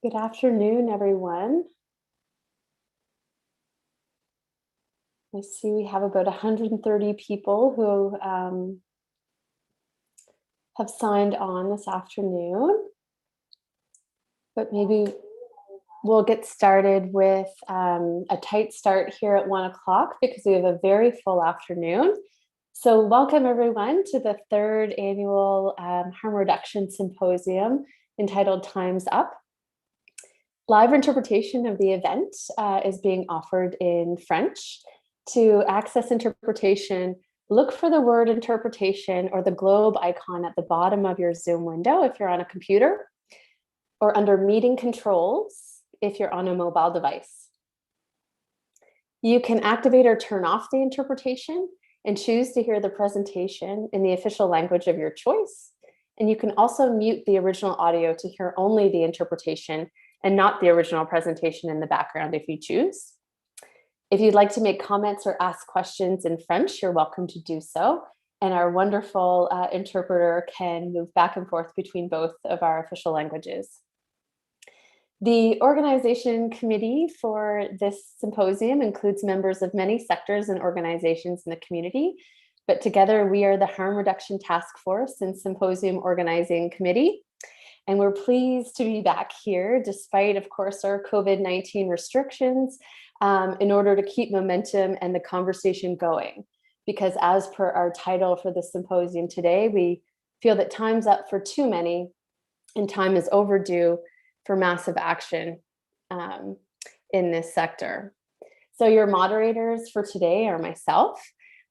Good afternoon, everyone. I see we have about 130 people who have signed on this afternoon, but maybe we'll get started with a tight start here at 1 o'clock because we have a very full afternoon. So welcome everyone to the third annual Harm Reduction Symposium entitled Time's Up. Live interpretation of the event is being offered in French. To access interpretation, look for the word interpretation or the globe icon at the bottom of your Zoom window if you're on a computer, or under meeting controls if you're on a mobile device. You can activate or turn off the interpretation and choose to hear the presentation in the official language of your choice. And you can also mute the original audio to hear only the interpretation and not the original presentation in the background if you choose. If you'd like to make comments or ask questions in French, you're welcome to do so. And our wonderful interpreter can move back and forth between both of our official languages. The organization committee for this symposium includes members of many sectors and organizations in the community, but together we are the Harm Reduction Task Force and Symposium Organizing Committee. And we're pleased to be back here despite, of course, our COVID-19 restrictions in order to keep momentum and the conversation going. Because as per our title for the symposium today, we feel that time's up for too many and time is overdue for massive action in this sector. So your moderators for today are myself.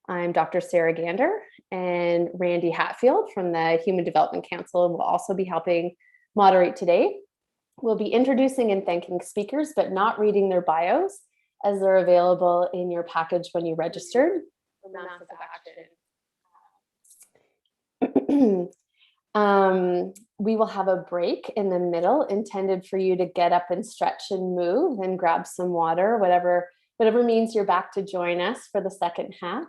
I'm Dr. Sarah Gander, and Randy Hatfield from the Human Development Council will also be helping moderate today. We'll be introducing and thanking speakers, but not reading their bios, as they're available in your package when you registered. Massive action. We will have a break in the middle intended for you to get up and stretch and move and grab some water, whatever means you're back to join us for the second half.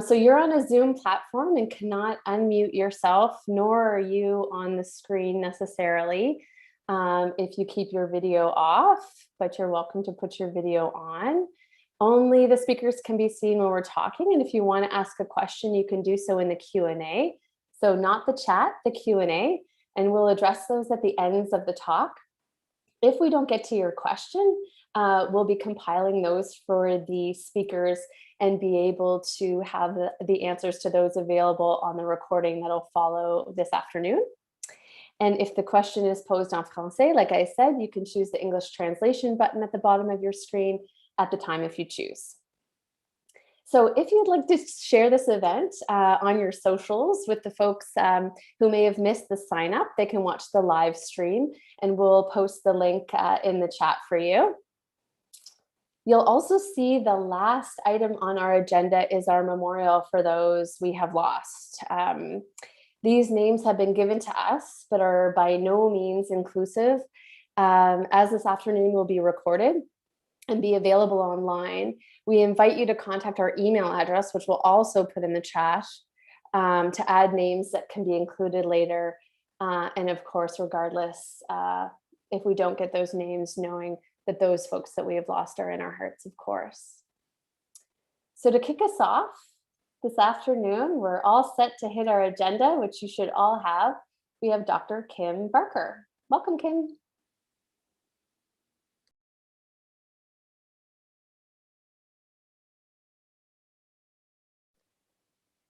So you're on a Zoom platform and cannot unmute yourself, nor are you on the screen necessarily if you keep your video off, but you're welcome to put your video on. Only the speakers can be seen when we're talking, and if you want to ask a question, you can do so in the Q&A. So not the chat, the Q&A, and we'll address those at the ends of the talk. If we don't get to your question, we'll be compiling those for the speakers and be able to have the answers to those available on the recording that'll follow this afternoon. And if the question is posed en français, like I said, you can choose the English translation button at the bottom of your screen at the time if you choose. So if you'd like to share this event on your socials with the folks who may have missed the sign up, they can watch the live stream and we'll post the link in the chat for you. You'll also see the last item on our agenda is our memorial for those we have lost. These names have been given to us, but are by no means inclusive, as this afternoon will be recorded and be available online. We invite you to contact our email address, which we'll also put in the chat, to add names that can be included later. And of course, regardless, if we don't get those names, knowing that those folks that we have lost are in our hearts, of course. So to kick us off this afternoon, we're all set to hit our agenda, which you should all have. We have Dr. Kim Barker. Welcome, Kim.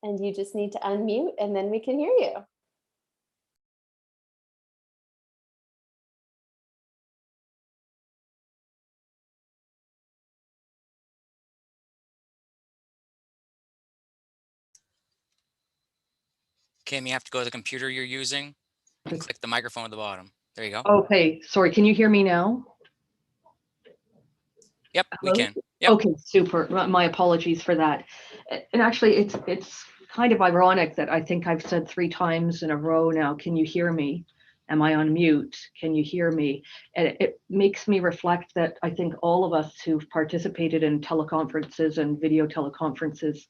And you just need to unmute and then we can hear you. Kim, you have to go to the computer you're using and click the microphone at the bottom. There you go. Okay, sorry, can you hear me now? Yep, Hello? we can. Yep. Okay, super. My apologies for that. And actually, it's kind of ironic that I think I've said 3 times in a row now, can you hear me? Am I on mute? Can you hear me? And it makes me reflect that I think all of us who've participated in teleconferences and video teleconferences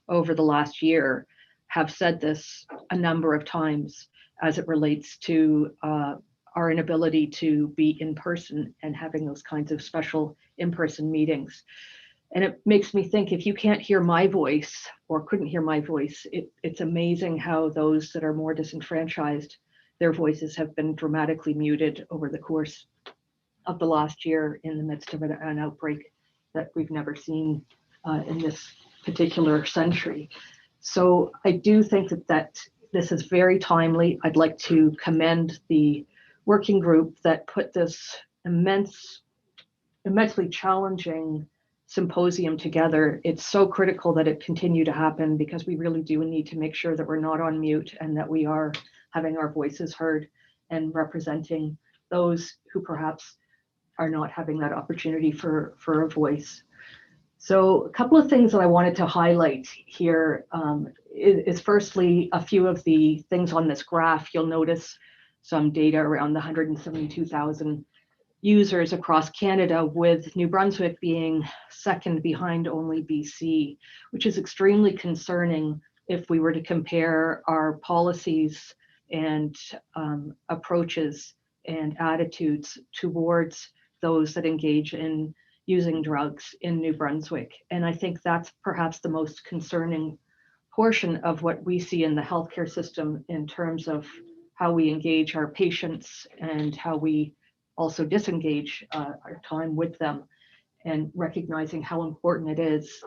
over the last year have said this a number of times as it relates to our inability to be in person and having those kinds of special in-person meetings. And it makes me think, if you can't hear my voice or couldn't hear my voice, it's amazing how those that are more disenfranchised, their voices have been dramatically muted over the course of the last year in the midst of an outbreak that we've never seen in this particular century. So I do think that this is very timely. I'd like to commend the working group that put this immensely challenging symposium together. It's so critical that it continue to happen, because we really do need to make sure that we're not on mute and that we are having our voices heard and representing those who perhaps are not having that opportunity for a voice. So a couple of things that I wanted to highlight here is firstly, a few of the things on this graph. You'll notice some data around the 172,000 users across Canada, with New Brunswick being second behind only BC, which is extremely concerning if we were to compare our policies and approaches and attitudes towards those that engage in using drugs in New Brunswick. And I think that's perhaps the most concerning portion of what we see in the healthcare system in terms of how we engage our patients and how we also disengage our time with them, and recognizing how important it is.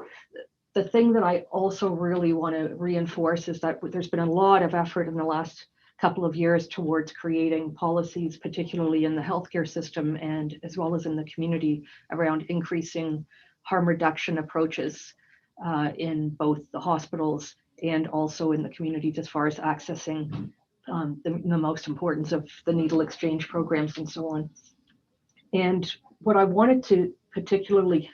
The thing that I also really want to reinforce is that there's been a lot of effort in the last couple of years towards creating policies, particularly in the healthcare system and as well as in the community, around increasing harm reduction approaches in both the hospitals and also in the communities, as far as accessing the most importance of the needle exchange programs and so on. And what I wanted to particularly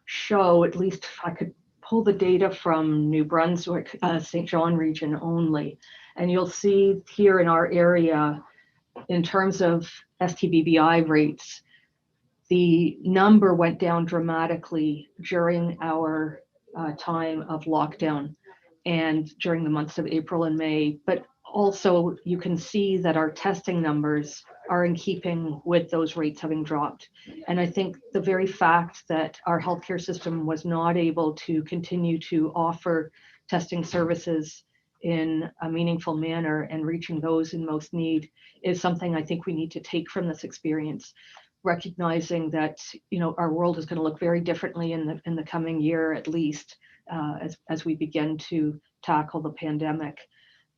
show, at least if I could pull the data from New Brunswick, St. John region only, and you'll see here in our area, in terms of STBBI rates, the number went down dramatically during our time of lockdown and during the months of April and May. But also you can see that our testing numbers are in keeping with those rates having dropped. And I think the very fact that our healthcare system was not able to continue to offer testing services in a meaningful manner and reaching those in most need is something I think we need to take from this experience, recognizing that, you know, our world is going to look very differently in the coming year, at least, as we begin to tackle the pandemic.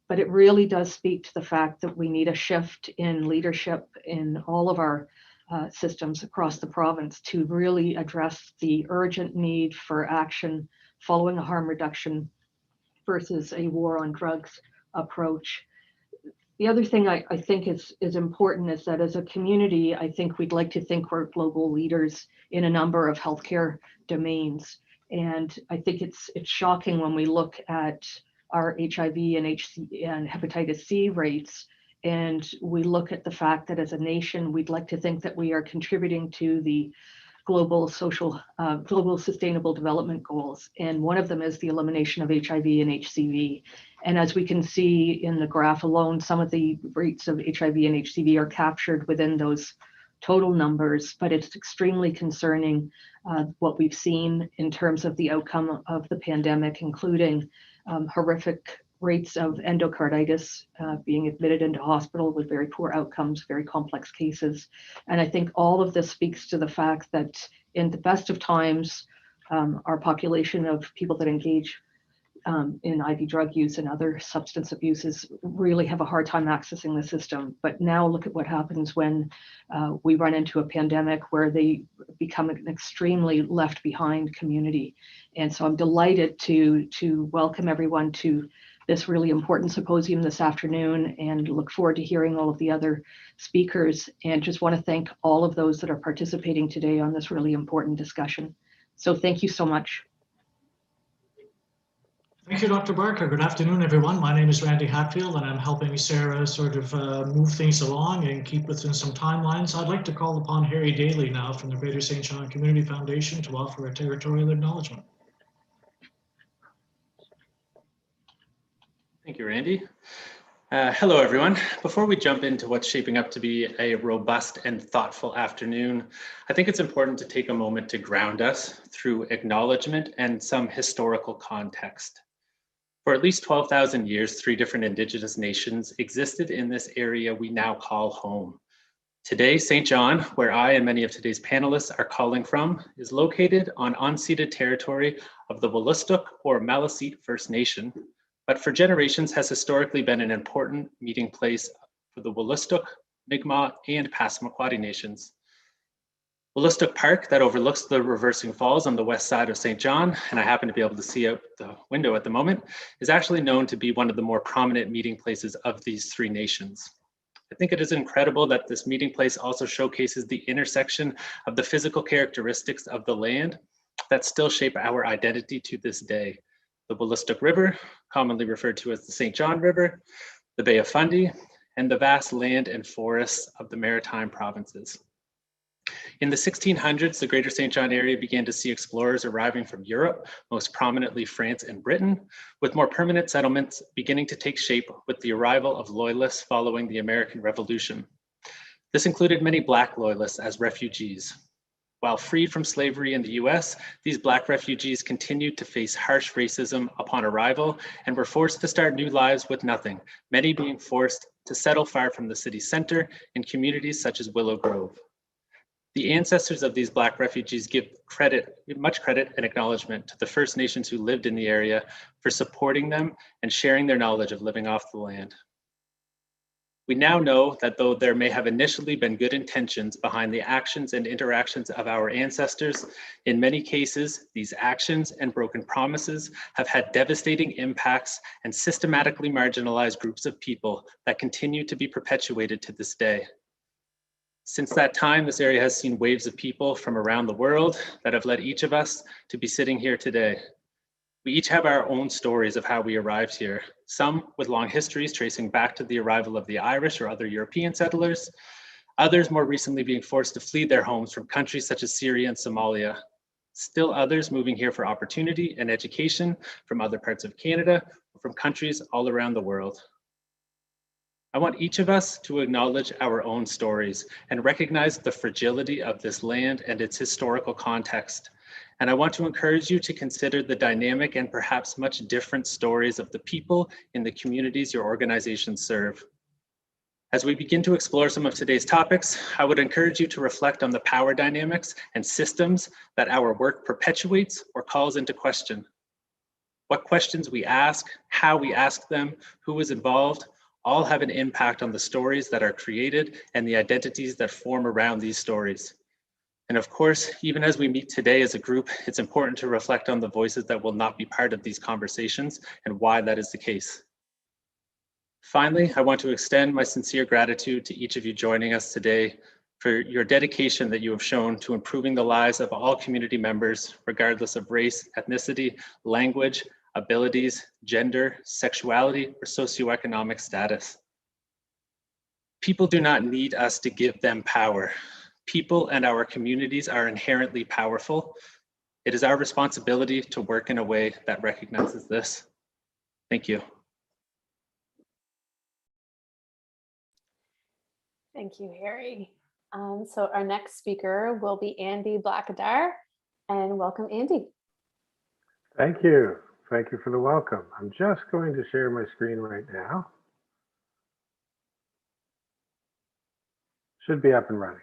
But it really does speak to the fact that we need a shift in leadership in all of our systems across the province to really address the urgent need for action following a harm reduction versus a war on drugs approach. The other thing I think is important is that as a community, I think we'd like to think we're global leaders in a number of healthcare domains. And I think it's shocking when we look at our HIV and hepatitis C rates, and we look at the fact that as a nation, we'd like to think that we are contributing to the global sustainable development goals. And one of them is the elimination of HIV and HCV. And as we can see in the graph alone, some of the rates of HIV and HCV are captured within those total numbers, but it's extremely concerning what we've seen in terms of the outcome of the pandemic, including horrific rates of endocarditis being admitted into hospital with very poor outcomes, very complex cases. And I think all of this speaks to the fact that in the best of times, our population of people that engage in IV drug use and other substance abuses really have a hard time accessing the system. But now look at what happens when we run into a pandemic where they become an extremely left behind community. And so I'm delighted to welcome everyone to this really important symposium this afternoon, and look forward to hearing all of the other speakers, and just want to thank all of those that are participating today on this really important discussion. So thank you so much. Thank you, Dr. Barker. Good afternoon, everyone. My name is Randy Hatfield, and I'm helping Sarah sort of move things along and keep within some timelines. I'd like to call upon Harry Daly now from the Greater St. John Community Foundation to offer a territorial acknowledgement. Thank you, Randy. Hello, everyone. Before we jump into what's shaping up to be a robust and thoughtful afternoon, I think it's important to take a moment to ground us through acknowledgement and some historical context. For at least 12,000 years, 3 different Indigenous nations existed in this area we now call home. Today, St. John, where I and many of today's panelists are calling from, is located on unceded territory of the Wolastoq or Maliseet First Nation, but for generations has historically been an important meeting place for the Wolastoq, Mi'kmaq, and Passamaquoddy nations. Wolastoq Park, that overlooks the Reversing Falls on the west side of St. John, and I happen to be able to see out the window at the moment, is actually known to be one of the more prominent meeting places of these 3 nations. I think it is incredible that this meeting place also showcases the intersection of the physical characteristics of the land that still shape our identity to this day. The Wolastoq River, commonly referred to as the St. John River, the Bay of Fundy, and the vast land and forests of the maritime provinces. In the 1600s, the Greater St. John area began to see explorers arriving from Europe, most prominently France and Britain, with more permanent settlements beginning to take shape with the arrival of loyalists following the American Revolution. This included many Black loyalists as refugees. While freed from slavery in the US, these Black refugees continued to face harsh racism upon arrival and were forced to start new lives with nothing, many being forced to settle far from the city center in communities such as Willow Grove. The ancestors of these Black refugees give much credit and acknowledgement to the First Nations who lived in the area for supporting them and sharing their knowledge of living off the land. We now know that though there may have initially been good intentions behind the actions and interactions of our ancestors, in many cases, these actions and broken promises have had devastating impacts and systematically marginalized groups of people that continue to be perpetuated to this day. Since that time, this area has seen waves of people from around the world that have led each of us to be sitting here today. We each have our own stories of how we arrived here, some with long histories tracing back to the arrival of the Irish or other European settlers, others more recently being forced to flee their homes from countries such as Syria and Somalia, still others moving here for opportunity and education from other parts of Canada or from countries all around the world. I want each of us to acknowledge our own stories and recognize the fragility of this land and its historical context. And I want to encourage you to consider the dynamic and perhaps much different stories of the people in the communities your organizations serve. As we begin to explore some of today's topics, I would encourage you to reflect on the power dynamics and systems that our work perpetuates or calls into question. What questions we ask, how we ask them, who is involved, all have an impact on the stories that are created and the identities that form around these stories. And of course, even as we meet today as a group, it's important to reflect on the voices that will not be part of these conversations and why that is the case. Finally, I want to extend my sincere gratitude to each of you joining us today for your dedication that you have shown to improving the lives of all community members, regardless of race, ethnicity, language, abilities, gender, sexuality, or socioeconomic status. People do not need us to give them power. People and our communities are inherently powerful. It is our responsibility to work in a way that recognizes this. Thank you. Thank you, Harry. So our next speaker will be Andy Blackadar, and welcome, Andy. Thank you. Thank you for the welcome. I'm just going to share my screen right now. Should be up and running.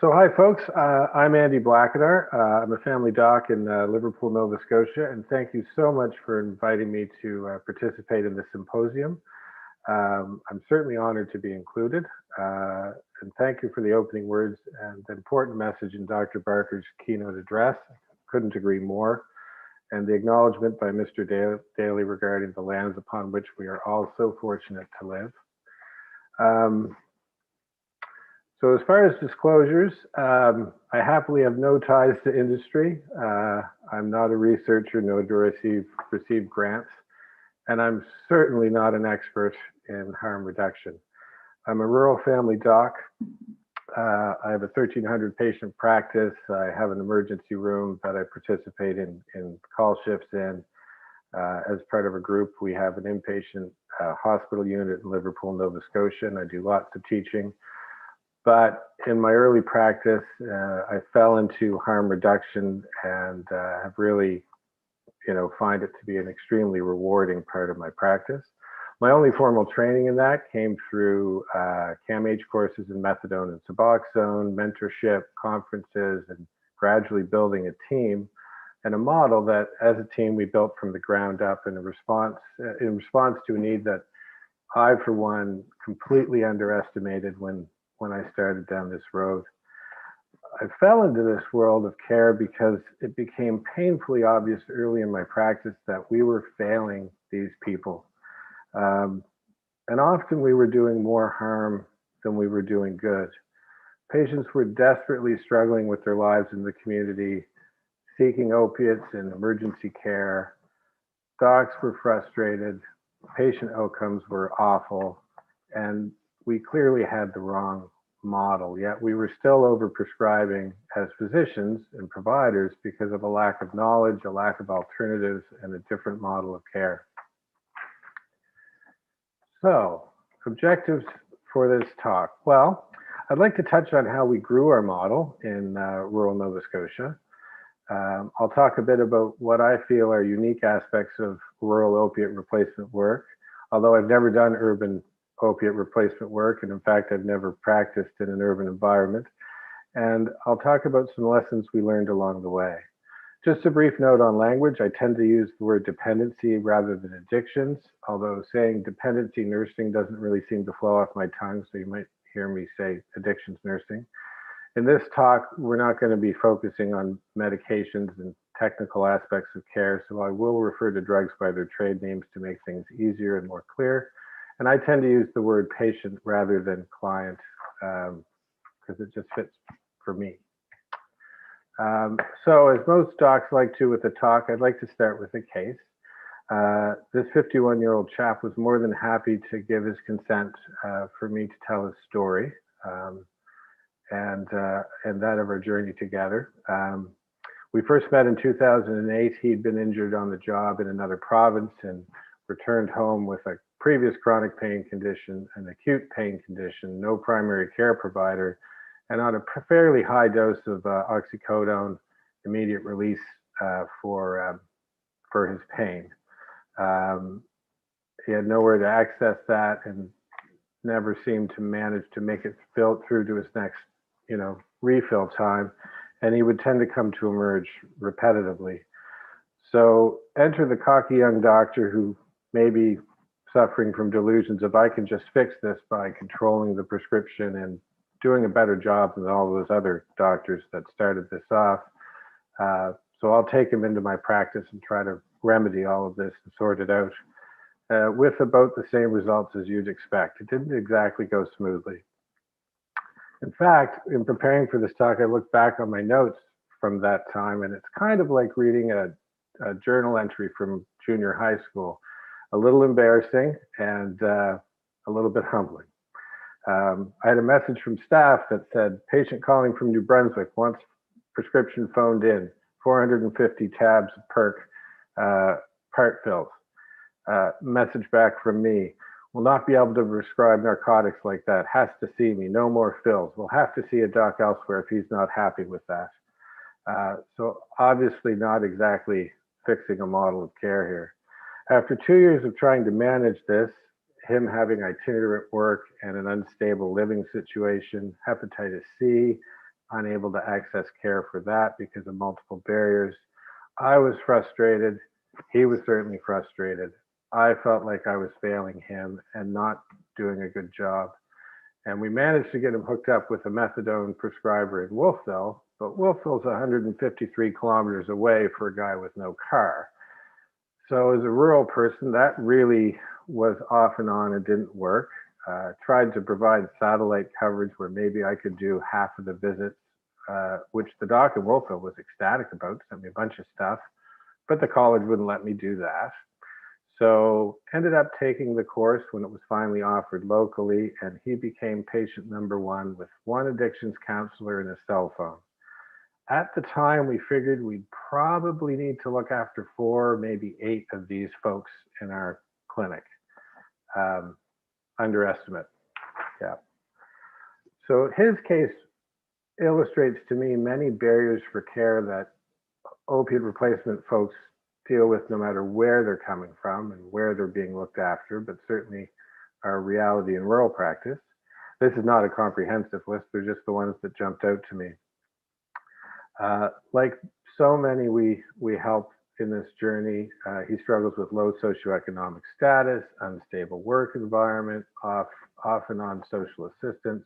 So hi folks, I'm Andy Blackadar. I'm a family doc in Liverpool, Nova Scotia, and thank you so much for inviting me to participate in the symposium. I'm certainly honored to be included, and thank you for the opening words and the important message in Dr. Barker's keynote address. I couldn't agree more. And the acknowledgement by Mr. Daly regarding the lands upon which we are all so fortunate to live. So as far as disclosures, I happily have no ties to industry. I'm not a researcher, nor do I receive grants, and I'm certainly not an expert in harm reduction. I'm a rural family doc. I have a 1,300 patient practice. I have an emergency room that I participate in call shifts in. As part of a group, we have an inpatient hospital unit in Liverpool, Nova Scotia, and I do lots of teaching. But in my early practice, I fell into harm reduction and have really, find it to be an extremely rewarding part of my practice. My only formal training in that came through CAMH courses in methadone and Suboxone, mentorship, conferences, and gradually building a team and a model that, as a team, we built from the ground up in response to a need that I, for one, completely underestimated when I started down this road. I fell into this world of care because it became painfully obvious early in my practice that we were failing these people. And often we were doing more harm than we were doing good. Patients were desperately struggling with their lives in the community, seeking opiates and emergency care. Docs were frustrated, patient outcomes were awful, and we clearly had the wrong model, yet we were still overprescribing as physicians and providers because of a lack of knowledge, a lack of alternatives, and a different model of care. So, objectives for this talk. Well, I'd like to touch on how we grew our model in rural Nova Scotia. I'll talk a bit about what I feel are unique aspects of rural opiate replacement work, although I've never done urban opiate replacement work, and in fact, I've never practiced in an urban environment. And I'll talk about some lessons we learned along the way. Just a brief note on language, I tend to use the word dependency rather than addictions, although saying dependency nursing doesn't really seem to flow off my tongue, so you might hear me say addictions nursing. In this talk, we're not going to be focusing on medications and technical aspects of care, so I will refer to drugs by their trade names to make things easier and more clear. And I tend to use the word patient rather than client because it just fits for me. So as most docs like to with a talk, I'd like to start with a case. This 51-year-old chap was more than happy to give his consent for me to tell his story and that of our journey together. We first met in 2008. He'd been injured on the job in another province and returned home with a previous chronic pain condition, an acute pain condition, no primary care provider, and on a fairly high dose of oxycodone, immediate release for his pain. He had nowhere to access that and never seemed to manage to make it through to his next, refill time. And he would tend to come to emerge repetitively. So enter the cocky young doctor who may be suffering from delusions of I can just fix this by controlling the prescription and doing a better job than all those other doctors that started this off. So I'll take him into my practice and try to remedy all of this and sort it out with about the same results as you'd expect. It didn't exactly go smoothly. In fact, in preparing for this talk, I looked back on my notes from that time, and it's kind of like reading a journal entry from junior high school. A little embarrassing and a little bit humbling. I had a message from staff that said, patient calling from New Brunswick wants prescription phoned in, 450 tabs of perk part fills. Message back from me, will not be able to prescribe narcotics like that, has to see me, no more fills. We'll have to see a doc elsewhere if he's not happy with that. So obviously not exactly fixing a model of care here. After 2 years of trying to manage this, him having itinerant work and an unstable living situation, hepatitis C, unable to access care for that because of multiple barriers, I was frustrated. He was certainly frustrated. I felt like I was failing him and not doing a good job. And we managed to get him hooked up with a methadone prescriber in Wolfville, but Wolfville's 153 kilometers away for a guy with no car. So as a rural person, that really was off and on and didn't work. Tried to provide satellite coverage where maybe I could do half of the visits, which the doc in Wolfville was ecstatic about, sent me a bunch of stuff, but the college wouldn't let me do that. So ended up taking the course when it was finally offered locally, and he became patient number one with one addictions counselor and a cell phone. At the time, we figured we'd probably need to look after 4, maybe 8 of these folks in our clinic. Underestimate, yeah. So his case illustrates to me many barriers for care that opiate replacement folks deal with, no matter where they're coming from and where they're being looked after, but certainly our reality in rural practice. This is not a comprehensive list, they're just the ones that jumped out to me. Like so many we help in this journey, he struggles with low socioeconomic status, unstable work environment, often on social assistance.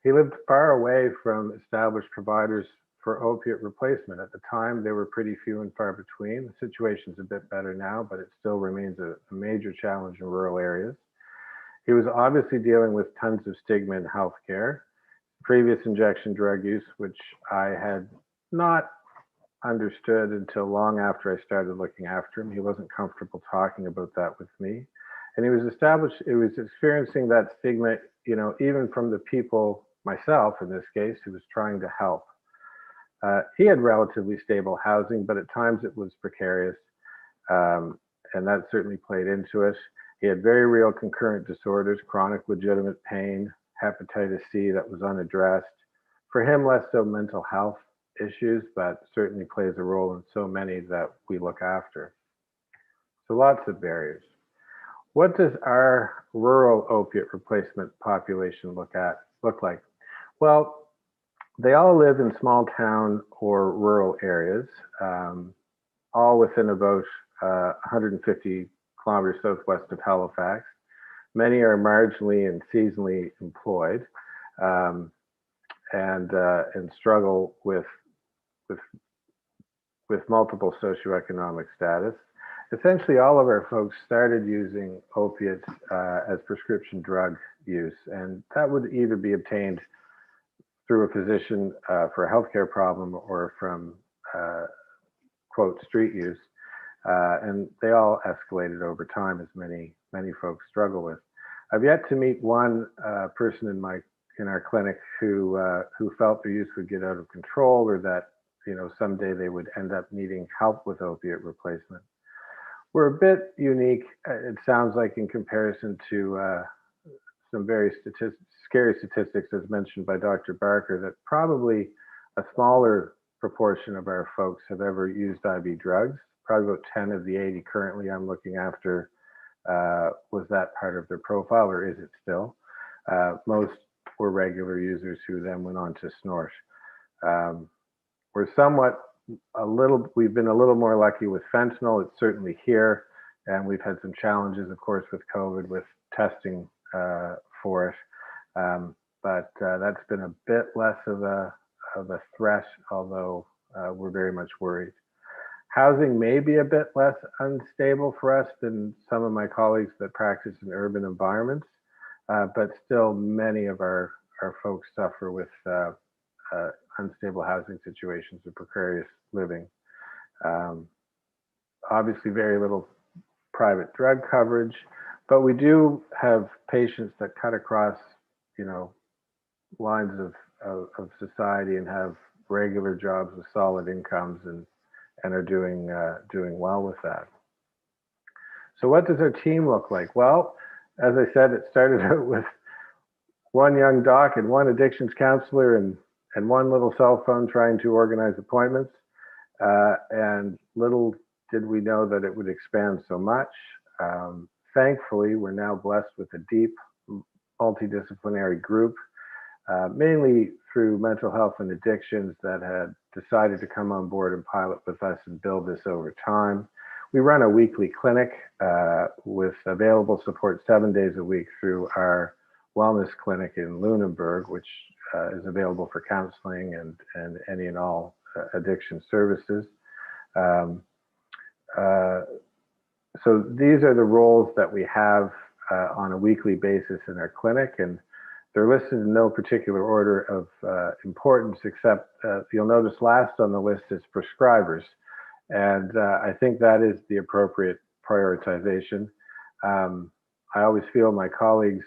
He lived far away from established providers for opiate replacement. At the time, they were pretty few and far between. The situation's a bit better now, but it still remains a major challenge in rural areas. He was obviously dealing with tons of stigma in healthcare, previous injection drug use, which I had not understood until long after I started looking after him. He wasn't comfortable talking about that with me. And he was experiencing that stigma, you know, even from the people, myself in this case, who was trying to help. He had relatively stable housing, but at times it was precarious. And that certainly played into it. He had very real concurrent disorders, chronic legitimate pain, hepatitis C that was unaddressed. For him, less so mental health issues, but certainly plays a role in so many that we look after. So lots of barriers. What does our rural opiate replacement population look like? Well, they all live in small town or rural areas, all within about 150 kilometers southwest of Halifax. Many are marginally and seasonally employed, and struggle with multiple socioeconomic status. Essentially, all of our folks started using opiates as prescription drug use, and that would either be obtained through a physician for a healthcare problem or from, quote, street use. And they all escalated over time, as many folks struggle with. I've yet to meet one person in our clinic who felt their use would get out of control, or that, you know, someday they would end up needing help with opiate replacement. We're a bit unique, it sounds like, in comparison to some very scary statistics, as mentioned by Dr. Barker, that probably a smaller proportion of our folks have ever used IV drugs. Probably about 10 of the 80 currently I'm looking after was that part of their profile, or is it still? Most were regular users who then went on to snort. We've been a little more lucky with fentanyl. It's certainly here, and we've had some challenges, of course, with COVID, with testing for it. But that's been a bit less of a threat, although we're very much worried. Housing may be a bit less unstable for us than some of my colleagues that practice in urban environments, but still many of our folks suffer with unstable housing situations or precarious living. Obviously very little private drug coverage, but we do have patients that cut across, you know, lines of society and have regular jobs with solid incomes and are doing well with that. So what does our team look like? Well, as I said, it started out with one young doc and one addictions counselor and one little cell phone trying to organize appointments. And little did we know that it would expand so much. Thankfully, we're now blessed with a deep multidisciplinary group, mainly through mental health and addictions, that had decided to come on board and pilot with us and build this over time. We run a weekly clinic with available support 7 days a week through our wellness clinic in Lunenburg, which is available for counseling and any and all addiction services. So these are the roles that we have on a weekly basis in our clinic, and they're listed in no particular order of importance, except you'll notice last on the list is prescribers. And I think that is the appropriate prioritization. I always feel my colleagues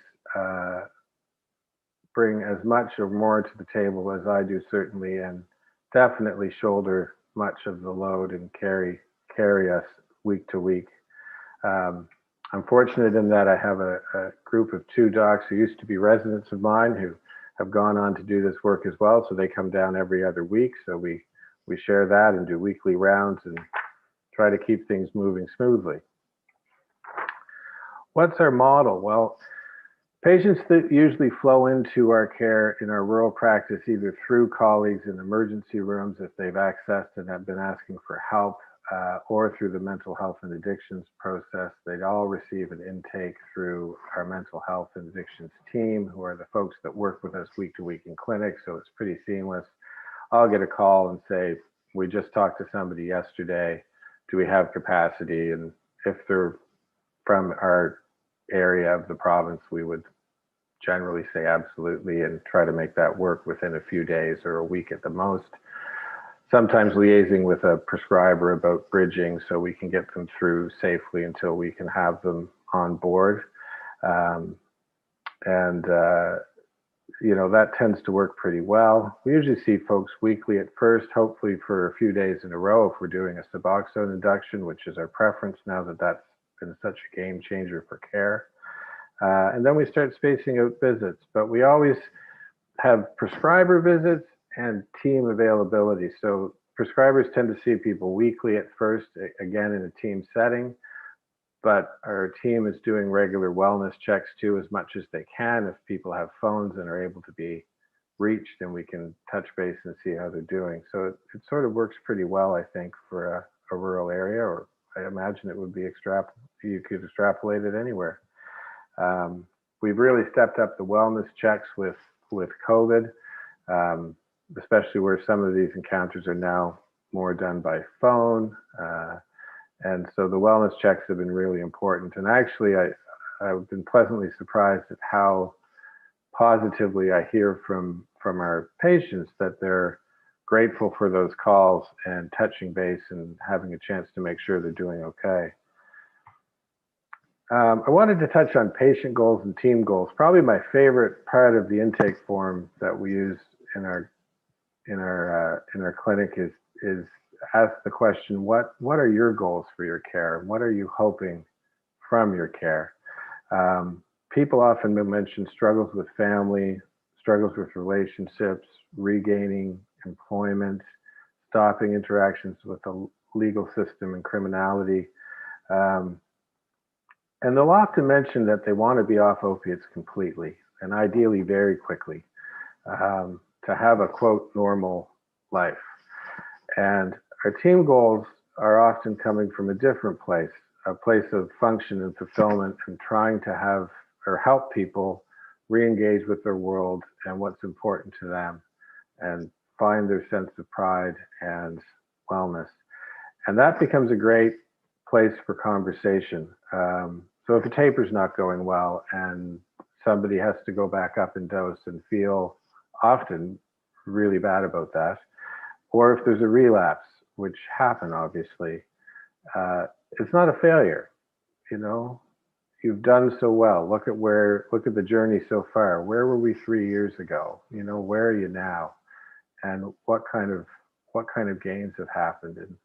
bring as much or more to the table as I do, certainly, and definitely shoulder much of the load and carry us week to week. I'm fortunate in that I have a group of 2 docs who used to be residents of mine who have gone on to do this work as well. So they come down every other week. So we share that and do weekly rounds and try to keep things moving smoothly. What's our model? Well, patients that usually flow into our care in our rural practice, either through colleagues in emergency rooms if they've accessed and have been asking for help, or through the mental health and addictions process, they'd all receive an intake through our mental health and addictions team, who are the folks that work with us week to week in clinic. So it's pretty seamless. I'll get a call and say, we just talked to somebody yesterday. Do we have capacity? And if they're from our area of the province, we would generally say absolutely and try to make that work within a few days or a week at the most. Sometimes liaising with a prescriber about bridging so we can get them through safely until we can have them on board. You know, that tends to work pretty well. We usually see folks weekly at first, hopefully for a few days in a row if we're doing a Suboxone induction, which is our preference now that that's been such a game changer for care. And then we start spacing out visits, but we always have prescriber visits and team availability. So prescribers tend to see people weekly at first, again in a team setting, but our team is doing regular wellness checks too, as much as they can. If people have phones and are able to be reached, and we can touch base and see how they're doing. So it sort of works pretty well, I think, for a rural area, or I imagine it would be you could extrapolate it anywhere. We've really stepped up the wellness checks with COVID, especially where some of these encounters are now more done by phone. And so the wellness checks have been really important. And actually, I've been pleasantly surprised at how positively I hear from our patients that they're grateful for those calls and touching base and having a chance to make sure they're doing okay. I wanted to touch on patient goals and team goals. Probably my favorite part of the intake form that we use in our clinic is ask the question, what are your goals for your care? What are you hoping from your care? People often mention struggles with family, struggles with relationships, regaining employment, stopping interactions with the legal system and criminality. And they'll often mention that they want to be off opiates completely, and ideally very quickly, to have a, quote, normal life. And our team goals are often coming from a different place, a place of function and fulfillment, and trying to have or help people re-engage with their world and what's important to them, and find their sense of pride and wellness. And that becomes a great place for conversation. So if a taper's not going well and somebody has to go back up in dose and feel often really bad about that, or if there's a relapse, which happen obviously, it's not a failure. You know, you've done so well. Look at the journey so far. Where were we 3 years ago? You know, where are you now? And what kind of gains have happened? And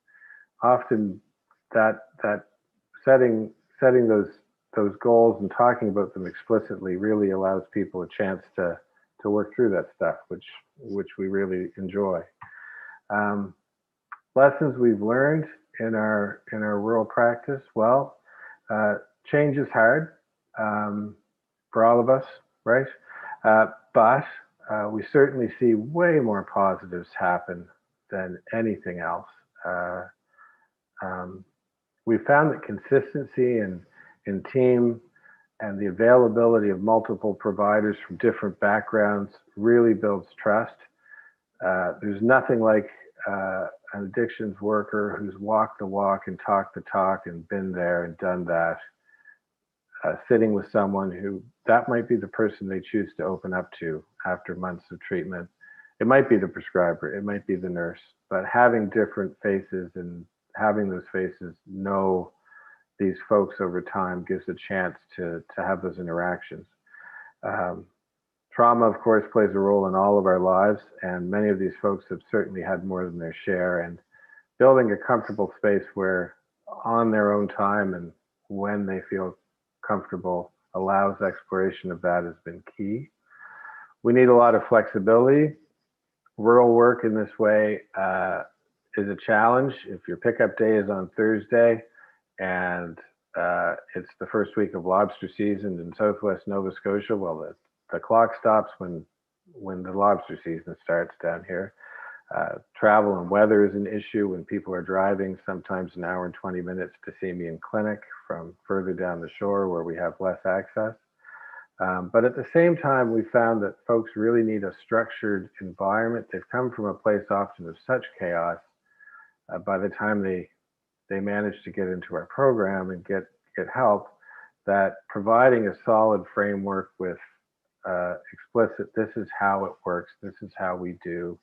often that setting those goals and talking about them explicitly really allows people a chance to work through that stuff, which we really enjoy. Lessons we've learned in our rural practice. Well, change is hard for all of us, right? But we certainly see way more positives happen than anything else. We found that consistency in team and the availability of multiple providers from different backgrounds really builds trust. There's nothing like an addictions worker who's walked the walk and talked the talk and been there and done that, sitting with someone who that might be the person they choose to open up to after months of treatment. It might be the prescriber, it might be the nurse, but having different faces and having those faces know these folks over time gives a chance to have those interactions. Trauma, of course, plays a role in all of our lives, and many of these folks have certainly had more than their share. And building a comfortable space where, on their own time and when they feel comfortable, allows exploration of that has been key. We need a lot of flexibility. Rural work in this way is a challenge. If your pickup day is on Thursday and it's the first week of lobster season in Southwest Nova Scotia, well, the clock stops when the lobster season starts down here. Travel and weather is an issue when people are driving sometimes an hour and 20 minutes to see me in clinic from further down the shore where we have less access. But at the same time, we found that folks really need a structured environment. They've come from a place often of such chaos. By the time they manage to get into our program and get help, that providing a solid framework with explicit, this is how it works, this is how we do,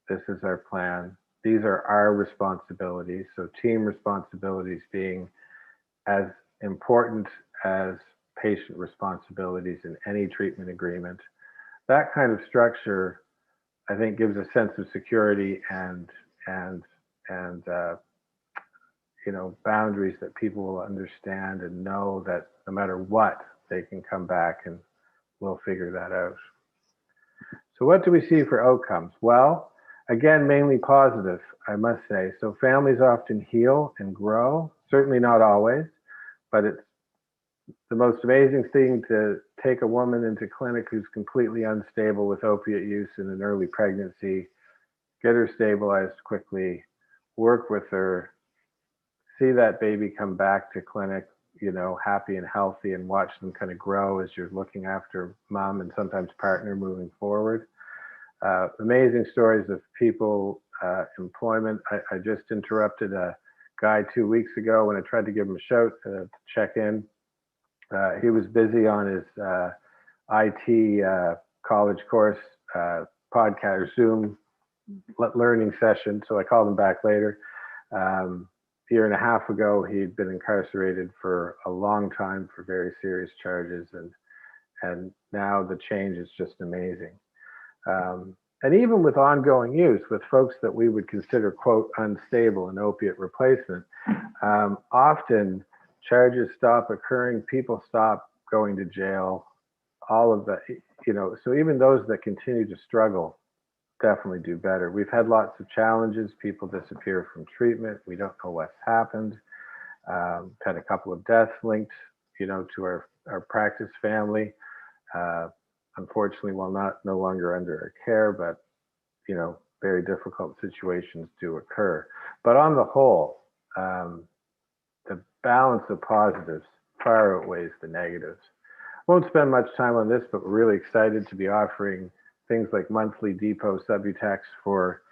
this is our plan, these are our responsibilities. So team responsibilities being as important as patient responsibilities in any treatment agreement. That kind of structure, I think, gives a sense of security and boundaries that people will understand and know that no matter what, they can come back and we'll figure that out. So what do we see for outcomes? Well, again, mainly positive, I must say. So families often heal and grow, certainly not always, but it's the most amazing thing to take a woman into clinic who's completely unstable with opiate use in an early pregnancy, get her stabilized quickly, work with her, see that baby come back to clinic, happy and healthy, and watch them kind of grow as you're looking after mom and sometimes partner moving forward. Amazing stories of people, employment. I just interrupted a guy 2 weeks ago when I tried to give him a shout to check in. He was busy on his IT college course, podcast or Zoom learning session, so I called him back later. A year and a half ago, he'd been incarcerated for a long time for very serious charges, and now the change is just amazing. And even with ongoing use, with folks that we would consider, quote, unstable in opiate replacement, often charges stop occurring, people stop going to jail, all of that, so even those that continue to struggle definitely do better. We've had lots of challenges. People disappear from treatment. We don't know what's happened. Had a couple of deaths linked, to our practice family. Unfortunately, while no longer under our care, but, very difficult situations do occur. But on the whole, the balance of positives far outweighs the negatives. Won't spend much time on this, but we're really excited to be offering things like monthly depot Subutex for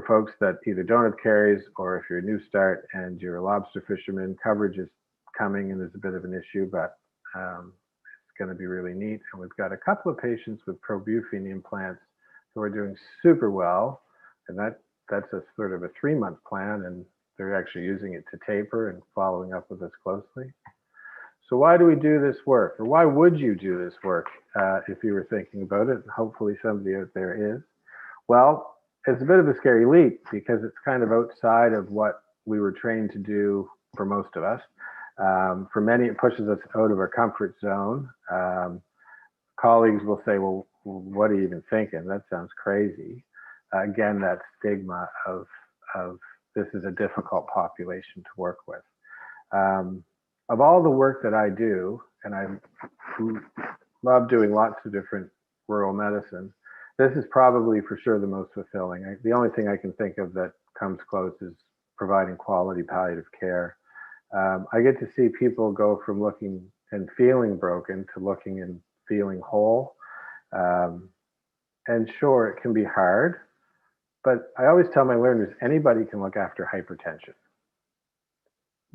folks that either don't have carries, or if you're a new start and you're a lobster fisherman, coverage is coming and there's a bit of an issue, but it's going to be really neat. And we've got a couple of patients with probufene implants who are doing super well, and that's a sort of a 3-month plan, and they're actually using it to taper and following up with us closely. So why do we do this work, or why would you do this work if you were thinking about it? Hopefully somebody out there is. Well, it's a bit of a scary leap because it's kind of outside of what we were trained to do for most of us. For many, it pushes us out of our comfort zone. Colleagues will say, well, what are you even thinking? That sounds crazy. Again, that stigma of this is a difficult population to work with. Of all the work that I do, and I love doing lots of different rural medicine, this is probably for sure the most fulfilling. The only thing I can think of that comes close is providing quality palliative care. I get to see people go from looking and feeling broken to looking and feeling whole. And sure, it can be hard, but I always tell my learners, anybody can look after hypertension.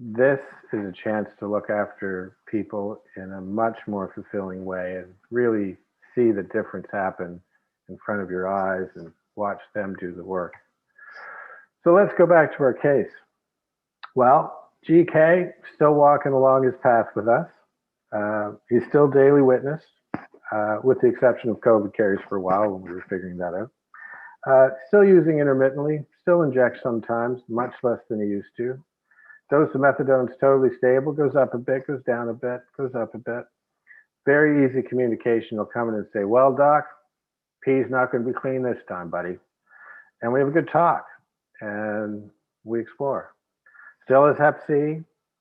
This is a chance to look after people in a much more fulfilling way and really see the difference happen in front of your eyes and watch them do the work. So let's go back to our case. Well, GK still walking along his path with us. He's still daily witness. with the exception of COVID carries for a while when we were figuring that out. Still using intermittently, still inject sometimes, much less than he used to. Dose of methadone is totally stable, goes up a bit, goes down a bit, goes up a bit. Very easy communication. He'll come in and say, well, doc, pee's not going to be clean this time, buddy. And we have a good talk and we explore. Still has Hep C,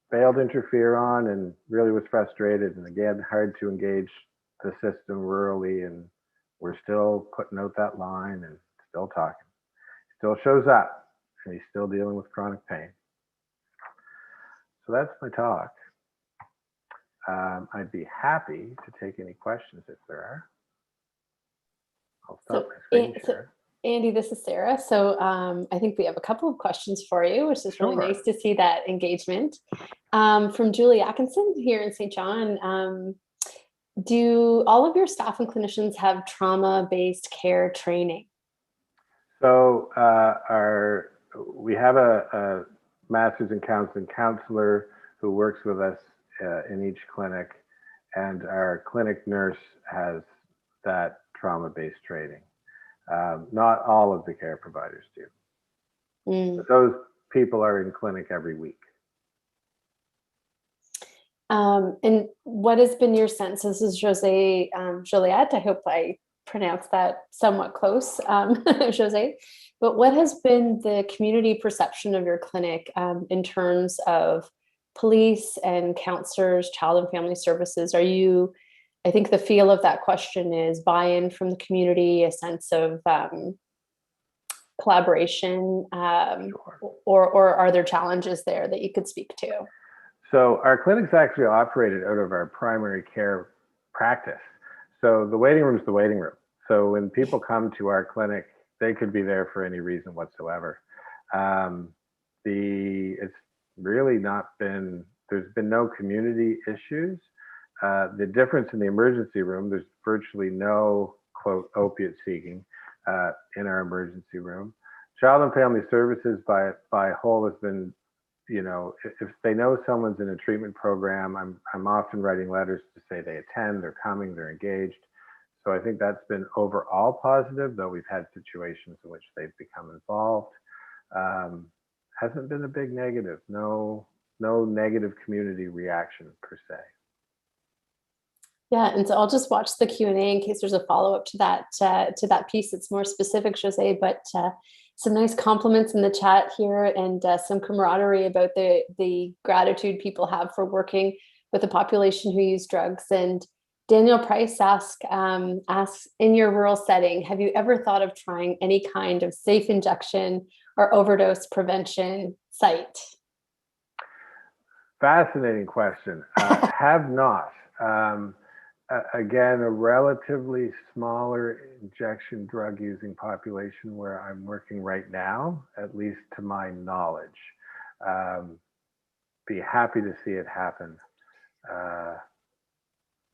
failed interferon, and really was frustrated. And again, hard to engage the system rurally. And we're still putting out that line and still talking. Still shows up and he's still dealing with chronic pain. So that's my talk. I'd be happy to take any questions if there are. I'll stop my screen share. Andy, this is Sarah. So I think we have a couple of questions for you, which is really nice to see that engagement. From Julie Atkinson here in St. John. Do all of your staff and clinicians have trauma-based care training? So we have a master's in counseling counselor who works with us in each clinic, and our clinic nurse has that trauma-based training. Not all of the care providers do. But those people are in clinic every week. And what has been your sense? This is Jose Joliet. I hope I pronounced that somewhat close, Jose. But what has been the community perception of your clinic in terms of police and counselors, child and family services? Are you, I think the feel of that question is buy-in from the community, a sense of collaboration, or are there challenges there that you could speak to? So our clinic's actually operated out of our primary care practice. So the waiting room is the waiting room. So when people come to our clinic, they could be there for any reason whatsoever. It's really not been, there's been no community issues. The difference in the emergency room, there's virtually no, quote, opiate seeking in our emergency room. Child and family services by whole has been, you know, if they know someone's in a treatment program, I'm often writing letters to say they attend, they're coming, they're engaged. So I think that's been overall positive, though we've had situations in which they've become involved. Hasn't been a big negative, no negative community reaction per se. Yeah, and so I'll just watch the Q&A in case there's a follow-up to that piece that's more specific, Jose, but some nice compliments in the chat here and some camaraderie about the gratitude people have for working with a population who use drugs. And Daniel Price asks, in your rural setting, have you ever thought of trying any kind of safe injection or overdose prevention site? Fascinating question. Have not. Again, a relatively smaller injection drug using population where I'm working right now, at least to my knowledge. Be happy to see it happen.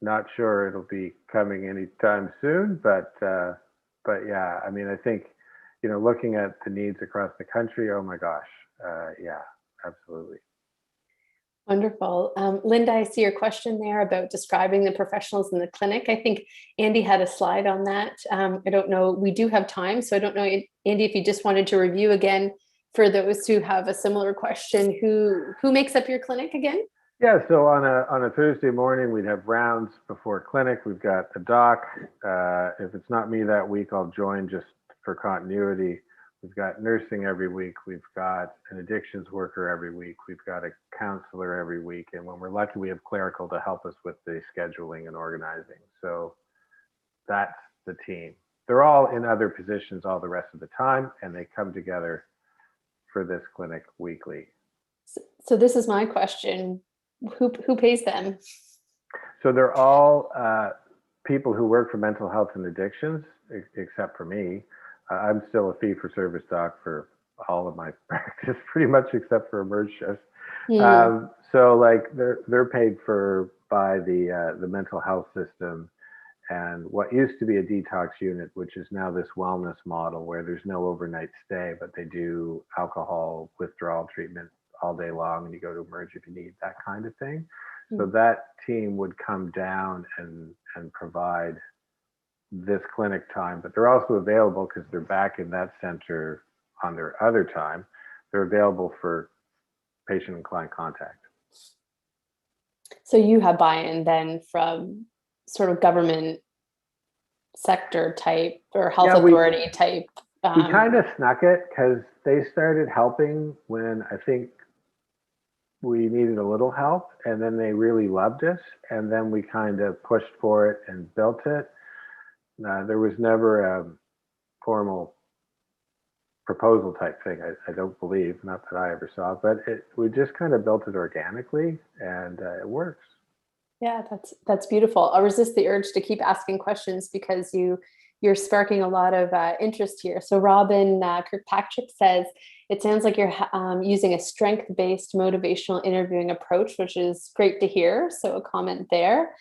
Not sure it'll be coming anytime soon, but yeah, I mean, I think, you know, looking at the needs across the country, oh my gosh, yeah, absolutely. Wonderful. Linda, I see your question there about describing the professionals in the clinic. I think Andy had a slide on that. I don't know, we do have time, so I don't know, Andy, if you just wanted to review again for those who have a similar question, who makes up your clinic again? Yeah, so on a Thursday morning, we'd have rounds before clinic. We've got a doc. If it's not me that week, I'll join just for continuity. We've got nursing every week. We've got an addictions worker every week. We've got a counselor every week. And when we're lucky, we have clerical to help us with the scheduling and organizing. So that's the team. They're all in other positions all the rest of the time, and they come together for this clinic weekly. So this is my question. Who pays them? So they're all people who work for mental health and addictions, except for me. I'm still a fee-for-service doc for all of my practice, pretty much except for emerge shifts. So like they're paid for by the mental health system, and what used to be a detox unit, which is now this wellness model where there's no overnight stay, but they do alcohol withdrawal treatment all day long, and you go to emerge if you need that kind of thing. So that team would come down and and provide this clinic time, but they're also available because they're back in that center on their other time. They're available for patient and client contact. So you have buy-in then from sort of government sector type or health authority type? We kind of snuck it because they started helping when I think we needed a little help, and then they really loved us, and then we kind of pushed for it and built it. There was never a formal proposal type thing, I don't believe, not that I ever saw, but we just kind of built it organically, and it works. Yeah, that's beautiful. I'll resist the urge to keep asking questions because you're sparking a lot of interest here. So Robin Kirkpatrick says, it sounds like you're using a strength-based motivational interviewing approach, which is great to hear. So a comment there.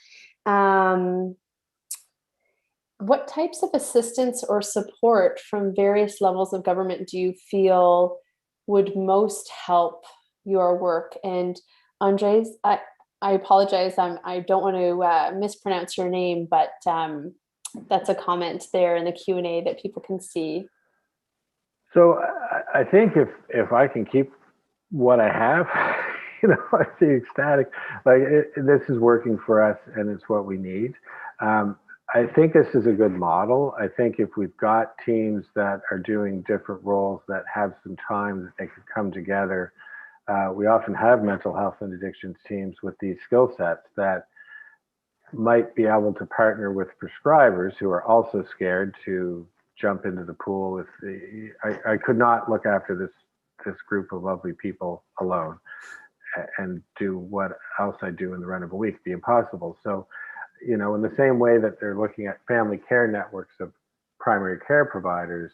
What types of assistance or support from various levels of government do you feel would most help your work? And Andres, I apologize, I don't want to mispronounce your name, but that's a comment there in the Q&A that people can see. So I think if I can keep what I have, I'd be ecstatic. Like this is working for us, and it's what we need. I think this is a good model. I think if we've got teams that are doing different roles that have some time that they could come together, we often have mental health and addictions teams with these skill sets that might be able to partner with prescribers who are also scared to jump into the pool. I could not look after this group of lovely people alone and do what else I do in the run of a week. It'd be impossible. So, in the same way that they're looking at family care networks of primary care providers,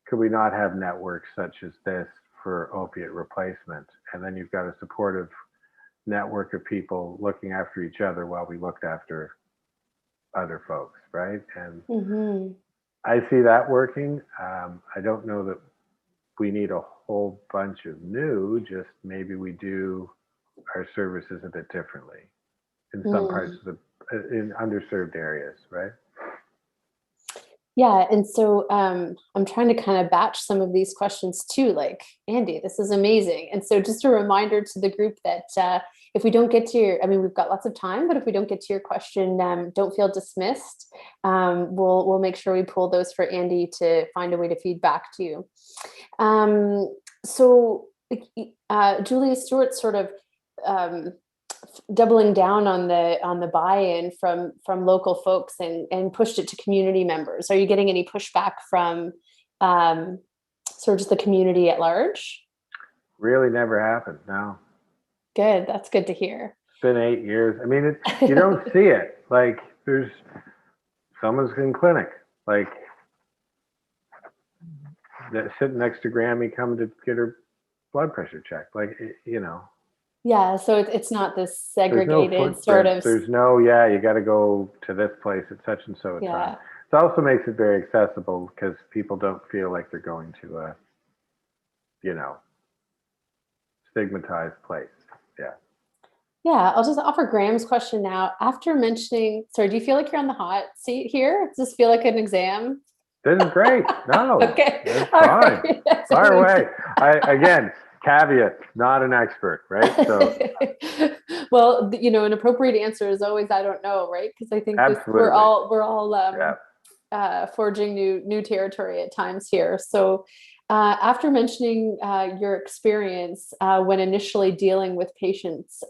could we not have networks such as this for opiate replacement? And then you've got a supportive network of people looking after each other while we looked after other folks, right? And I see that working. I don't know that we need a whole bunch of new, just maybe we do our services a bit differently in some parts of in underserved areas, right? Yeah, and so I'm trying to kind of batch some of these questions too, like, Andy, this is amazing. And so just a reminder to the group that if we don't get to your, we've got lots of time, but if we don't get to your question, don't feel dismissed. We'll make sure we pull those for Andy to find a way to feed back to you. So Julia Stewart sort of doubling down on the buy-in from local folks and pushed it to community members. Are you getting any pushback from sort of just the community at large? Really never happened, no. Good, that's good to hear. It's been 8 years. You don't see it. Like there's someone's in clinic, like that sitting next to Grammy coming to get her blood pressure checked. Like, Yeah, so it's not this segregated sort of. There's no, you got to go to this place at such and so a time. It also makes it very accessible because people don't feel like they're going to a, stigmatized place. Yeah. Yeah, I'll just offer Graham's question now. After mentioning, sorry, do you feel like you're on the hot seat here? Does this feel like an exam? This is great. No, okay. It's fine. Right. Fire away. Again, caveat, not an expert, right? So, well, an appropriate answer is always I don't know, right? Because I think we're all forging new territory at times here. So, after mentioning your experience when initially dealing with patients,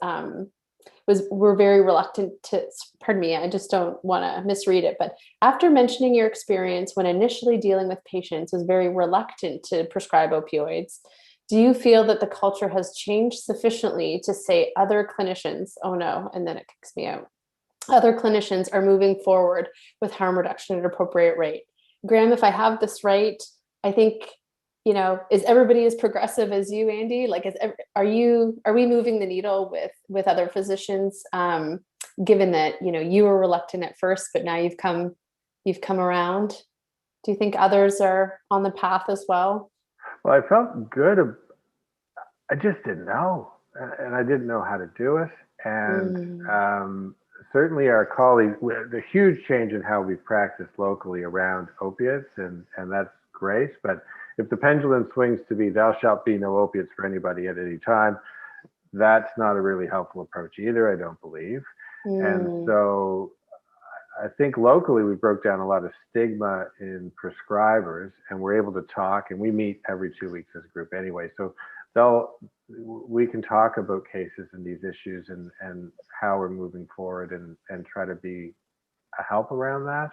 we're very reluctant to. Pardon me, I just don't want to misread it. But after mentioning your experience when initially dealing with patients, was very reluctant to prescribe opioids. Do you feel that the culture has changed sufficiently to say other clinicians, oh no, and then it kicks me out, other clinicians are moving forward with harm reduction at an appropriate rate? Graham, if I have this right, I think, is everybody as progressive as you, Andy? Like, are we moving the needle with other physicians, given that, you were reluctant at first, but now you've come around? Do you think others are on the path as well? Well, I felt good. I just didn't know, and I didn't know how to do it. And certainly our colleagues, the huge change in how we practice locally around opiates, and that's great. But if the pendulum swings to be thou shalt be no opiates for anybody at any time, that's not a really helpful approach either, I don't believe. And so I think locally we broke down a lot of stigma in prescribers, and we're able to talk, and we meet every 2 weeks as a group anyway. So we can talk about cases and these issues and how we're moving forward and try to be a help around that.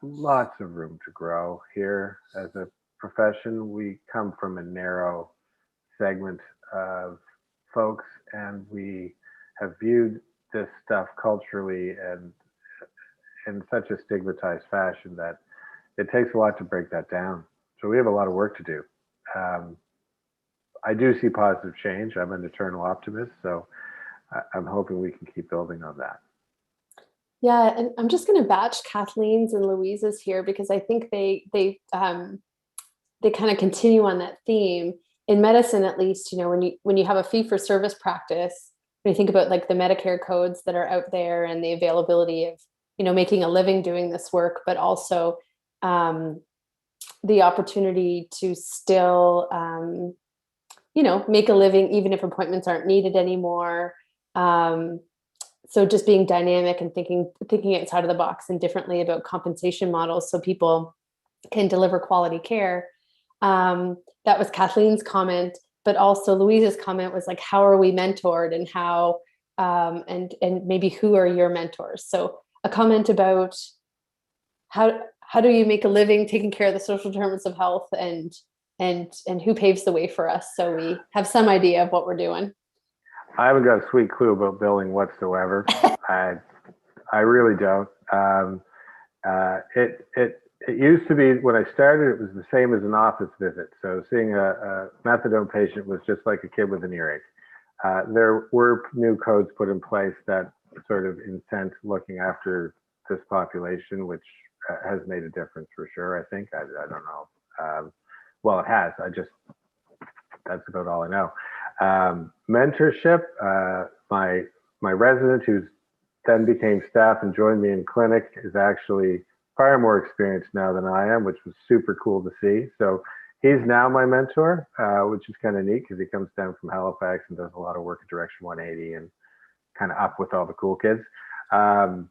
Lots of room to grow here as a profession. We come from a narrow segment of folks, and we have viewed this stuff culturally and in such a stigmatized fashion that it takes a lot to break that down. So we have a lot of work to do. I do see positive change. I'm an eternal optimist, so I'm hoping we can keep building on that. Yeah, and I'm just going to batch Kathleen's and Louise's here because I think they kind of continue on that theme. In medicine, at least, you know, when you have a fee-for-service practice, when you think about like the Medicare codes that are out there and the availability of, you know, making a living doing this work, but also the opportunity to still, you know, make a living even if appointments aren't needed anymore. So just being dynamic and thinking outside of the box and differently about compensation models so people can deliver quality care. That was Kathleen's comment, but also Louise's comment was like, how are we mentored and how, and maybe who are your mentors? So a comment about how do you make a living taking care of the social determinants of health and who paves the way for us, so we have some idea of what we're doing. I haven't got a sweet clue about billing whatsoever. I really don't. It used to be, when I started, it was the same as an office visit. So seeing a methadone patient was just like a kid with an earache. There were new codes put in place that sort of incent looking after this population, which has made a difference for sure, I think. I don't know. Well, it has. That's about all I know. Mentorship, my resident, who's then became staff and joined me in clinic, is actually far more experienced now than I am, which was super cool to see. So he's now my mentor, which is kind of neat because he comes down from Halifax and does a lot of work at Direction 180 and kind of up with all the cool kids. Yeah,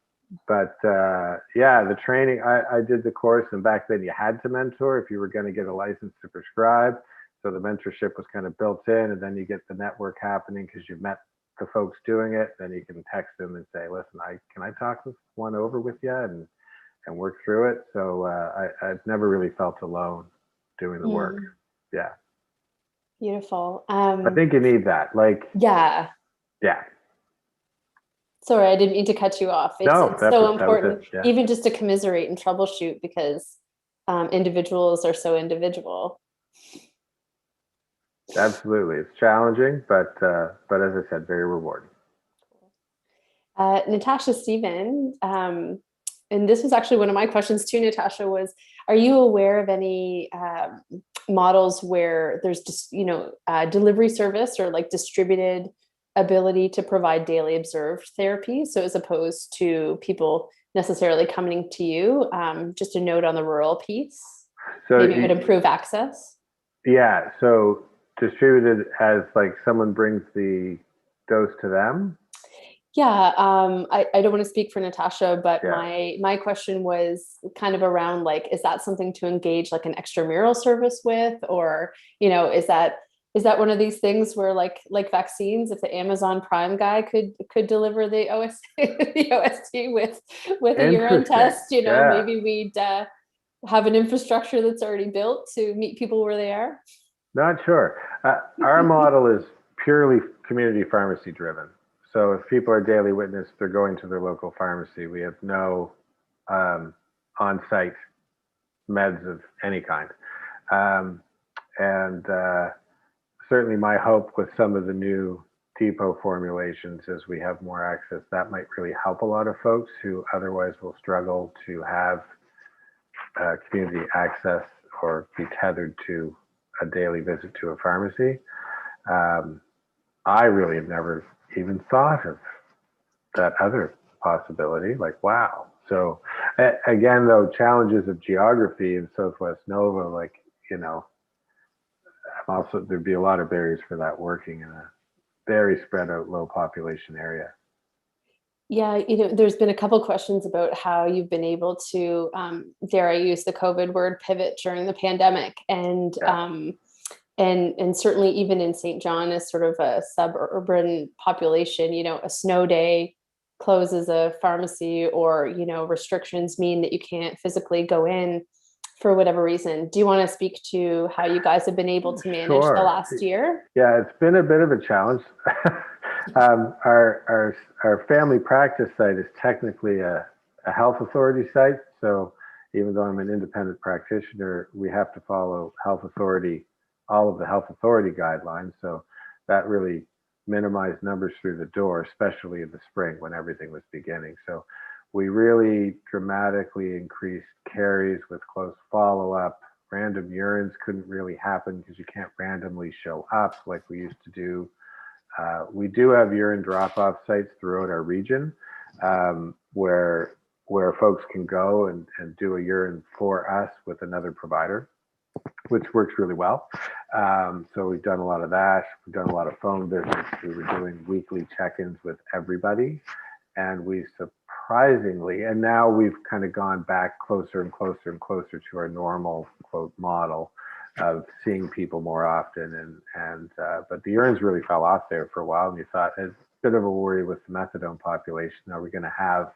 the training, I did the course, and back then you had to mentor if you were going to get a license to prescribe. So the mentorship was kind of built in, and then you get the network happening because you've met the folks doing it. Then you can text them and say, listen, can I talk this one over with you and work through it. So I've never really felt alone doing the work. Yeah. Beautiful. I think you need that. Like, yeah. Sorry, I didn't mean to cut you off. It's so important, yeah. even just to commiserate and troubleshoot, because individuals are so individual. Absolutely, it's challenging, but as I said, very rewarding. Natasha Stephen, and this was actually one of my questions too, Natasha, was, are you aware of any models where there's just, you know, delivery service or like distributed ability to provide daily observed therapy? So as opposed to people necessarily coming to you, just a note on the rural piece, so maybe it would improve access. Yeah, so distributed as like someone brings the dose to them. Yeah, I don't want to speak for Natasha, but my question was kind of around like, is that something to engage like an extramural service with, or, you know, is that one of these things where like vaccines, if the Amazon Prime guy could deliver the OST with a urine test, you know, maybe we'd have an infrastructure that's already built to meet people where they are? Not sure. Our model is purely community pharmacy driven. So if people are daily witness, they're going to their local pharmacy. We have no on-site meds of any kind. Certainly my hope with some of the new depot formulations is we have more access. That might really help a lot of folks who otherwise will struggle to have community access or be tethered to a daily visit to a pharmacy. I really have never even thought of that other possibility. Like, wow. So again, though, challenges of geography in Southwest Nova, like, you know, also there'd be a lot of barriers for that working in a very spread out low population area. Yeah, you know, there's been a couple questions about how you've been able to, dare I use the COVID word, pivot during the pandemic, and and certainly even in St. John, as sort of a suburban population, you know, a snow day closes a pharmacy, or you know, restrictions mean that you can't physically go in for whatever reason. Do you want to speak to how you guys have been able to manage the last year? Yeah, it's been a bit of a challenge. Our family practice site is technically a health authority site. So even though I'm an independent practitioner, we have to follow all of the health authority guidelines. So that really minimized numbers through the door, especially in the spring when everything was beginning. So we really dramatically increased carries with close follow-up. Random urines couldn't really happen because you can't randomly show up like we used to do. We do have urine drop-off sites throughout our region where folks can go and do a urine for us with another provider, which works really well. So we've done a lot of that. We've done a lot of phone visits. We were doing weekly check-ins with everybody. And we surprisingly, and now we've kind of gone back closer and closer and closer to our normal, quote, model of seeing people more often. But the urines really fell off there for a while. And you thought, it's a bit of a worry with the methadone population. Are we going to have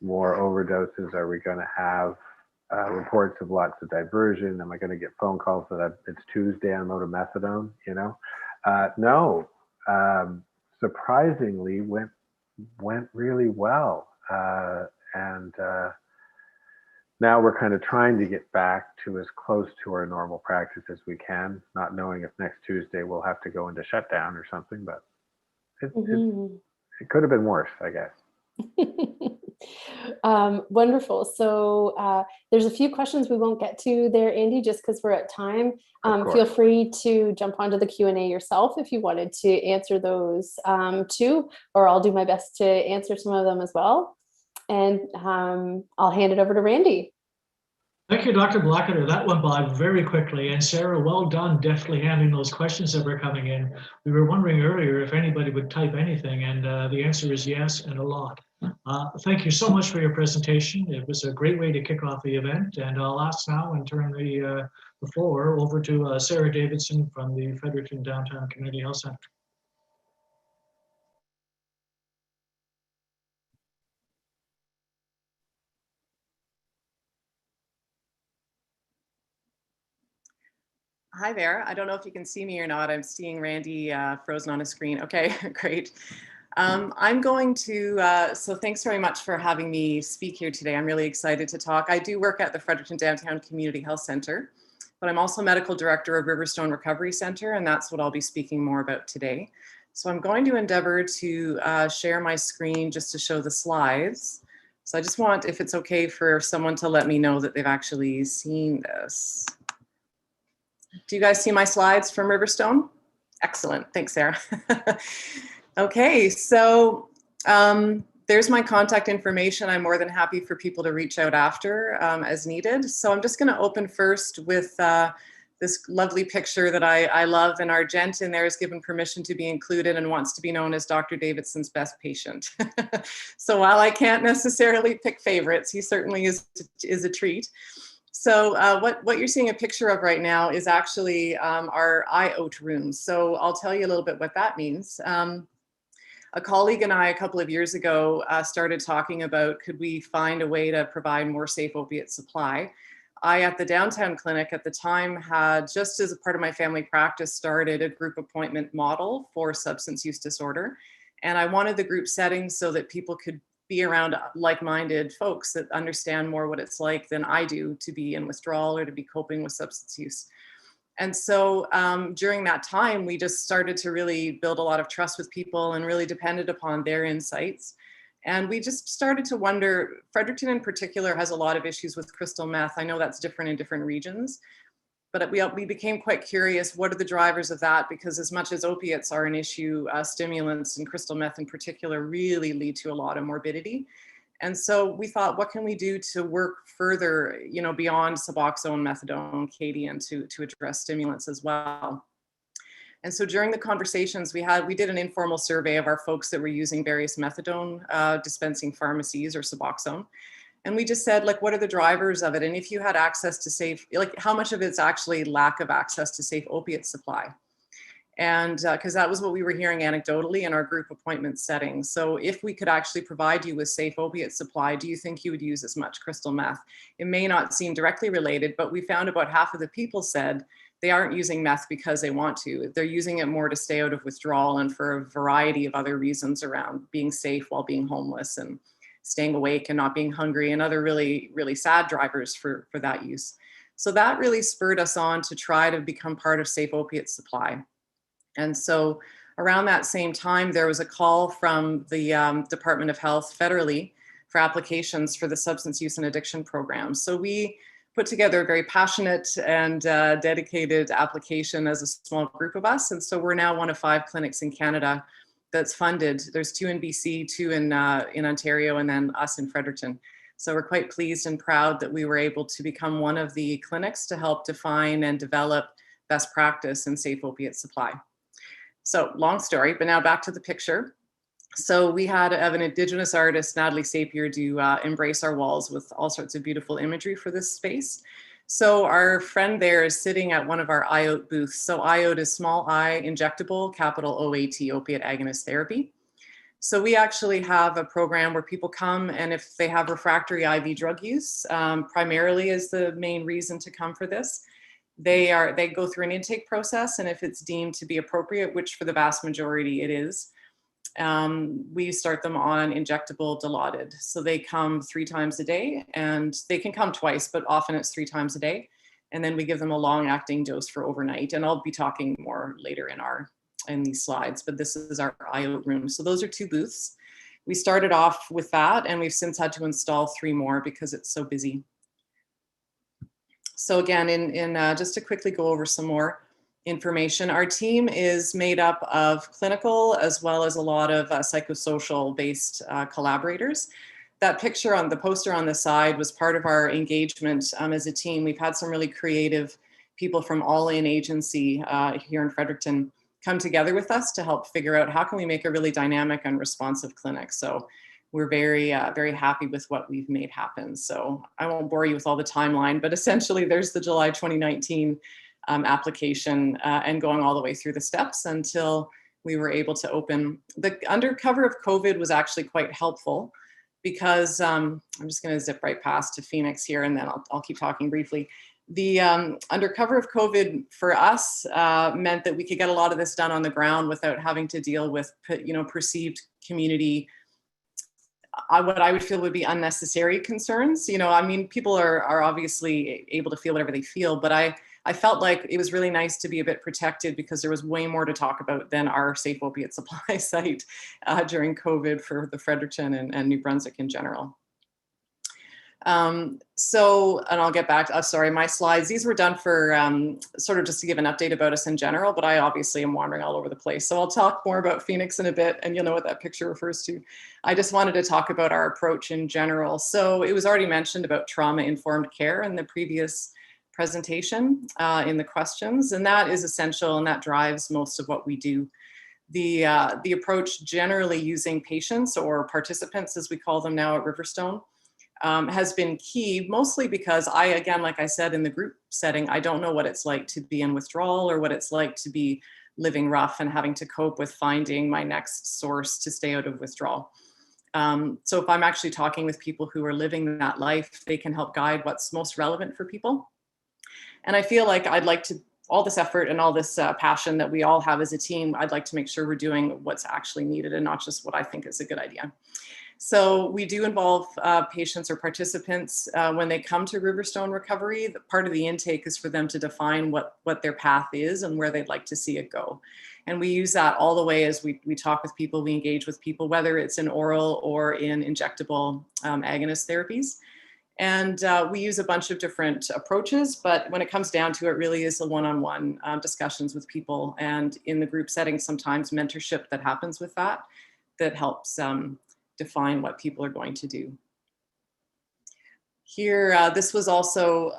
more overdoses? Are we going to have reports of lots of diversion? Am I going to get phone calls that it's Tuesday, I'm out of methadone? You know, no. Surprisingly, went really well, and now we're kind of trying to get back to as close to our normal practice as we can, not knowing if next Tuesday we'll have to go into shutdown or something, but it could have been worse, I guess. Wonderful. So there's a few questions we won't get to there, Andy, just because we're at time. Feel free to jump onto the Q&A yourself if you wanted to answer those too, or I'll do my best to answer some of them as well. And I'll hand it over to Randy. Thank you, Dr. Blackadder. That went by very quickly. And Sarah, well done, deftly handling those questions that were coming in. We were wondering earlier if anybody would type anything, and the answer is yes, and a lot. Thank you so much for your presentation. It was a great way to kick off the event. And I'll ask now and turn the floor over to Sarah Davidson from the Fredericton Downtown Community Health Center. Hi there. I don't know if you can see me or not. I'm seeing Randy frozen on a screen. Okay, great. I'm going to, so thanks very much for having me speak here today. I'm really excited to talk. I do work at the Fredericton Downtown Community Health Center, but I'm also medical director of Riverstone Recovery Center, and that's what I'll be speaking more about today. So I'm going to endeavor to share my screen just to show the slides. So I just want, if it's okay for someone to let me know that they've actually seen this. Do you guys see my slides from Riverstone? Excellent. Thanks, Sarah. Okay, so there's my contact information. I'm more than happy for people to reach out after as needed. So I'm just going to open first with this lovely picture that I love, and our gent in there is given permission to be included and wants to be known as Dr. Davidson's best patient. So while I can't necessarily pick favorites, he certainly is a treat. So what you're seeing a picture of right now is actually our IOT rooms. So I'll tell you a little bit what that means. A colleague and I a couple of years ago started talking about, could we find a way to provide more safe opiate supply? I, at the downtown clinic at the time, had, just as a part of my family practice, started a group appointment model for substance use disorder. And I wanted the group setting so that people could be around like-minded folks that understand more what it's like than I do to be in withdrawal or to be coping with substance use. And so during that time, we just started to really build a lot of trust with people and really depended upon their insights. And we just started to wonder, Fredericton in particular has a lot of issues with crystal meth. I know that's different in different regions. But we became quite curious, what are the drivers of that? Because as much as opiates are an issue, stimulants and crystal meth in particular really lead to a lot of morbidity. And so we thought, what can we do to work further, you know, beyond Suboxone, methadone, Cadian to address stimulants as well? And so during the conversations we did an informal survey of our folks that were using various methadone dispensing pharmacies or Suboxone. And we just said, like, what are the drivers of it? And if you had access to safe, like how much of it's actually lack of access to safe opiate supply? And because that was what we were hearing anecdotally in our group appointment settings. So if we could actually provide you with safe opiate supply, do you think you would use as much crystal meth? It may not seem directly related, but we found about half of the people said they aren't using meth because they want to. They're using it more to stay out of withdrawal and for a variety of other reasons around being safe while being homeless and staying awake and not being hungry and other really, really sad drivers for that use. So that really spurred us on to try to become part of safe opiate supply. And so around that same time, there was a call from the Department of Health federally for applications for the substance use and addiction program. So we put together a very passionate and dedicated application as a small group of us. And so we're now one of 5 clinics in Canada that's funded. There's 2 in BC, 2 in Ontario, and then us in Fredericton. So we're quite pleased and proud that we were able to become one of the clinics to help define and develop best practice in safe opiate supply. So long story, but now back to the picture. So we had an Indigenous artist, Natalie Sapier, do embrace our walls with all sorts of beautiful imagery for this space. So our friend there is sitting at one of our IOT booths. So IOT is small I, injectable, capital OAT, opiate agonist therapy. So we actually have a program where people come, and if they have refractory IV drug use, primarily is the main reason to come for this. They go through an intake process, and if it's deemed to be appropriate, which for the vast majority it is, we start them on injectable Dilaudid. So they come 3 times a day, and they can come twice, but often it's 3 times a day. And then we give them a long-acting dose for overnight. And I'll be talking more later in these slides, but this is our IOT room. So those are 2 booths. We started off with that, and we've since had to install 3 more because it's so busy. So again, just to quickly go over some more information, our team is made up of clinical as well as a lot of psychosocial based collaborators. That picture on the poster on the side was part of our engagement as a team. We've had some really creative people from All In Agency here in Fredericton come together with us to help figure out how can we make a really dynamic and responsive clinic. So we're very, very happy with what we've made happen. So I won't bore you with all the timeline, but essentially there's the July 2019 application and going all the way through the steps until we were able to open. The under cover of COVID was actually quite helpful because I'm just going to zip right past to Phoenix here, and then I'll keep talking briefly. The under cover of COVID for us meant that we could get a lot of this done on the ground without having to deal with, perceived community, what I would feel would be unnecessary concerns. I mean, people are obviously able to feel whatever they feel, but I felt like it was really nice to be a bit protected because there was way more to talk about than our safe opiate supply site during COVID for the Fredericton and New Brunswick in general. And I'll get back to, sorry, my slides, these were done for sort of just to give an update about us in general, but I obviously am wandering all over the place. So I'll talk more about Phoenix in a bit, and you'll know what that picture refers to. I just wanted to talk about our approach in general. So it was already mentioned about trauma-informed care in the previous presentation in the questions, and that is essential, and that drives most of what we do. The approach generally using patients or participants, as we call them now at Riverstone, has been key, mostly because again, like I said, in the group setting, I don't know what it's like to be in withdrawal or what it's like to be living rough and having to cope with finding my next source to stay out of withdrawal. So if I'm actually talking with people who are living that life, they can help guide what's most relevant for people. And I feel like I'd like to, all this effort and all this passion that we all have as a team, I'd like to make sure we're doing what's actually needed and not just what I think is a good idea. So we do involve patients or participants when they come to Riverstone Recovery. Part of the intake is for them to define what their path is and where they'd like to see it go. And we use that all the way as we talk with people, we engage with people, whether it's in oral or in injectable agonist therapies. And we use a bunch of different approaches, but when it comes down to it, really is a one-on-one discussions with people. And in the group setting, sometimes mentorship that happens with that helps define what people are going to do. Here, this was also,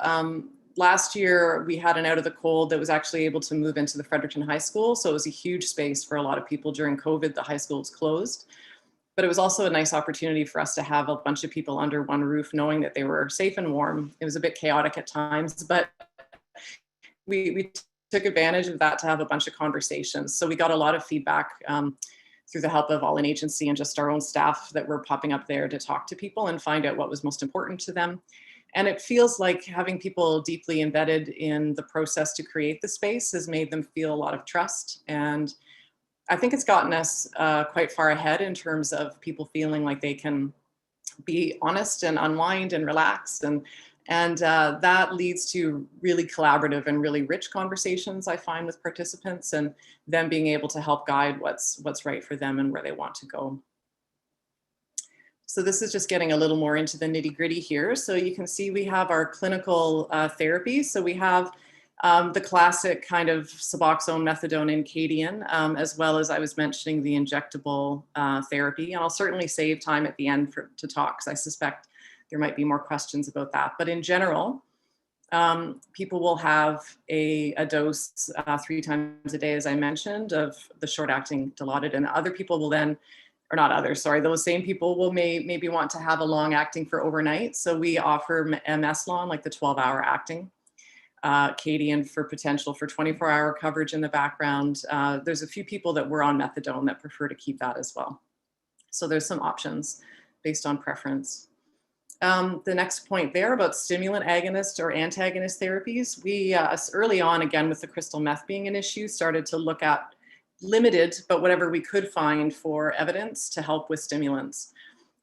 last year we had an Out of the Cold that was actually able to move into the Fredericton High School. So it was a huge space for a lot of people during COVID. The high school was closed. But it was also a nice opportunity for us to have a bunch of people under one roof, knowing that they were safe and warm. It was a bit chaotic at times, but we took advantage of that to have a bunch of conversations. So we got a lot of feedback through the help of All In Agency and just our own staff that were popping up there to talk to people and find out what was most important to them. And it feels like having people deeply embedded in the process to create the space has made them feel a lot of trust. And I think it's gotten us quite far ahead in terms of people feeling like they can be honest and unwind and relax. And that leads to really collaborative and really rich conversations, I find, with participants, and them being able to help guide what's right for them and where they want to go. So this is just getting a little more into the nitty gritty here. So you can see we have our clinical therapy. So we have the classic kind of Suboxone, methadone, and Cadian, as well as I was mentioning the injectable therapy. And I'll certainly save time at the end to talk, because I suspect there might be more questions about that. But in general, people will have a dose 3 times a day, as I mentioned, of the short-acting Dilaudid, and other people will then, or not others, sorry, those same people will maybe want to have a long-acting for overnight. So we offer MS-Lon, like the 12-hour acting. Cadian for potential for 24-hour coverage in the background. There's a few people that were on methadone that prefer to keep that as well. So there's some options based on preference. The next point there about stimulant agonist or antagonist therapies, we early on, again with the crystal meth being an issue, started to look at limited, but whatever we could find for evidence to help with stimulants.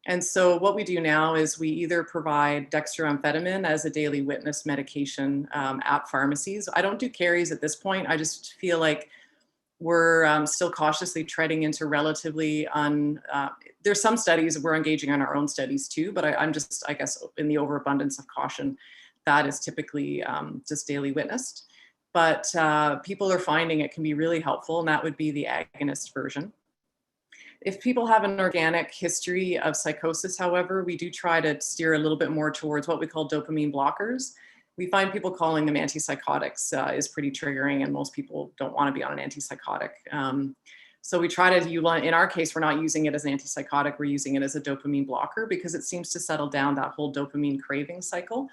And so what we do now is we either provide dextroamphetamine as a daily witness medication at pharmacies. I don't do carries at this point. I just feel like we're still cautiously treading into relatively there's some studies, we're engaging on our own studies too, but I'm just, I guess, in the overabundance of caution, that is typically just daily witnessed. But people are finding it can be really helpful, and that would be the agonist version. If people have an organic history of psychosis, however, we do try to steer a little bit more towards what we call dopamine blockers. We find people calling them antipsychotics is pretty triggering, and most people don't want to be on an antipsychotic. So we try to, in our case, we're not using it as an antipsychotic, we're using it as a dopamine blocker because it seems to settle down that whole dopamine craving cycle.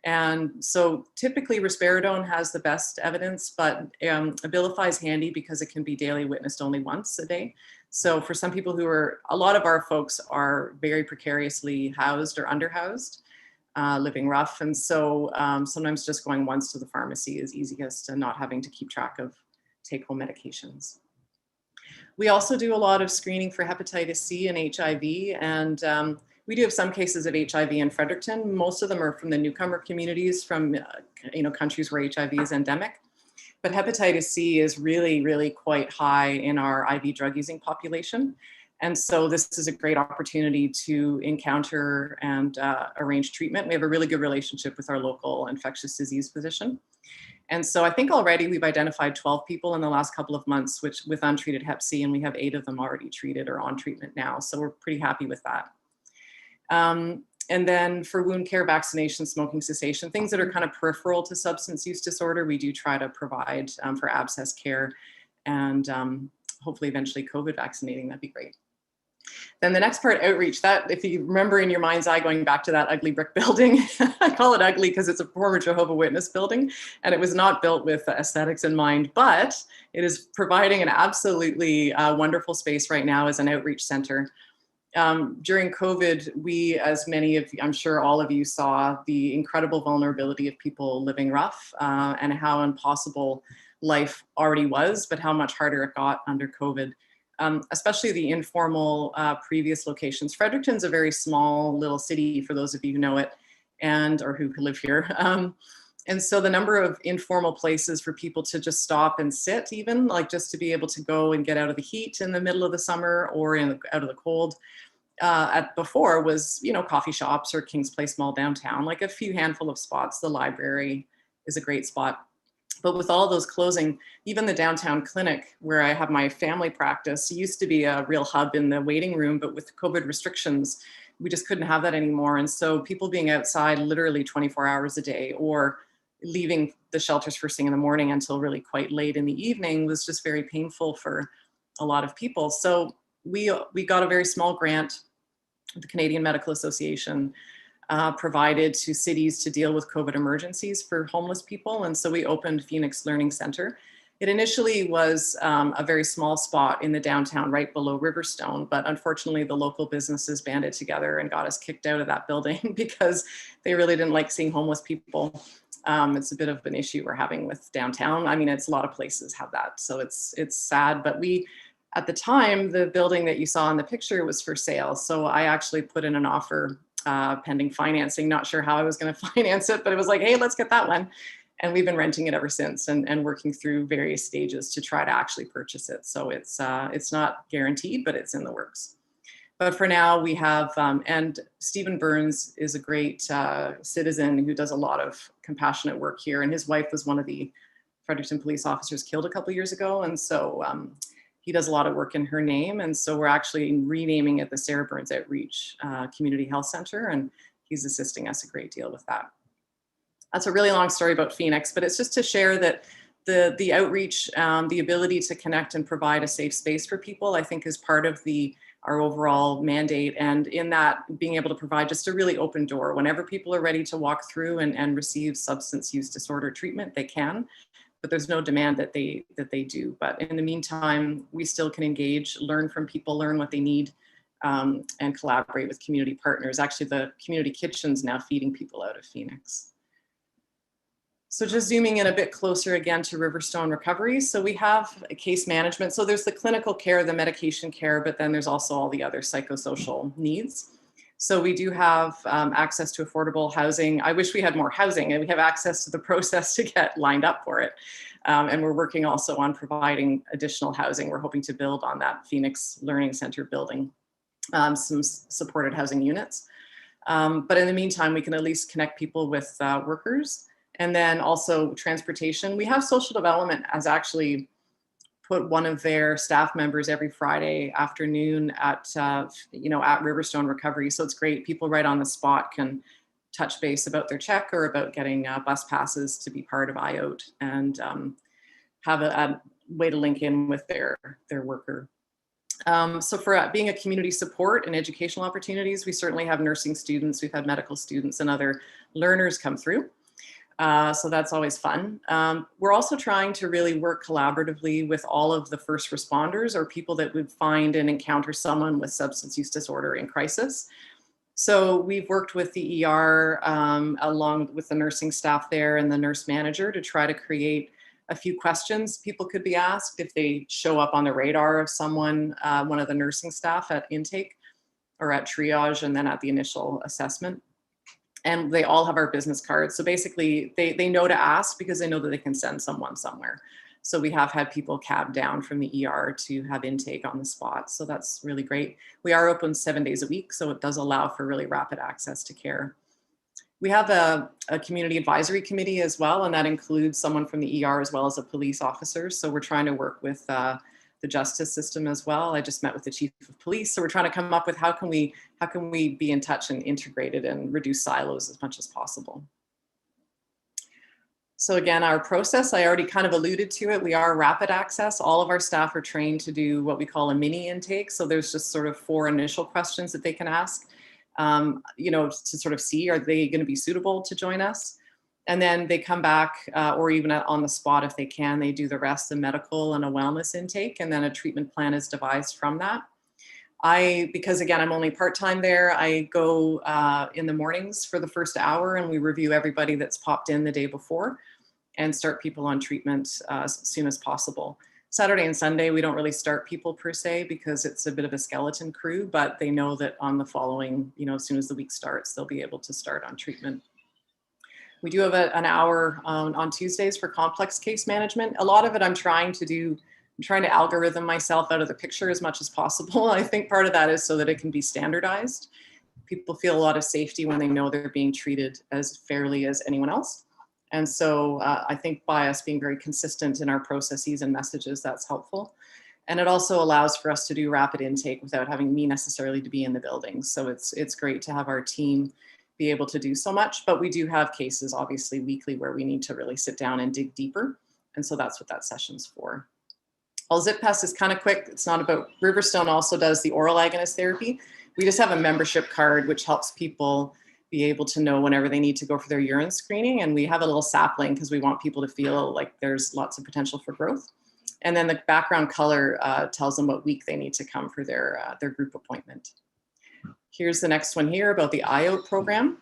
And so typically risperidone has the best evidence, but Abilify is handy because it can be daily witnessed only once a day. So for some people a lot of our folks are very precariously housed or underhoused, living rough. And so sometimes just going once to the pharmacy is easiest and not having to keep track of take-home medications. We also do a lot of screening for hepatitis C and HIV, and we do have some cases of HIV in Fredericton. Most of them are from the newcomer communities from countries where HIV is endemic. But hepatitis C is really, really quite high in our IV drug using population. And so this is a great opportunity to encounter and arrange treatment. We have a really good relationship with our local infectious disease physician. And so I think already we've identified 12 people in the last couple of months with untreated hep C, and we have 8 of them already treated or on treatment now. So we're pretty happy with that. And then for wound care, vaccination, smoking cessation, things that are kind of peripheral to substance use disorder, we do try to provide for abscess care and hopefully eventually COVID vaccinating, that'd be great. Then the next part, outreach, that if you remember in your mind's eye going back to that ugly brick building, I call it ugly because it's a former Jehovah's Witness building and it was not built with aesthetics in mind, but it is providing an absolutely wonderful space right now as an outreach center. During COVID, we, as many of, I'm sure all of you saw the incredible vulnerability of people living rough and how impossible life already was, but how much harder it got under COVID. Especially the informal previous locations. Fredericton's a very small little city for those of you who know it or who live here. And so the number of informal places for people to just stop and sit, even like just to be able to go and get out of the heat in the middle of the summer or out of the cold, before was, coffee shops or King's Place Mall downtown, like a few handful of spots. The library is a great spot. But with all those closing, even the downtown clinic where I have my family practice used to be a real hub in the waiting room, but with COVID restrictions, we just couldn't have that anymore. And so people being outside literally 24 hours a day or leaving the shelters first thing in the morning until really quite late in the evening was just very painful for a lot of people. So we got a very small grant. The Canadian Medical Association provided to cities to deal with COVID emergencies for homeless people. And so we opened Phoenix Learning Center. It initially was a very small spot in the downtown right below Riverstone, but unfortunately the local businesses banded together and got us kicked out of that building because they really didn't like seeing homeless people. It's a bit of an issue we're having with downtown. I mean, it's a lot of places have that, so it's sad, but at the time, the building that you saw in the picture was for sale. So I actually put in an offer pending financing, not sure how I was going to finance it, but it was like, hey, let's get that one. And we've been renting it ever since and working through various stages to try to actually purchase it. So it's not guaranteed, but it's in the works. But for now we have, and Stephen Burns is a great citizen who does a lot of compassionate work here. And his wife was one of the Fredericton police officers killed a couple of years ago. And so he does a lot of work in her name. And so we're actually renaming it the Sarah Burns Outreach Community Health Center. And he's assisting us a great deal with that. That's a really long story about Phoenix, but it's just to share that the outreach, the ability to connect and provide a safe space for people, I think is part of our overall mandate. And in that, being able to provide just a really open door. Whenever people are ready to walk through and receive substance use disorder treatment, they can. But there's no demand that they do. But in the meantime, we still can engage, learn from people, learn what they need, and collaborate with community partners. Actually, the community kitchen's now feeding people out of Phoenix. So just zooming in a bit closer again to Riverstone Recovery. So we have a case management. So there's the clinical care, the medication care, but then there's also all the other psychosocial needs. So we do have access to affordable housing. I wish we had more housing, and we have access to the process to get lined up for it. And we're working also on providing additional housing. We're hoping to build on that Phoenix Learning Center building, some supported housing units. But in the meantime, we can at least connect people with workers. And then also transportation. We have social development as actually put one of their staff members every Friday afternoon at Riverstone Recovery. So it's great. People right on the spot can touch base about their check or about getting bus passes to be part of IOT and have a way to link in with their worker. So for being a community support and educational opportunities, we certainly have nursing students, we've had medical students and other learners come through. So that's always fun. We're also trying to really work collaboratively with all of the first responders or people that would find and encounter someone with substance use disorder in crisis. So we've worked with the ER along with the nursing staff there and the nurse manager to try to create a few questions people could be asked if they show up on the radar of someone, one of the nursing staff at intake or at triage and then at the initial assessment. And they all have our business cards. So basically they know to ask because they know that they can send someone somewhere. So we have had people cab down from the ER to have intake on the spot. So that's really great. We are open 7 days a week. So it does allow for really rapid access to care. We have a community advisory committee as well. And that includes someone from the ER as well as a police officer. So we're trying to work with the justice system as well. I just met with the chief of police. So we're trying to come up with how can we be in touch and integrated and reduce silos as much as possible. So again, our process, I already kind of alluded to it. We are rapid access. All of our staff are trained to do what we call a mini intake. So there's just sort of 4 initial questions that they can ask, to sort of see, are they going to be suitable to join us? And then they come back or even on the spot if they can, they do the rest, a medical and a wellness intake, and then a treatment plan is devised from that. Because again, I'm only part-time there, I go in the mornings for the first hour and we review everybody that's popped in the day before and start people on treatment as soon as possible. Saturday and Sunday, we don't really start people per se because it's a bit of a skeleton crew, but they know that on the following, as soon as the week starts, they'll be able to start on treatment. We do have an hour on Tuesdays for complex case management. A lot of it I'm trying to do I'm trying to algorithm myself out of the picture as much as possible. I think part of that is so that it can be standardized. People feel a lot of safety when they know they're being treated as fairly as anyone else. And so I think by us being very consistent in our processes and messages, that's helpful. And it also allows for us to do rapid intake without having me necessarily to be in the building. So it's great to have our team be able to do so much, but we do have cases obviously weekly where we need to really sit down and dig deeper. And so that's what that session's for. I'll zip past this kind of quick. It's not about, Riverstone also does the oral agonist therapy. We just have a membership card, which helps people be able to know whenever they need to go for their urine screening. And we have a little sapling because we want people to feel like there's lots of potential for growth. And then the background color tells them what week they need to come for their group appointment. Here's the next one here about the IOT program.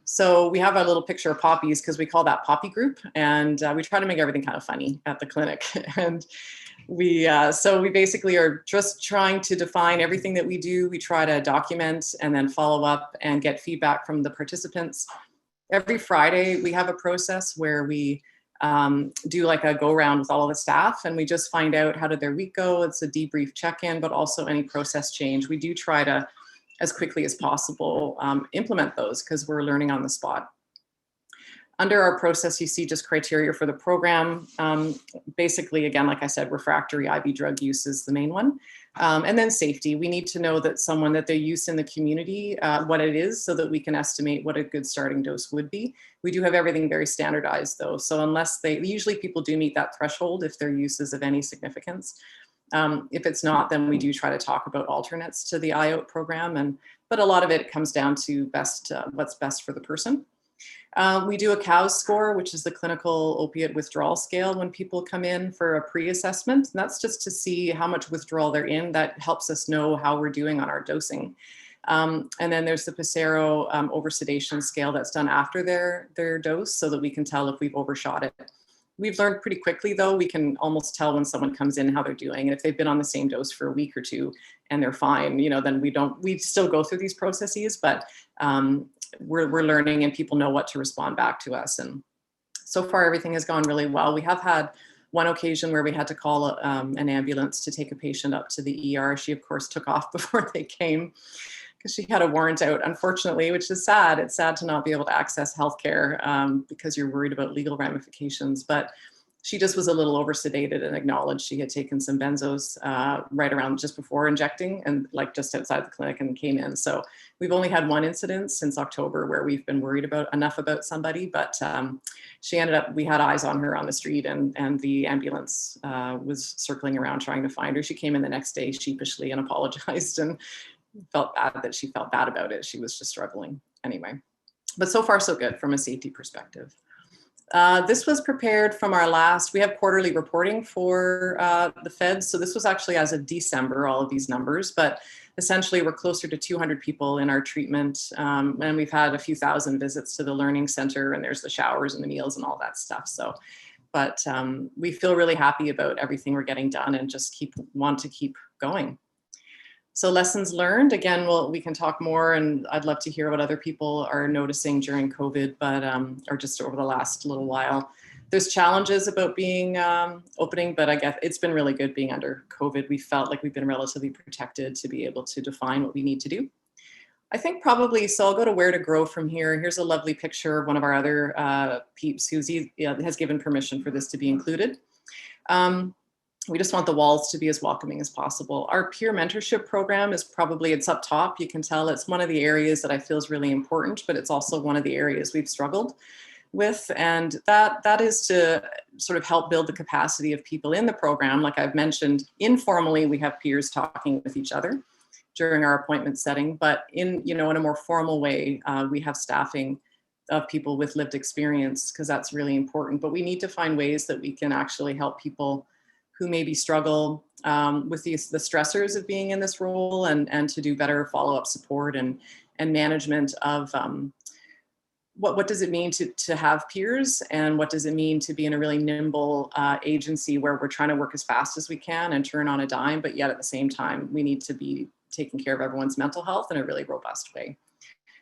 So we have a little picture of poppies because we call that Poppy Group. And we try to make everything kind of funny at the clinic. And so we basically are just trying to define everything that we do. We try to document and then follow up and get feedback from the participants. Every Friday, we have a process where we do like a go round with all of the staff, and we just find out how did their week go. It's a debrief check-in, but also any process change. We do try to, as quickly as possible, implement those because we're learning on the spot. Under our process, you see just criteria for the program. Basically, again, like I said, refractory IV drug use is the main one. And then safety. We need to know that their use in the community, what it is, so that we can estimate what a good starting dose would be. We do have everything very standardized though. So unless usually people do meet that threshold if their use is of any significance. If it's not, then we do try to talk about alternates to the IOT program. But a lot of it comes down to what's best for the person. We do a COWS score, which is the clinical opiate withdrawal scale when people come in for a pre-assessment. And that's just to see how much withdrawal they're in. That helps us know how we're doing on our dosing. And then there's the Passero over-sedation scale that's done after their dose so that we can tell if we've overshot it. We've learned pretty quickly, though, we can almost tell when someone comes in how they're doing. And if they've been on the same dose for a week or two and they're fine, then we still go through these processes, but we're learning and people know what to respond back to us. And so far, everything has gone really well. We have had one occasion where we had to call an ambulance to take a patient up to the ER. She, of course, took off before they came because she had a warrant out, unfortunately, which is sad. It's sad to not be able to access healthcare because you're worried about legal ramifications. But she just was a little over-sedated and acknowledged she had taken some benzos right around just before injecting and like just outside the clinic and came in. So we've only had one incident since October where we've been worried enough about somebody, but she ended up, we had eyes on her on the street and the ambulance was circling around trying to find her. She came in the next day sheepishly and apologized and felt bad that she felt bad about it. She was just struggling anyway. But so far so good from a safety perspective. This was prepared from we have quarterly reporting for the feds. So this was actually as of December, all of these numbers, but essentially we're closer to 200 people in our treatment. And we've had a few thousand visits to the learning center and there's the showers and the meals and all that stuff. So, but we feel really happy about everything we're getting done and just want to keep going. So lessons learned, again, we can talk more and I'd love to hear what other people are noticing during COVID, but or just over the last little while. There's challenges about being opening, but I guess it's been really good being under COVID. We felt like we've been relatively protected to be able to define what we need to do. I think probably, so I'll go to where to grow from here. Here's a lovely picture of one of our other peeps who has given permission for this to be included. We just want the walls to be as welcoming as possible. Our peer mentorship program is it's up top. You can tell it's one of the areas that I feel is really important, but it's also one of the areas we've struggled with. And that is to sort of help build the capacity of people in the program. Like I've mentioned, informally, we have peers talking with each other during our appointment setting, but in a more formal way, we have staffing of people with lived experience because that's really important. But we need to find ways that we can actually help people who maybe struggle with the stressors of being in this role and to do better follow-up support and management of what does it mean to have peers and what does it mean to be in a really nimble agency where we're trying to work as fast as we can and turn on a dime, but yet at the same time, we need to be taking care of everyone's mental health in a really robust way.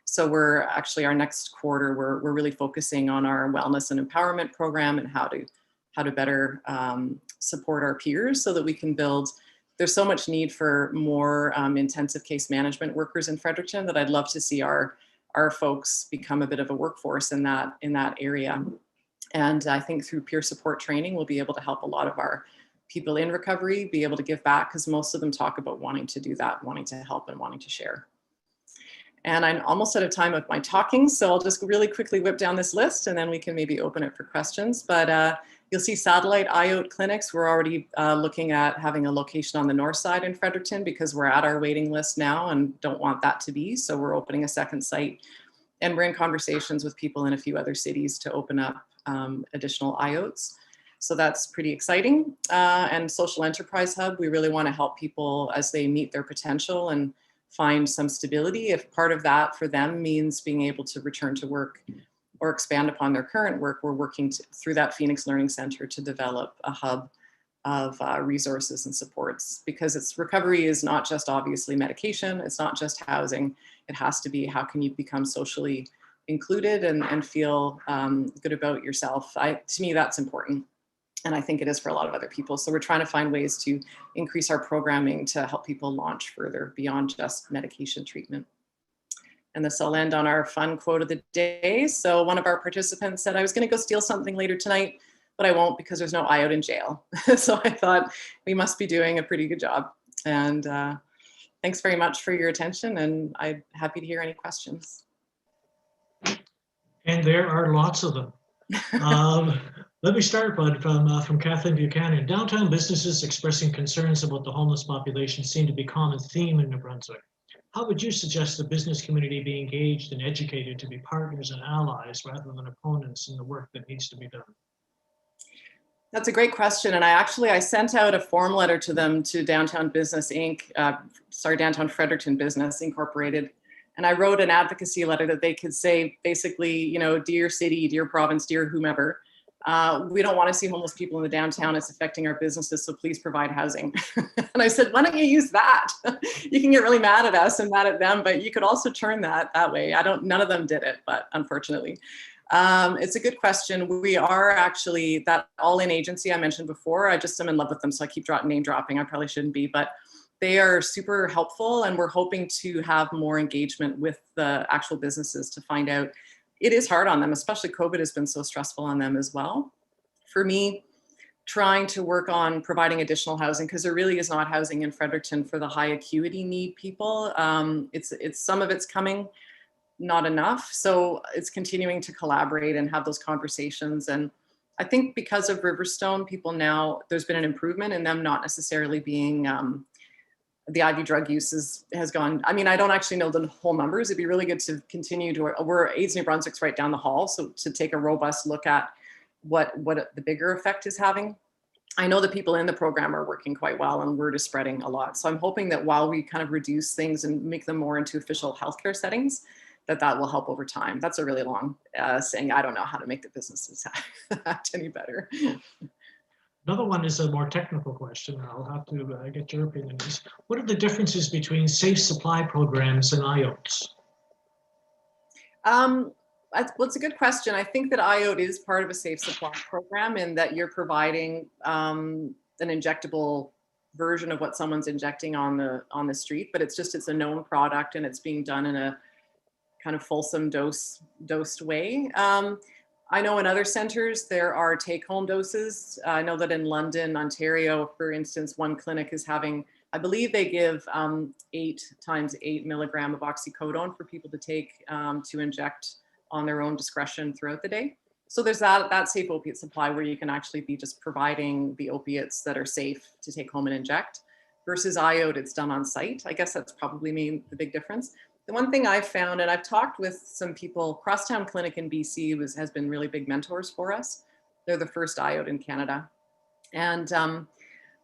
So we're actually, our next quarter, we're really focusing on our wellness and empowerment program and how how to better support our peers so that we can build. There's so much need for more intensive case management workers in Fredericton that I'd love to see our folks become a bit of a workforce in that area. And I think through peer support training, we'll be able to help a lot of our people in recovery be able to give back, because most of them talk about wanting to do that, wanting to help and wanting to share. And I'm almost out of time with my talking, so I'll just really quickly whip down this list and then we can maybe open it for questions. But you'll see satellite IOT clinics. We're already looking at having a location on the north side in Fredericton because we're at our waiting list now and don't want that to be. So we're opening a second site. And we're in conversations with people in a few other cities to open up additional IOTs. So that's pretty exciting. And Social Enterprise Hub, we really want to help people as they meet their potential and find some stability. If part of that for them means being able to return to work or expand upon their current work, we're working through that Phoenix Learning Center to develop a hub of resources and supports, because recovery is not just obviously medication, it's not just housing, it has to be how can you become socially included and feel good about yourself. To me, that's important. And I think it is for a lot of other people. So we're trying to find ways to increase our programming to help people launch further beyond just medication treatment. And this will end on our fun quote of the day. So one of our participants said, I was going to go steal something later tonight, but I won't because there's no IOT in jail. So I thought we must be doing a pretty good job. And thanks very much for your attention. And I'm happy to hear any questions. And there are lots of them. Let me start, Bud, from Kathleen Buchanan. Downtown businesses expressing concerns about the homeless population seem to be a common theme in New Brunswick. How would you suggest the business community be engaged and educated to be partners and allies rather than opponents in the work that needs to be done? That's a great question. And I sent out a form letter to them, to Downtown Business Inc., Downtown Fredericton Business Incorporated. And I wrote an advocacy letter that they could say, basically, you know, dear city, dear province, dear whomever, we don't want to see homeless people in the downtown. It's affecting our businesses, so please provide housing. And I said, why don't you use that? You can get really mad at us and mad at them, but you could also turn that way. None of them did it, but unfortunately. It's a good question. We are actually, that all-in agency I mentioned before, I just am in love with them, so I keep name dropping. I probably shouldn't be, but they are super helpful, and we're hoping to have more engagement with the actual businesses to find out. It is hard on them, especially COVID has been so stressful on them as well. For me, trying to work on providing additional housing, because there really is not housing in Fredericton for the high acuity need people. It's some of it's coming, not enough. So it's continuing to collaborate and have those conversations. And I think because of Riverstone, people now, there's been an improvement in them not necessarily being, the IV drug use has gone. I mean, I don't actually know the whole numbers. It'd be really good to continue to, we're AIDS New Brunswick's right down the hall. So to take a robust look at what the bigger effect is having. I know the people in the program are working quite well and word is spreading a lot. So I'm hoping that while we kind of reduce things and make them more into official healthcare settings, that will help over time. That's a really long saying. I don't know how to make the businesses act any better. Another one is a more technical question. I'll have to get your opinion. What are the differences between safe supply programs and IOTs? Well, it's a good question. I think that IOT is part of a safe supply program in that you're providing an injectable version of what someone's injecting on the street, but it's a known product and it's being done in a kind of fulsome dosed way. I know in other centers there are take-home doses. I know that in London, Ontario, for instance, one clinic is having, I believe they give 8 times 8 milligram of oxycodone for people to take to inject on their own discretion throughout the day. So there's that safe opiate supply where you can actually be just providing the opiates that are safe to take home and inject, versus IOT, it's done on site. I guess that's probably the big difference. The one thing I've found, and I've talked with some people, Crosstown Clinic in BC has been really big mentors for us. They're the first IOT in Canada. And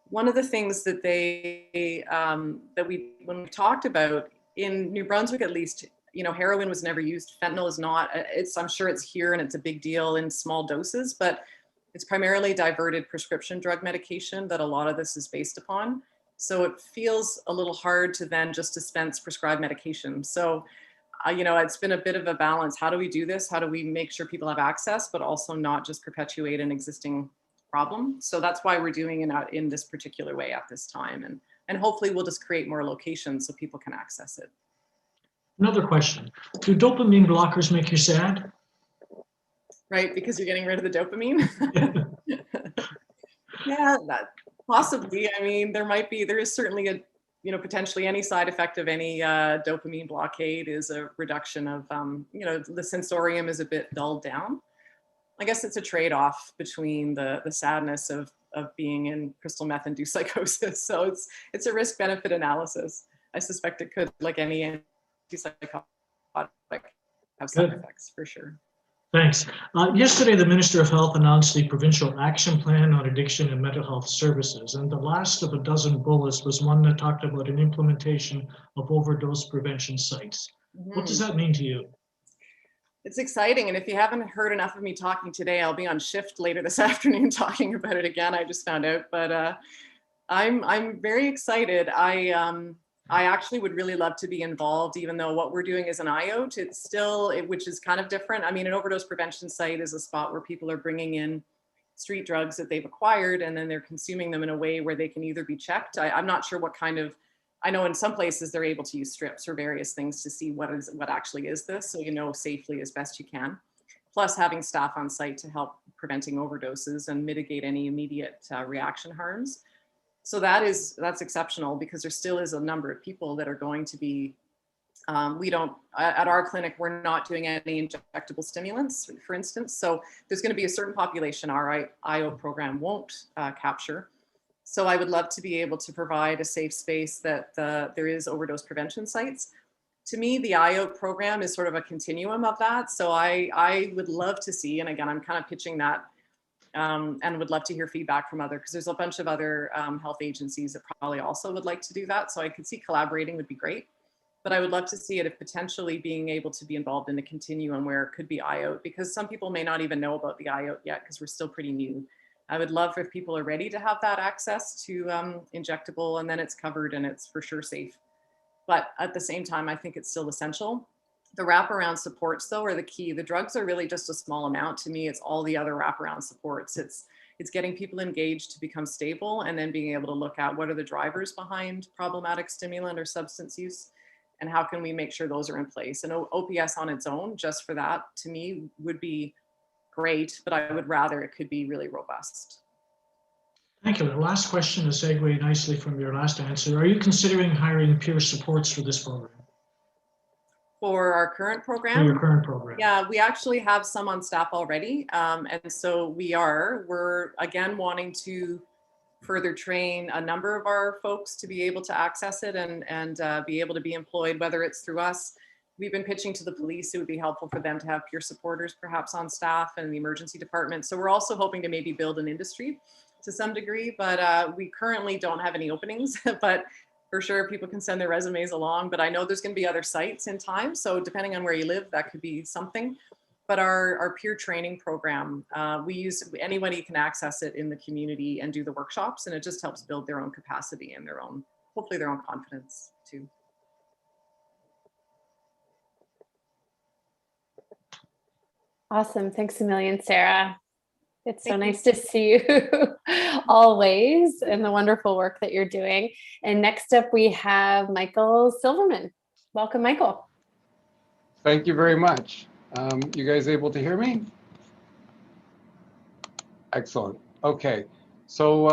one of the things that when we talked about in New Brunswick, at least, you know, heroin was never used. Fentanyl is not. I'm sure it's here and it's a big deal in small doses, but it's primarily diverted prescription drug medication that a lot of this is based upon. So it feels a little hard to then just dispense prescribed medication. So, you know, it's been a bit of a balance. How do we do this? How do we make sure people have access, but also not just perpetuate an existing problem. So that's why we're doing it in this particular way at this time. And hopefully we'll just create more locations so people can access it. Another question. Do dopamine blockers make you sad? Right, because you're getting rid of the dopamine? Yeah, that possibly. I mean, there is certainly a, potentially any side effect of any dopamine blockade is a reduction of, the sensorium is a bit dulled down. I guess it's a trade-off between the sadness of being in crystal meth induced psychosis. So it's a risk-benefit analysis. I suspect it could, like any antipsychotic, have side effects for sure. Thanks. Yesterday, the Minister of Health announced the Provincial Action Plan on Addiction and Mental Health Services, and the last of a dozen bullets was one that talked about an implementation of overdose prevention sites. What does that mean to you? It's exciting, and if you haven't heard enough of me talking today, I'll be on shift later this afternoon talking about it again. I just found out, but I'm very excited. I actually would really love to be involved, even though what we're doing is an IOT. It's still, which is kind of different. I mean, an overdose prevention site is a spot where people are bringing in street drugs that they've acquired, and then they're consuming them in a way where they can either be checked. I'm not sure what kind of, I know in some places they're able to use strips or various things to see what actually is this, so you know safely as best you can. Plus having staff on site to help preventing overdoses and mitigate any immediate reaction harms. So that's exceptional, because there still is a number of people that are going to be, at our clinic, we're not doing any injectable stimulants, for instance. So there's going to be a certain population our IO program won't capture. So I would love to be able to provide a safe space that there is overdose prevention sites. To me, the IO program is sort of a continuum of that. So I would love to see, and again, I'm kind of pitching that, and would love to hear feedback from because there's a bunch of other health agencies that probably also would like to do that. So I could see collaborating would be great, but I would love to see it if potentially being able to be involved in a continuum where it could be IOT, because some people may not even know about the IOT yet because we're still pretty new. I would love if people are ready to have that access to injectable, and then it's covered and it's for sure safe. But at the same time, I think it's still essential. The wraparound supports, though, are the key. The drugs are really just a small amount. To me, it's all the other wraparound supports. It's getting people engaged to become stable, and then being able to look at what are the drivers behind problematic stimulant or substance use, and how can we make sure those are in place. And OPS on its own, just for that, to me, would be great, but I would rather it could be really robust. Thank you. The last question to segue nicely from your last answer. Are you considering hiring peer supports for this program? For our current program? For your current program. Yeah, we actually have some on staff already. And so we're again wanting to further train a number of our folks to be able to access it and be able to be employed, whether it's through us. We've been pitching to the police. It would be helpful for them to have peer supporters perhaps on staff and the emergency department. So we're also hoping to maybe build an industry to some degree, but we currently don't have any openings, but for sure people can send their resumes along. But I know there's going to be other sites in time. So depending on where you live, that could be something. But our peer training program, anybody can access it in the community and do the workshops, and it just helps build their own capacity and hopefully their own confidence too. Awesome. Thanks a million, Sarah. It's so nice to see you always, and the wonderful work that you're doing. And next up, we have Michael Silverman. Welcome, Michael. Thank you very much. You guys able to hear me? Excellent. Okay. So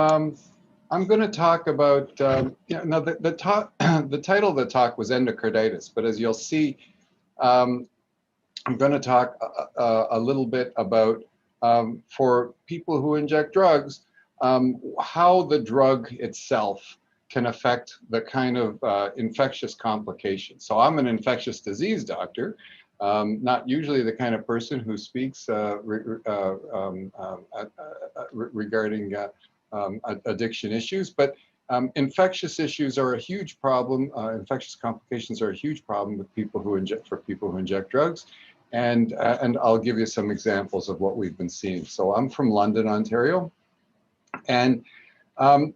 I'm going to talk about, now the title of the talk was Endocarditis, but as you'll see, I'm going to talk a little bit about for people who inject drugs, how the drug itself can affect the kind of infectious complications. So I'm an infectious disease doctor, not usually the kind of person who speaks regarding addiction issues, but infectious issues are a huge problem. Infectious complications are a huge problem with people who inject drugs. And I'll give you some examples of what we've been seeing. So I'm from London, Ontario, and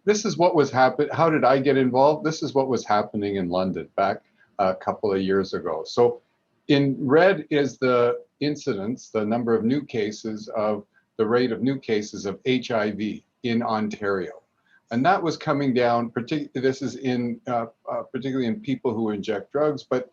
this is what was happening. How did I get involved? This is what was happening in London back a couple of years ago. So in red is the incidence, the number of new cases of the rate of new cases of HIV in Ontario. And that was coming down, this is in particularly in people who inject drugs, but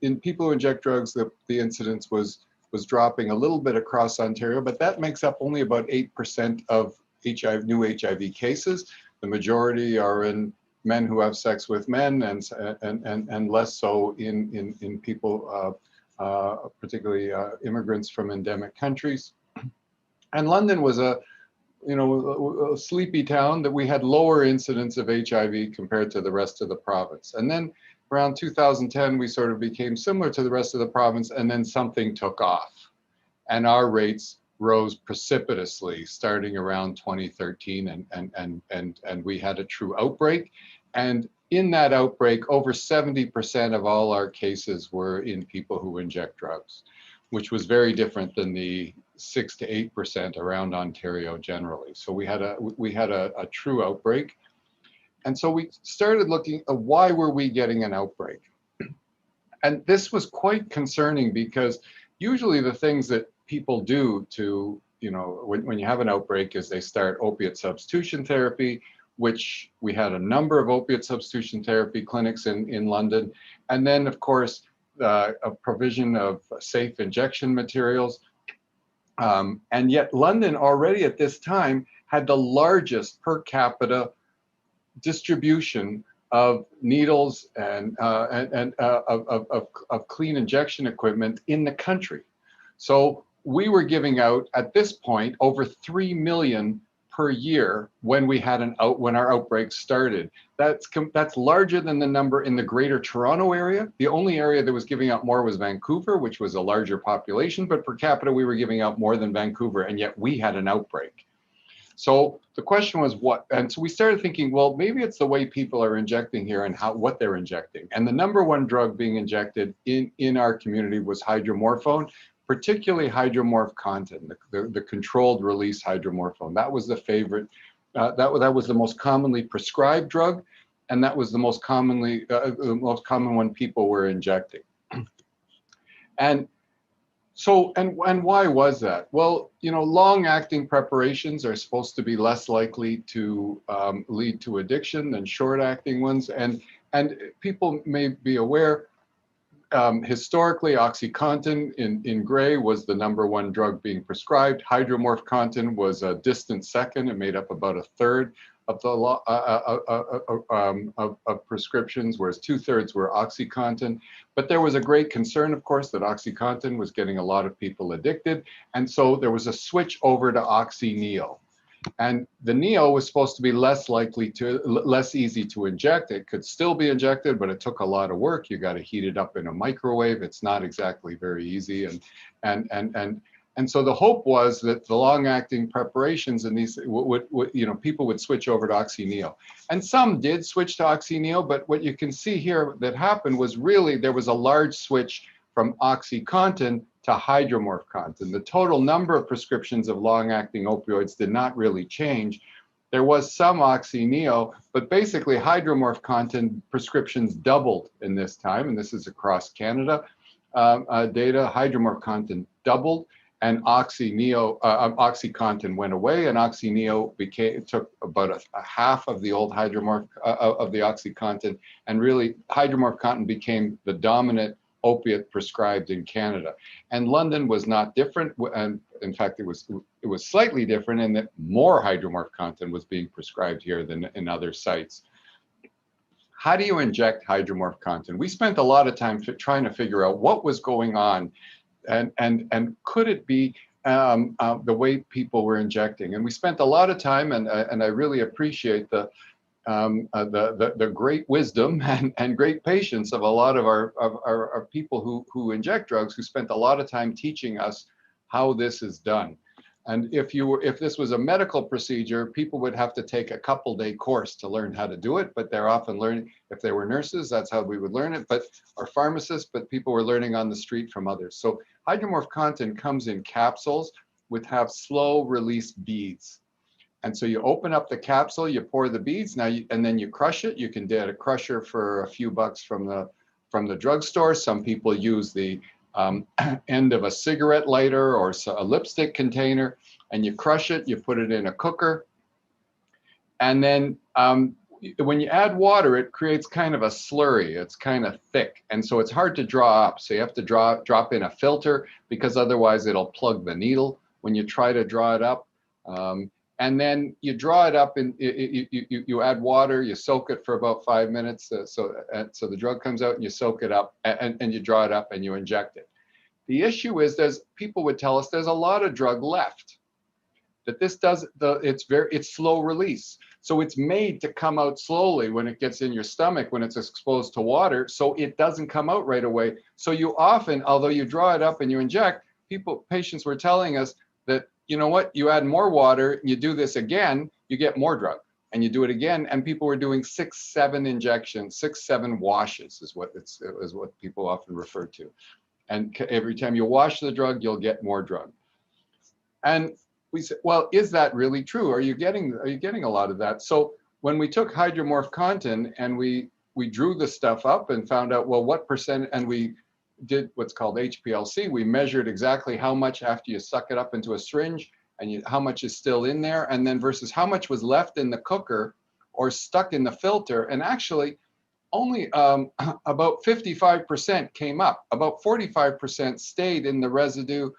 in people who inject drugs, the incidence was dropping a little bit across Ontario, but that makes up only about 8% of new HIV cases. The majority are in men who have sex with men, and less so in people, particularly immigrants from endemic countries. And London was a sleepy town that we had lower incidence of HIV compared to the rest of the province. And then around 2010, we sort of became similar to the rest of the province, and then something took off. And our rates rose precipitously starting around 2013, and we had a true outbreak. And in that outbreak, over 70% of all our cases were in people who inject drugs, which was very different than the 6 to 8% around Ontario generally. So we had a true outbreak. And so we started looking at why were we getting an outbreak? And this was quite concerning because usually the things that people do to, when you have an outbreak is they start opiate substitution therapy, which we had a number of opiate substitution therapy clinics in London. And then of course, a provision of safe injection materials. And yet London already at this time had the largest per capita distribution of needles and of clean injection equipment in the country. So we were giving out at this point over 3 million per year when we had when our outbreak started. That's larger than the number in the Greater Toronto area. The only area that was giving out more was Vancouver, which was a larger population, but per capita we were giving out more than Vancouver, and yet we had an outbreak. So the question was what, and so we started thinking, well, maybe it's the way people are injecting here and what they're injecting. And the number one drug being injected in our community was hydromorphone, particularly hydromorph-contin, the controlled release hydromorphone. That was the favorite, that was the most commonly prescribed drug, and that was the most common one people were injecting. And so, and why was that? Well, long-acting preparations are supposed to be less likely to lead to addiction than short-acting ones, and people may be aware. Historically, OxyContin in gray was the number one drug being prescribed. Hydromorph-contin was a distant second. It made up about a third of the of prescriptions, whereas 2/3 were OxyContin. But there was a great concern, of course, that OxyContin was getting a lot of people addicted, and so there was a switch over to Oxy-Neo. And the Neo was supposed to be less easy to inject. It could still be injected, but it took a lot of work. You got to heat it up in a microwave. It's not exactly very easy. And so the hope was that the long-acting preparations and these people would switch over to Oxy-Neo. And some did switch to Oxy-Neo, but what you can see here that happened was really there was a large switch from OxyContin to hydromorph-contin. The total number of prescriptions of long-acting opioids did not really change. There was some Oxy-Neo, but basically hydromorph-contin prescriptions doubled in this time, and this is across Canada data. Hydromorph-contin doubled, and OxyContin went away, and Oxy-Neo took about a half of the old of the OxyContin, and really hydromorph-contin became the dominant opiate prescribed in Canada. And London was not different, and in fact it was slightly different in that more hydromorph-contin was being prescribed here than in other sites. How do you inject hydromorph-contin? We spent a lot of time trying to figure out what was going on, and could it be the way people were injecting. And we spent a lot of time, and I really appreciate the great wisdom and great patience of a lot of our people who inject drugs, who spent a lot of time teaching us how this is done. And if this was a medical procedure, people would have to take a couple-day course to learn how to do it, but they're often learning, if they were nurses, that's how we would learn it, or pharmacists, but people were learning on the street from others. So hydromorph-contin comes in capsules have slow release beads. And so you open up the capsule, you pour the beads, and then you crush it. You can get a crusher for a few bucks from the drugstore. Some people use the end of a cigarette lighter or a lipstick container, and you crush it, you put it in a cooker. And then when you add water, it creates kind of a slurry. It's kind of thick. And so it's hard to draw up. So you have to drop in a filter, because otherwise it'll plug the needle when you try to draw it up. And then you draw it up and you add water, you soak it for about 5 minutes. So the drug comes out and you soak it up and you draw it up and you inject it. The issue is people would tell us there's a lot of drug left. That this it's slow release. So it's made to come out slowly when it gets in your stomach, when it's exposed to water, so it doesn't come out right away. So you often, although you draw it up and you inject, patients were telling us that, you know what, you add more water, you do this again, you get more drug, and you do it again, and people were doing 6, 7 injections, 6, 7 washes is what people often refer to. And every time you wash the drug, you'll get more drug. And we said, well, is that really true? Are you getting a lot of that? So when we took hydromorph-contin and we drew the stuff up and found out, well, what percent, and we did what's called HPLC. We measured exactly how much after you suck it up into a syringe and how much is still in there, and then versus how much was left in the cooker or stuck in the filter. And actually only about 55% came up. About 45% stayed in the residue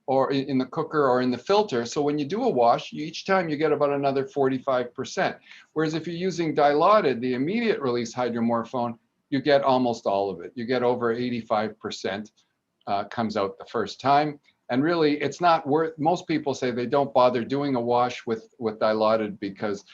or in the cooker or in the filter. So when you do a wash, each time you get about another 45%. Whereas if you're using Dilaudid, the immediate release hydromorphone, you get almost all of it. You get over 85% comes out the first time. And really, it's not worth, most people say they don't bother doing a wash with Dilaudid because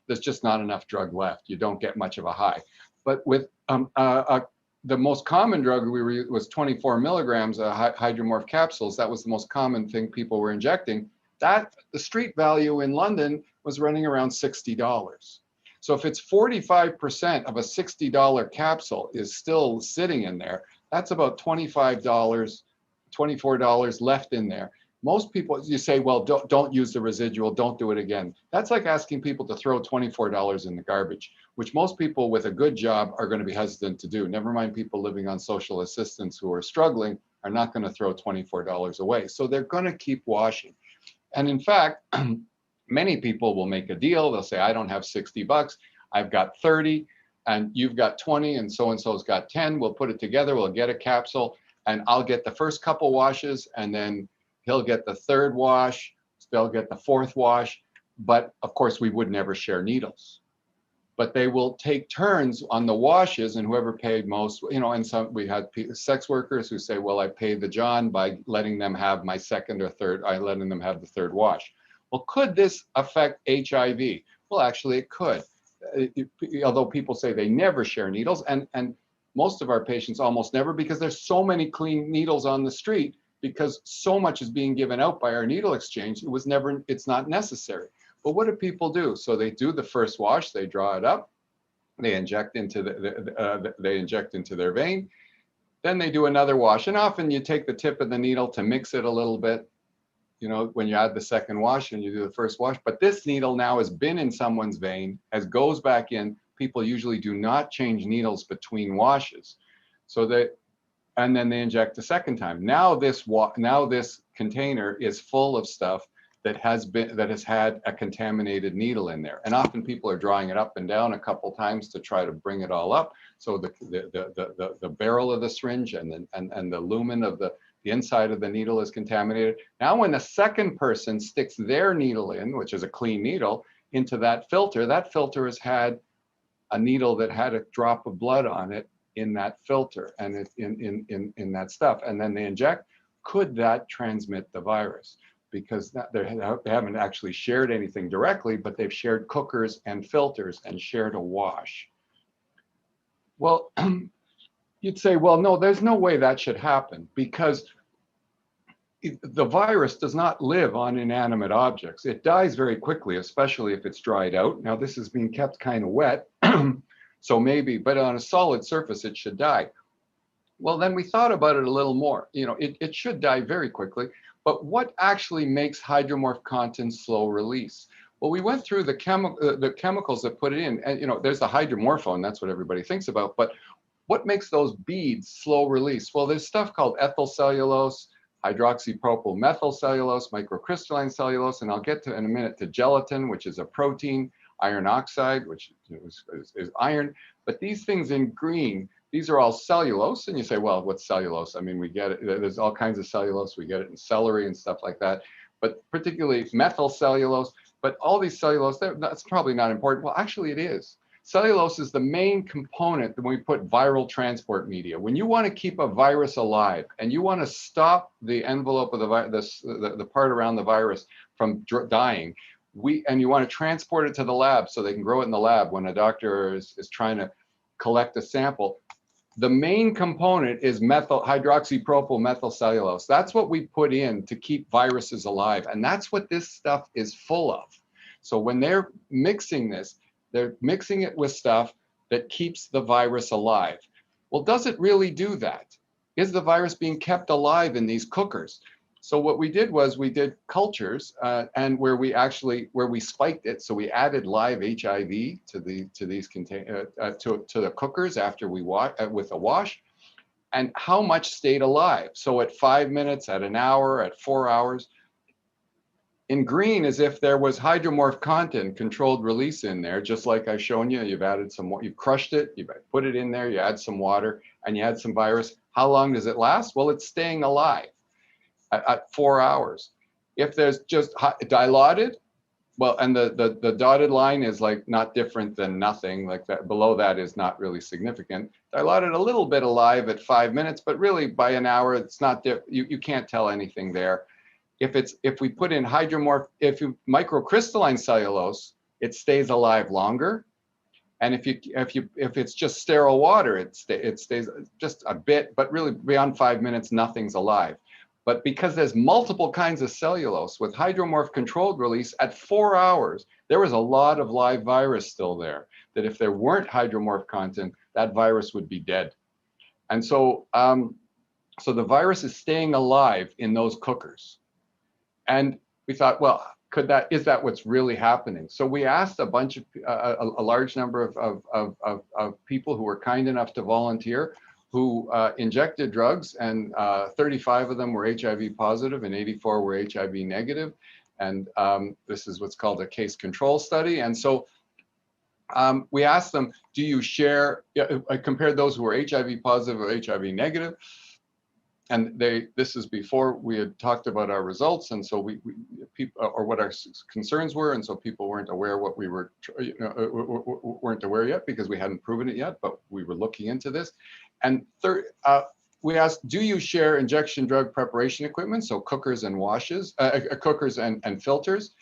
there's just not enough drug left. You don't get much of a high. But with the most common drug was 24 milligrams of hydromorph capsules. That was the most common thing people were injecting. The street value in London was running around $60. So if it's 45% of a $60 capsule is still sitting in there, that's about $25, $24 left in there. Most people, you say, well, don't use the residual, don't do it again. That's like asking people to throw $24 in the garbage, which most people with a good job are going to be hesitant to do. Never mind people living on social assistance who are struggling are not going to throw $24 away. So they're going to keep washing. And in fact, many people will make a deal. They'll say, I don't have $60, I've got 30, and you've got 20, and so-and-so's got 10. We'll put it together, we'll get a capsule, and I'll get the first couple washes, and then he'll get the third wash, they'll get the fourth wash. But of course, we would never share needles. But they will take turns on the washes, and whoever paid most, and we had sex workers who say, well, I paid the John by letting them have my second or third, letting them have the third wash. Well, could this affect HIV? Well, actually it could. Although people say they never share needles, and most of our patients almost never, because there's so many clean needles on the street, because so much is being given out by our needle exchange, it's not necessary. But what do people do? So they do the first wash, they draw it up, they inject into their vein, then they do another wash, and often you take the tip of the needle to mix it a little bit, when you add the second wash and you do the first wash. But this needle now has been in someone's vein, goes back in. People usually do not change needles between washes, and then they inject the second time. Now this container is full of stuff that has had a contaminated needle in there, and often people are drawing it up and down a couple times to try to bring it all up. So the barrel of the syringe and the lumen of the inside of the needle is contaminated. Now, when the second person sticks their needle in, which is a clean needle, into that filter has had a needle that had a drop of blood on it in that filter and it's in that stuff, and then they inject. Could that transmit the virus? Because they haven't actually shared anything directly, but they've shared cookers and filters and shared a wash. Well, you'd say, well, no, there's no way that should happen, because the virus does not live on inanimate objects. It dies very quickly, especially if it's dried out. Now, this is being kept kind of wet, so maybe, but on a solid surface, it should die. Well, then we thought about it a little more. It should die very quickly, but what actually makes hydromorph-contin slow release? Well, we went through the chemicals that put it in, and there's the hydromorphone, that's what everybody thinks about, but what makes those beads slow release? Well, there's stuff called ethyl cellulose, hydroxypropyl methyl cellulose, microcrystalline cellulose, and I'll get to in a minute to gelatin, which is a protein, iron oxide, which is iron. But these things in green, these are all cellulose. And you say, well, what's cellulose? I mean, we get it. There's all kinds of cellulose. We get it in celery and stuff like that. But particularly methyl cellulose. But all these cellulose, that's probably not important. Well, actually it is. Cellulose is the main component when we put viral transport media. When you want to keep a virus alive and you want to stop the envelope of the part around the virus from dying, and you want to transport it to the lab so they can grow it in the lab when a doctor is trying to collect a sample, the main component is hydroxypropyl methyl cellulose. That's what we put in to keep viruses alive. And that's what this stuff is full of. So when they're mixing this, they're mixing it with stuff that keeps the virus alive. Well, does it really do that? Is the virus being kept alive in these cookers? So what we did was we did cultures and where we spiked it. So we added live HIV to the cookers after we with a wash, and how much stayed alive. So at 5 minutes, at an hour, at 4 hours. In green, as if there was hydromorph content, controlled release in there, just like I've shown you. You've added some, you've crushed it, you put it in there, you add some water, and you add some virus. How long does it last? Well, it's staying alive at 4 hours. If there's just dilaudid, well, and the dotted line is like not different than nothing, like that. Below that is not really significant. Dilaudid a little bit alive at 5 minutes, but really by an hour, it's not, you can't tell anything there. If we put in microcrystalline cellulose, it stays alive longer. And if it's just sterile water, it stays just a bit, but really beyond 5 minutes, nothing's alive. But because there's multiple kinds of cellulose with hydromorph controlled release at 4 hours, there was a lot of live virus still there, that if there weren't hydromorph content, that virus would be dead. And so, so the virus is staying alive in those cookers. And we thought, well, is that what's really happening? So we asked a bunch of, a large number of people who were kind enough to volunteer, who injected drugs, and 35 of them were HIV positive and 84 were HIV negative. And this is what's called a case control study. And so we asked them, do you share, I compared those who were HIV positive or HIV negative. And this is before we had talked about our results, and so people, or what our concerns were, and so people weren't aware what we were, weren't aware yet because we hadn't proven it yet, but we were looking into this. And third, we asked, do you share injection drug preparation equipment, so cookers and washes, cookers and filters?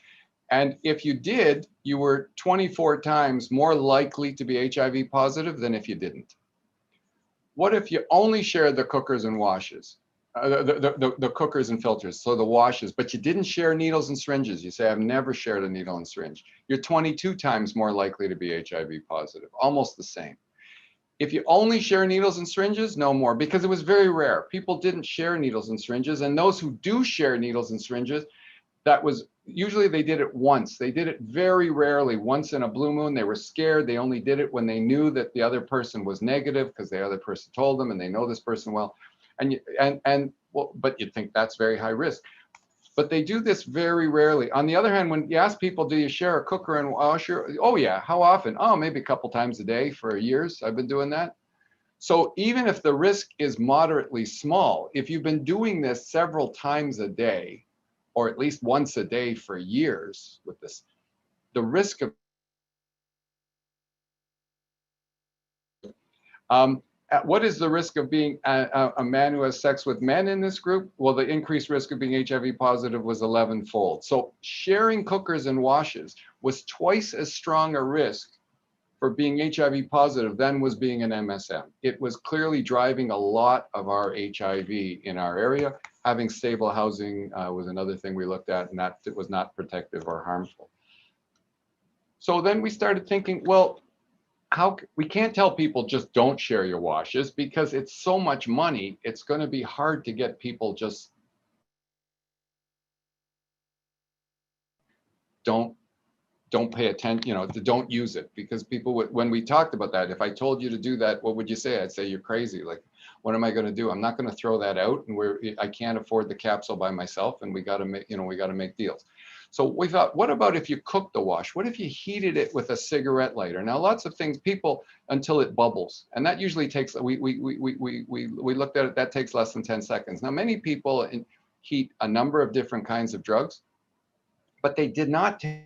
And if you did, you were 24 times more likely to be HIV positive than if you didn't. What if you only shared the cookers and washes, the cookers and filters, so the washes, but you didn't share needles and syringes? You say, I've never shared a needle and syringe. You're 22 times more likely to be HIV positive, almost the same. If you only share needles and syringes, no more, because it was very rare. People didn't share needles and syringes, and those who do share needles and syringes, that was usually they did it once. They did it very rarely, once in a blue moon. They were scared. They only did it when they knew that the other person was negative because the other person told them and they know this person well. Well, but you'd think that's very high risk. But they do this very rarely. On the other hand, when you ask people, do you share a cooker and washer? Oh yeah, how often? Oh, maybe a couple times a day for years. I've been doing that. So even if the risk is moderately small, if you've been doing this several times a day, or at least once a day for years with this, the risk of what is the risk of being a man who has sex with men in this group? Well, the increased risk of being HIV positive was 11-fold. So sharing cookers and washes was twice as strong a risk for being HIV positive than was being an MSM. It was clearly driving a lot of our HIV in our area. Having stable housing was another thing we looked at, and that it was not protective or harmful. So then we started thinking, well, we can't tell people just don't share your washes because it's so much money. It's going to be hard to get people just don't don't pay attention, don't use it, because people would, when we talked about that, if I told you to do that, what would you say? I'd say you're crazy. Like, what am I going to do? I'm not going to throw that out, and I can't afford the capsule by myself, and we got to make deals. So we thought, what about if you cooked the wash? What if you heated it with a cigarette lighter? Now, lots of things, people, until it bubbles, and that usually takes, we looked at it, that takes less than 10 seconds. Now, many people heat a number of different kinds of drugs, but they did not take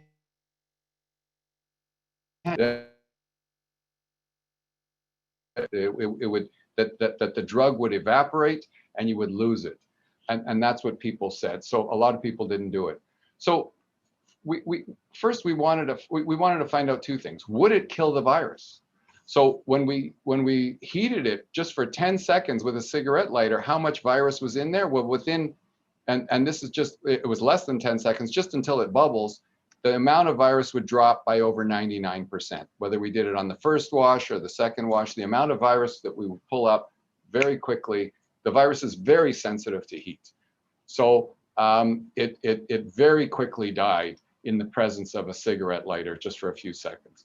that the drug would evaporate and you would lose it, and that's what people said. So a lot of people didn't do it. So we wanted to find out two things. Would it kill the virus? So when we heated it just for 10 seconds with a cigarette lighter, how much virus was in there? Well, within, and this is just, it was less than 10 seconds, just until it bubbles, the amount of virus would drop by over 99%. Whether we did it on the first wash or the second wash, the amount of virus that we would pull up very quickly. The virus is very sensitive to heat. So it very quickly died in the presence of a cigarette lighter just for a few seconds.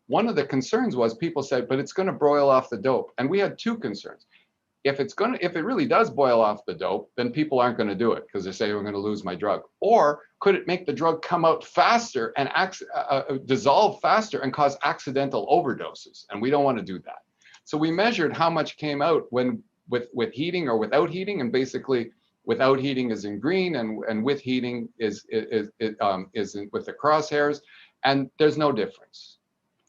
One of the concerns was, people said, but it's going to broil off the dope. And we had two concerns. If it really does boil off the dope, then people aren't going to do it because they say, we're going to lose my drug. Or could it make the drug come out faster and dissolve faster and cause accidental overdoses? And we don't want to do that. So we measured how much came out when with heating or without heating, and basically without heating is in green, and with heating is with the crosshairs, and there's no difference.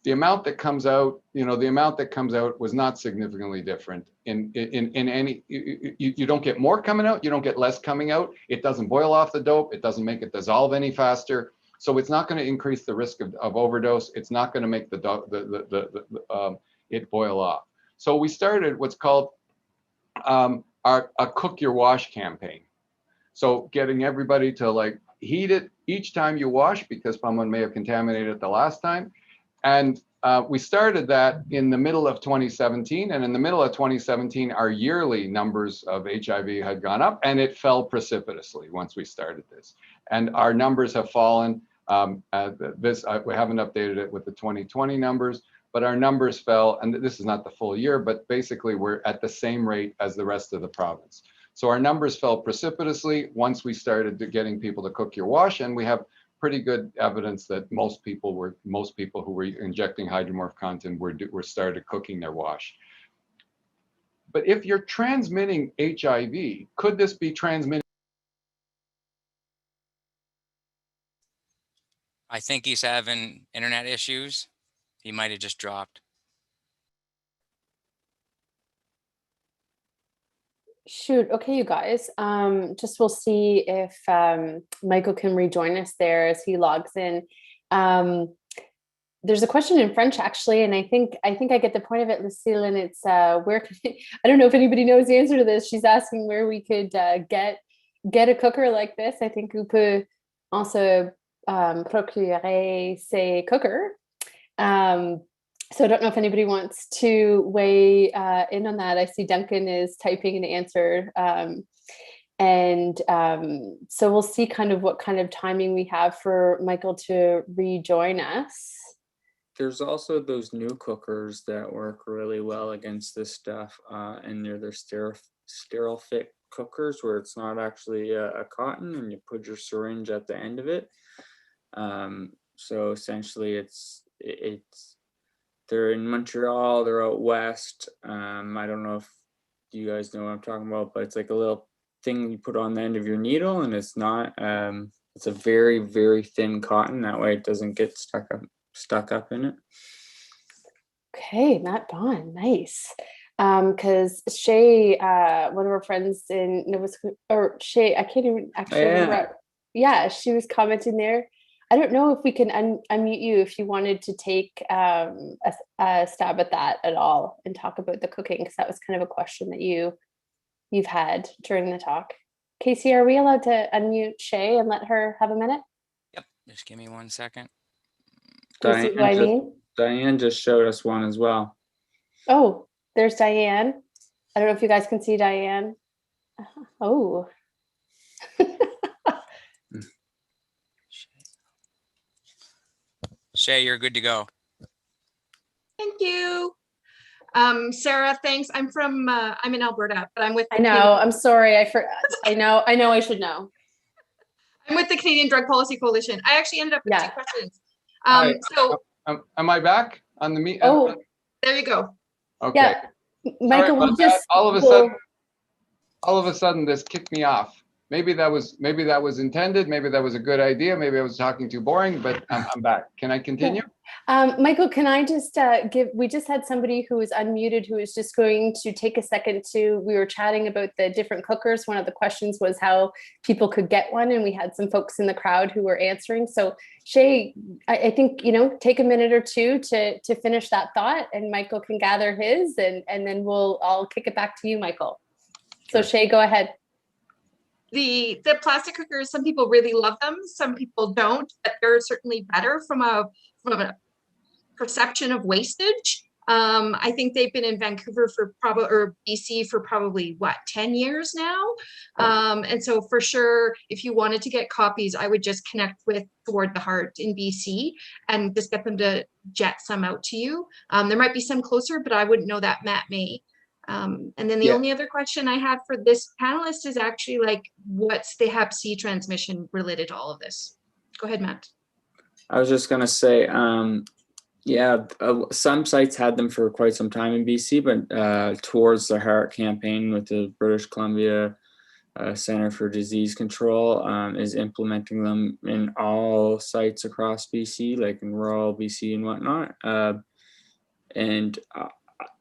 The amount that comes out, was not significantly different in any. You don't get more coming out, you don't get less coming out. It doesn't boil off the dope. It doesn't make it dissolve any faster. So it's not going to increase the risk of overdose. It's not going to make it boil off. So we started what's called our Cook Your Wash campaign. So getting everybody to heat it each time you wash, because someone may have contaminated it the last time. And we started that in the middle of 2017. And in the middle of 2017, our yearly numbers of HIV had gone up, and it fell precipitously once we started this. And our numbers have fallen. We haven't updated it with the 2020 numbers, but our numbers fell, and this is not the full year, but basically we're at the same rate as the rest of the province. So our numbers fell precipitously once we started getting people to cook your wash, and we have pretty good evidence that most people who were injecting hydromorph content were started cooking their wash. But if you're transmitting HIV, could this be transmitted? I think he's having internet issues. He might have just dropped. Shoot. Okay, you guys. Just we'll see if Michael can rejoin us there as he logs in. There's a question in French actually, and I think I get the point of it, Lucille. And it's where can I don't know if anybody knows the answer to this. She's asking where we could get a cooker like this. I think on peut also procurer ces cooker. So I don't know if anybody wants to weigh in on that. I see Duncan is typing an answer. So we'll see kind of what kind of timing we have for Michael to rejoin us. There's also those new cookers that work really well against this stuff, and they're sterile fit cookers where it's not actually a cotton, and you put your syringe at the end of it. So essentially they're in Montreal, they're out west. I don't know if you guys know what I'm talking about, but it's like a little thing you put on the end of your needle, and it's not, it's a very, very thin cotton. That way it doesn't get stuck up in it. Okay, Matt Bond, nice. Because Shay, one of our friends in Nova Scotia, or Shay, I can't even actually remember. Yeah, she was commenting there. I don't know if we can unmute you if you wanted to take a stab at that at all and talk about the cooking, because that was kind of a question that you've had during the talk. Casey, are we allowed to unmute Shay and let her have a minute? Yep, just give me 1 second. Diane just showed us one as well. Oh, there's Diane. I don't know if you guys can see Diane. Oh. Shay, you're good to go. Thank you. Sarah, thanks. I'm in Alberta, but I'm with the I know, I'm sorry, I know I should know. I'm with the Canadian Drug Policy Coalition. I actually ended up with Yeah. 2 questions. Hi, So am I back on the meet? Oh, there you go. Okay. yeah, Michael, Sorry we about that. just, All of a sudden, this kicked me off. Maybe that was intended. Maybe that was a good idea. Maybe I was talking too boring, but I'm back. Can I continue? Michael, can I just we just had somebody who was unmuted who was just going to take a second we were chatting about the different cookers. One of the questions was how people could get one, and we had some folks in the crowd who were answering. So Shay, I think, take a minute or two to finish that thought, and Michael can gather his, and then I'll kick it back to you, Michael. So Shay, go ahead. The plastic cookers, some people really love them, some people don't, but they're certainly better from a perception of wastage. I think they've been in Vancouver or BC for probably 10 years now. And so for sure, if you wanted to get copies, I would just connect with Toward the Heart in BC and just get them to jet some out to you. There might be some closer, but I wouldn't know that. Matt may. And then the only other question I have for this panelist is actually what's the Hep C transmission related to all of this? Go ahead, Matt. I was just gonna say, some sites had them for quite some time in BC, but Towards the Heart campaign with the British Columbia Center for Disease Control is implementing them in all sites across BC, like in rural BC and whatnot.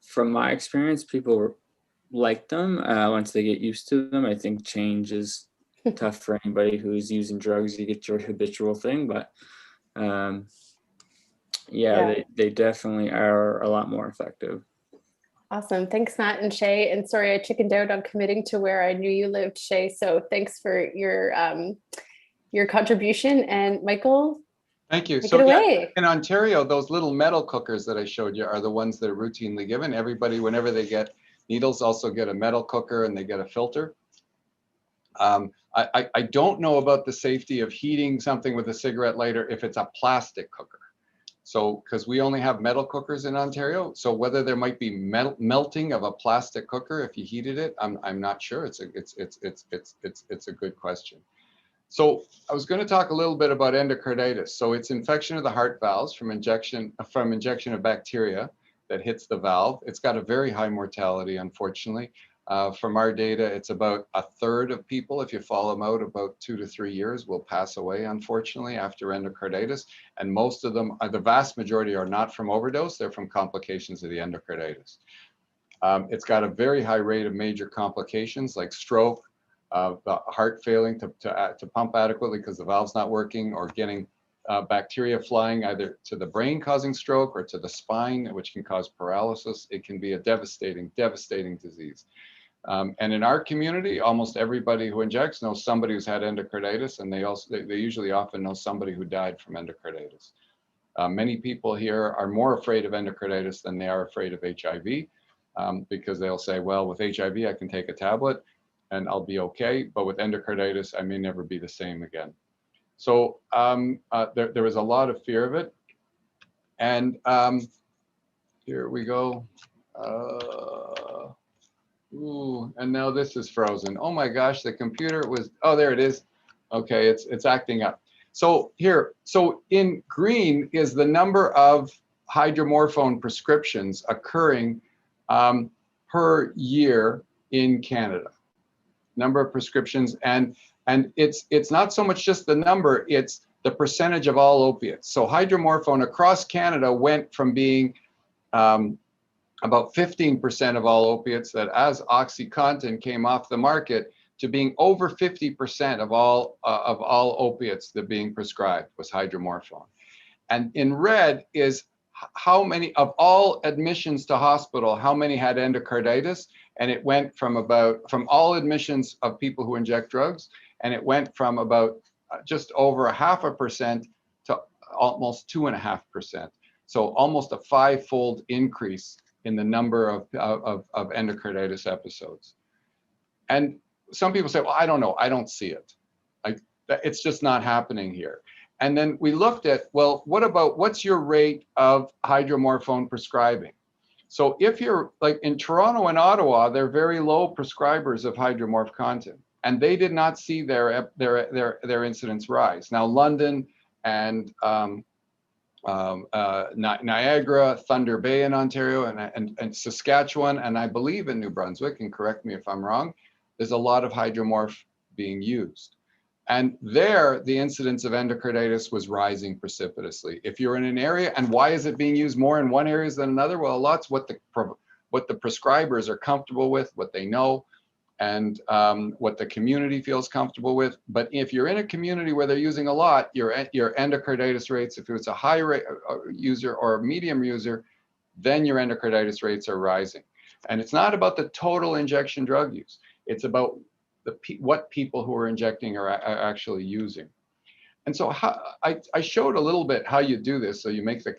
From my experience, people like them once they get used to them. I think change is tough for anybody who's using drugs. You get your habitual thing, but they definitely are a lot more effective. Awesome. Thanks, Matt and Shay. And sorry, I chickened out on committing to where I knew you lived, Shay. So thanks for your contribution. And Michael, thank you. take So it away. in Ontario, those little metal cookers that I showed you are the ones that are routinely given. Everybody, whenever they get needles, also get a metal cooker and they get a filter. I don't know about the safety of heating something with a cigarette lighter if it's a plastic cooker. So, because we only have metal cookers in Ontario, so whether there might be melting of a plastic cooker if you heated it, I'm not sure. It's a good question. So I was going to talk a little bit about endocarditis. So it's infection of the heart valves from injection of bacteria that hits the valve. It's got a very high mortality, unfortunately. From our data, it's about a third of people, if you follow them out about 2 to 3 years, will pass away, unfortunately, after endocarditis. And most of them, the vast majority, are not from overdose. They're from complications of the endocarditis. It's got a very high rate of major complications like stroke, the heart failing to pump adequately because the valve's not working, or getting bacteria flying either to the brain causing stroke or to the spine, which can cause paralysis. It can be a devastating disease. And in our community, almost everybody who injects knows somebody who's had endocarditis, and they usually often know somebody who died from endocarditis. Many people here are more afraid of endocarditis than they are afraid of HIV, because they'll say, well, with HIV, I can take a tablet and I'll be okay, but with endocarditis, I may never be the same again. So there was a lot of fear of it. And here we go. And now this is frozen. Oh my gosh, the computer was, oh, there it is. Okay, it's acting up. So in green is the number of hydromorphone prescriptions occurring per year in Canada. Number of prescriptions, and it's not so much just the number, it's the percentage of all opiates. So hydromorphone across Canada went from being about 15% of all opiates, that as OxyContin came off the market, to being over 50% of all opiates that being prescribed was hydromorphone. And in red is how many of all admissions to hospital, how many had endocarditis, and it went from all admissions of people who inject drugs, and it went from about just over 0.5% to almost 2.5%. So almost a 5-fold increase in the number of endocarditis episodes. And some people say, well, I don't know, I don't see it. It's just not happening here. And then we looked at, well, what's your rate of hydromorphone prescribing? So if you're like in Toronto and Ottawa, they're very low prescribers of hydromorph content, and they did not see their incidence rise. Now London and Niagara, Thunder Bay in Ontario, and Saskatchewan, and I believe in New Brunswick, and correct me if I'm wrong, there's a lot of hydromorph being used. And there, the incidence of endocarditis was rising precipitously. If you're in an area, and why is it being used more in one area than another? Well, a lot's what the prescribers are comfortable with, what they know, and what the community feels comfortable with. But if you're in a community where they're using a lot, your endocarditis rates, if it's a high rate user or a medium user, then your endocarditis rates are rising. And it's not about the total injection drug use. It's about what people who are injecting are actually using. And so I showed a little bit how you do this. So you make the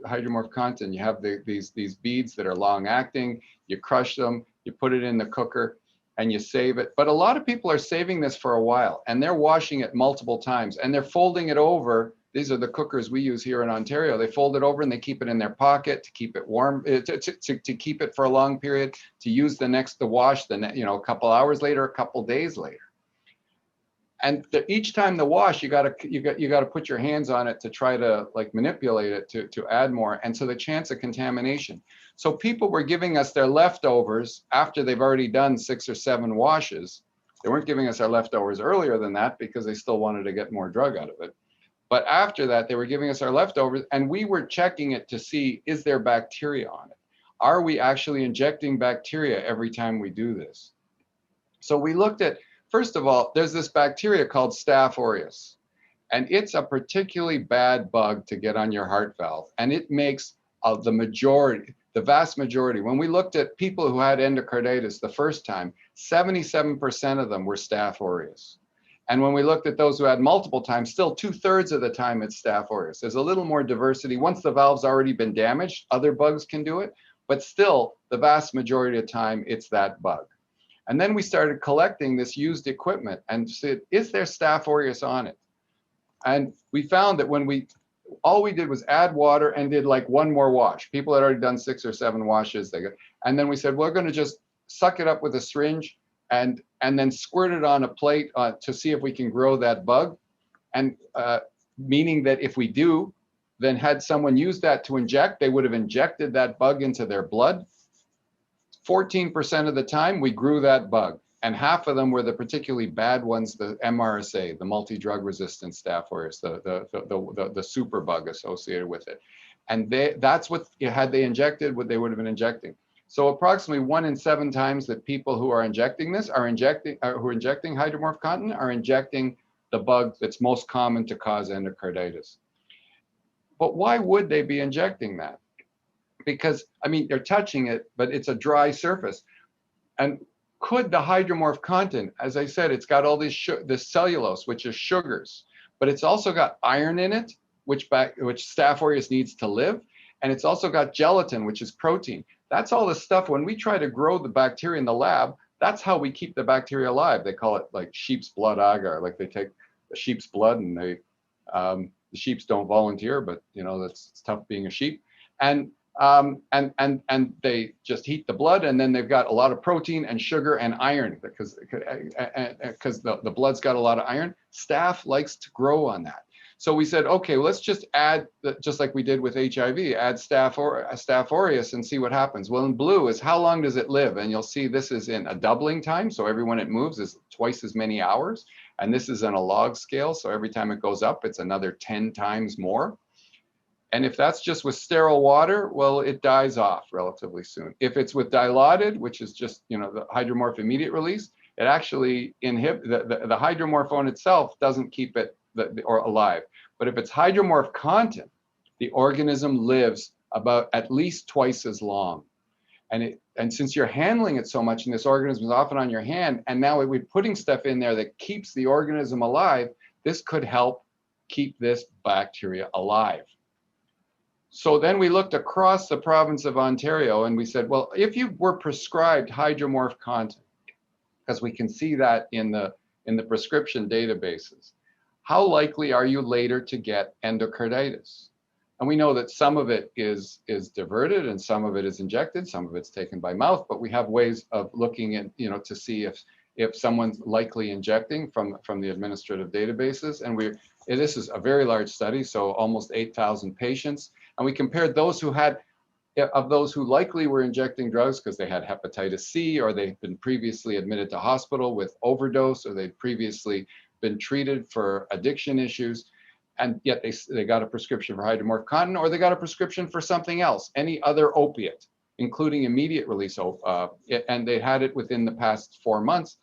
hydromorph content, you have these beads that are long acting, you crush them, you put it in the cooker, and you save it. But a lot of people are saving this for a while, and they're washing it multiple times, and they're folding it over. These are the cookers we use here in Ontario. They fold it over and they keep it in their pocket to keep it warm, to keep it for a long period, to use the wash, a couple hours later, a couple days later. And each time the wash, you got to put your hands on it to try to like manipulate it to add more. And so the chance of contamination. So people were giving us their leftovers after they've already done 6 or 7 washes. They weren't giving us our leftovers earlier than that because they still wanted to get more drug out of it. But after that, they were giving us our leftovers, and we were checking it to see, is there bacteria on it? Are we actually injecting bacteria every time we do this? So we looked at, first of all, there's this bacteria called Staph aureus, and it's a particularly bad bug to get on your heart valve, and it makes the vast majority. When we looked at people who had endocarditis the first time, 77% of them were Staph aureus. And when we looked at those who had multiple times, still 2/3 of the time it's Staph aureus. There's a little more diversity. Once the valve's already been damaged, other bugs can do it, but still the vast majority of the time it's that bug. And then we started collecting this used equipment and said, is there Staph aureus on it? And we found that all we did was add water and did like 1 more wash. People had already done 6 or 7 washes. And then we said, we're going to just suck it up with a syringe and then squirt it on a plate to see if we can grow that bug. And meaning that if we do, then had someone use that to inject, they would have injected that bug into their blood. 14% of the time we grew that bug, and half of them were the particularly bad ones, the MRSA, the multi-drug resistant Staph aureus, the super bug associated with it. And that's what, had they injected, what they would have been injecting. So approximately 1 in 7 times that people who are injecting this who are injecting hydromorph content are injecting the bug that's most common to cause endocarditis. But why would they be injecting that? Because, I mean, they're touching it, but it's a dry surface. And could the hydromorph content, as I said, it's got all this cellulose, which is sugars, but it's also got iron in it, which Staph aureus needs to live. And it's also got gelatin, which is protein. That's all the stuff, when we try to grow the bacteria in the lab, that's how we keep the bacteria alive. They call it like sheep's blood agar, like they take the sheep's blood and the sheeps don't volunteer, but it's tough being a sheep. And they just heat the blood, and then they've got a lot of protein and sugar and iron because the blood's got a lot of iron. Staph likes to grow on that. So we said, okay, well, let's just add, just like we did with HIV, add Staph aureus and see what happens. Well, in blue is how long does it live? And you'll see this is in a doubling time. So every one it moves is twice as many hours. And this is on a log scale. So every time it goes up, it's another 10 times more. And if that's just with sterile water, well, it dies off relatively soon. If it's with dilaudid, which is just, the hydromorph immediate release, it actually inhibits, the hydromorphone itself doesn't keep it or alive. But if it's hydromorph content, the organism lives about at least twice as long. And since you're handling it so much, and this organism is often on your hand, and now we're putting stuff in there that keeps the organism alive, this could help keep this bacteria alive. So then we looked across the province of Ontario and we said, well, if you were prescribed hydromorph content, because we can see that in the prescription databases, how likely are you later to get endocarditis? And we know that some of it is diverted and some of it is injected, some of it's taken by mouth, but we have ways of looking at, to see if someone's likely injecting from the administrative databases. And this is a very large study, so almost 8,000 patients. And we compared those who likely were injecting drugs because they had hepatitis C, or they'd been previously admitted to hospital with overdose, or they'd previously been treated for addiction issues, and yet they got a prescription for hydromorphcontin, or they got a prescription for something else, any other opiate, including immediate release, and they had it within the past 4 months.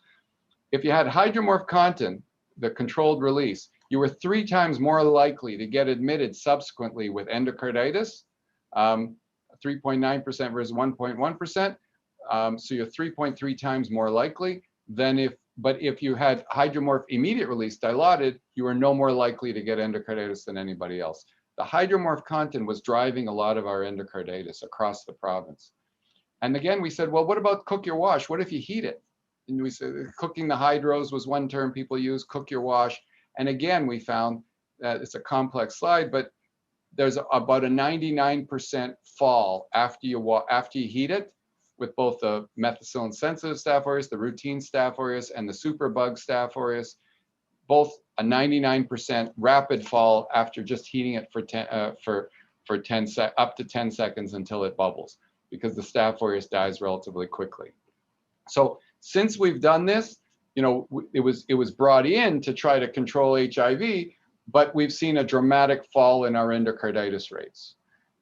If you had hydromorphcontin, the controlled release, you were 3 times more likely to get admitted subsequently with endocarditis, 3.9% versus 1.1%. So you're 3.3 times more likely than but if you had hydromorph immediate release dilaudid, you were no more likely to get endocarditis than anybody else. The hydromorphcontin was driving a lot of our endocarditis across the province. And again, we said, well, what about cook your wash? What if you heat it? And we said cooking the hydros was one term people use, cook your wash. And again, we found that it's a complex slide, but there's about a 99% fall after you heat it, with both the methicillin sensitive Staph aureus, the routine Staph aureus, and the superbug Staph aureus, both a 99% rapid fall after just heating it up to 10 seconds until it bubbles, because the Staph aureus dies relatively quickly. So since we've done this, it was brought in to try to control HIV, but we've seen a dramatic fall in our endocarditis rates.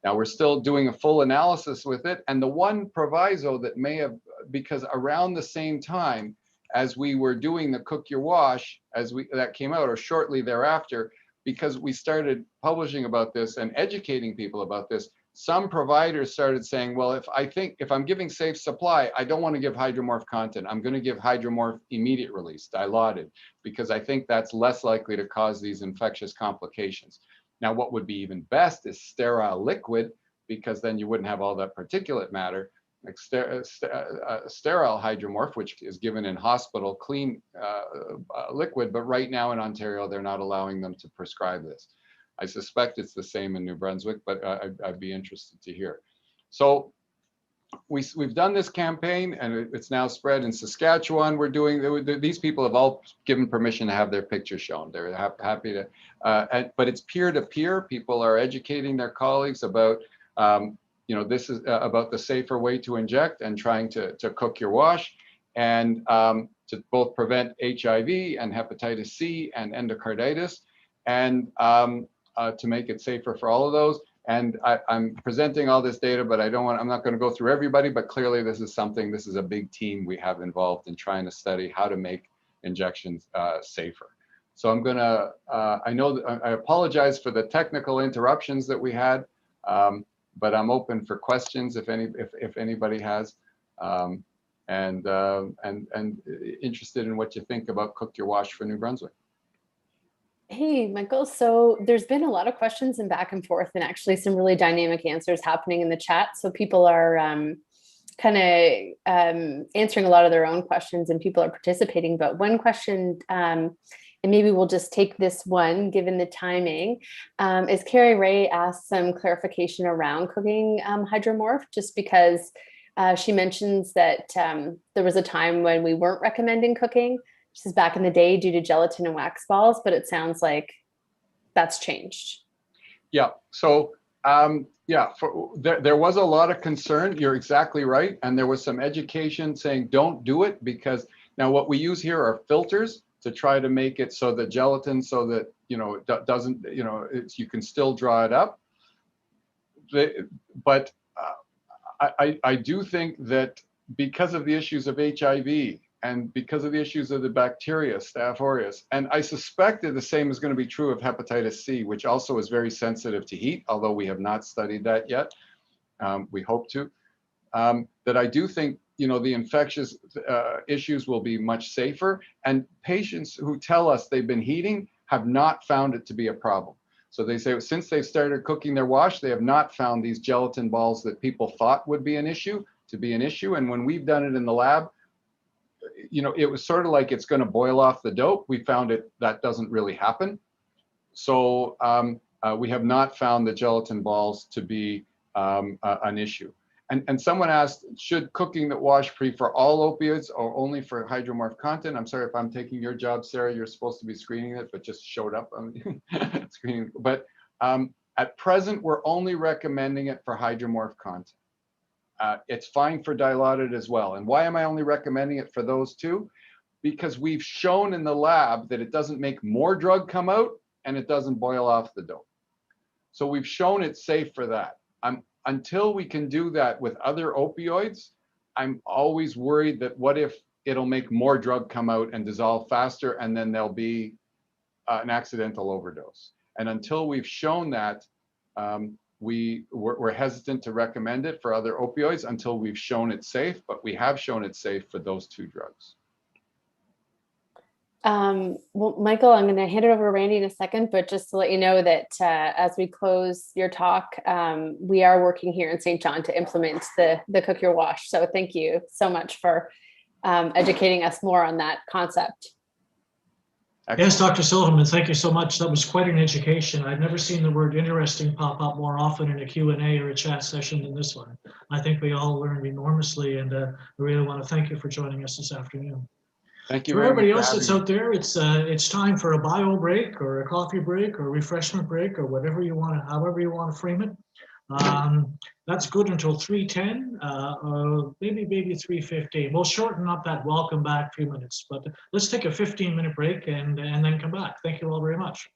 Now we're still doing a full analysis with it. And the one proviso that may have, because around the same time as we were doing the cook your wash, that came out, or shortly thereafter, because we started publishing about this and educating people about this, some providers started saying, well, if I'm giving safe supply, I don't want to give hydromorphcontin. I'm going to give hydromorph immediate release, dilaudid, because I think that's less likely to cause these infectious complications. Now, what would be even best is sterile liquid, because then you wouldn't have all that particulate matter, like sterile hydromorph, which is given in hospital, clean liquid. But right now in Ontario, they're not allowing them to prescribe this. I suspect it's the same in New Brunswick, but I'd be interested to hear. So we've done this campaign, and it's now spread in Saskatchewan. These people have all given permission to have their pictures shown. They're happy to, but it's peer-to-peer. People are educating their colleagues about, this is about the safer way to inject and trying to cook your wash, and to both prevent HIV and hepatitis C and endocarditis, and to make it safer for all of those. And I'm presenting all this data, but I'm not going to go through everybody, but clearly this is a big team we have involved in trying to study how to make injections safer. So I'm going to, I apologize for the technical interruptions that we had, but I'm open for questions if anybody has, and interested in what you think about Cook Your Wash for New Brunswick. Hey, Michael. So there's been a lot of questions and back and forth, and actually some really dynamic answers happening in the chat. So people are kind of answering a lot of their own questions, and people are participating. But one question, and maybe we'll just take this one given the timing, is Carrie Ray asked some clarification around cooking hydromorph, just because she mentions that there was a time when we weren't recommending cooking. This is back in the day due to gelatin and wax balls, but it sounds like that's changed. Yeah, so there was a lot of concern. You're exactly right. And there was some education saying don't do it, because now what we use here are filters to try to make it so the gelatin, so that, it doesn't, you can still draw it up. But I do think that because of the issues of HIV, and because of the issues of the bacteria, Staph aureus, and I suspect that the same is going to be true of hepatitis C, which also is very sensitive to heat, although we have not studied that yet. We hope to. That I do think, the infectious issues will be much safer, and patients who tell us they've been heating have not found it to be a problem. So they say since they've started cooking their wash, they have not found these gelatin balls that people thought would be an issue to be an issue. And when we've done it in the lab, it was sort of like it's going to boil off the dope. We found that doesn't really happen. We have not found the gelatin balls to be an issue. And someone asked, should cooking that wash pre for all opioids or only for hydromorph content? I'm sorry if I'm taking your job, Sarah. You're supposed to be screening it, but just showed up on screening. But at present, we're only recommending it for hydromorph content. It's fine for dilaudid as well. And why am I only recommending it for those two? Because we've shown in the lab that it doesn't make more drug come out and it doesn't boil off the dope. So we've shown it's safe for that. Until we can do that with other opioids, I'm always worried that what if it'll make more drug come out and dissolve faster, and then there'll be an accidental overdose. And until we've shown that, we're hesitant to recommend it for other opioids until we've shown it's safe, but we have shown it's safe for those two drugs. Well, Michael, I'm going to hand it over to Randy in a second, but just to let you know that as we close your talk, we are working here in St. John to implement the Cook Your Wash. So thank you so much for educating us more on that concept. Yes, Dr. Silverman, thank you so much. That was quite an education. I've never seen the word interesting pop up more often in a Q&A or a chat session than this one. I think we all learned enormously, and I really want to thank you for joining us this afternoon. Thank you. For everybody else that's out there, it's time for a bio break or a coffee break or a refreshment break or whatever you want to, however you want to frame it. That's good until 3:10, maybe 3:15. We'll shorten up that welcome back few minutes, but let's take a 15-minute break and then come back. Thank you all very much.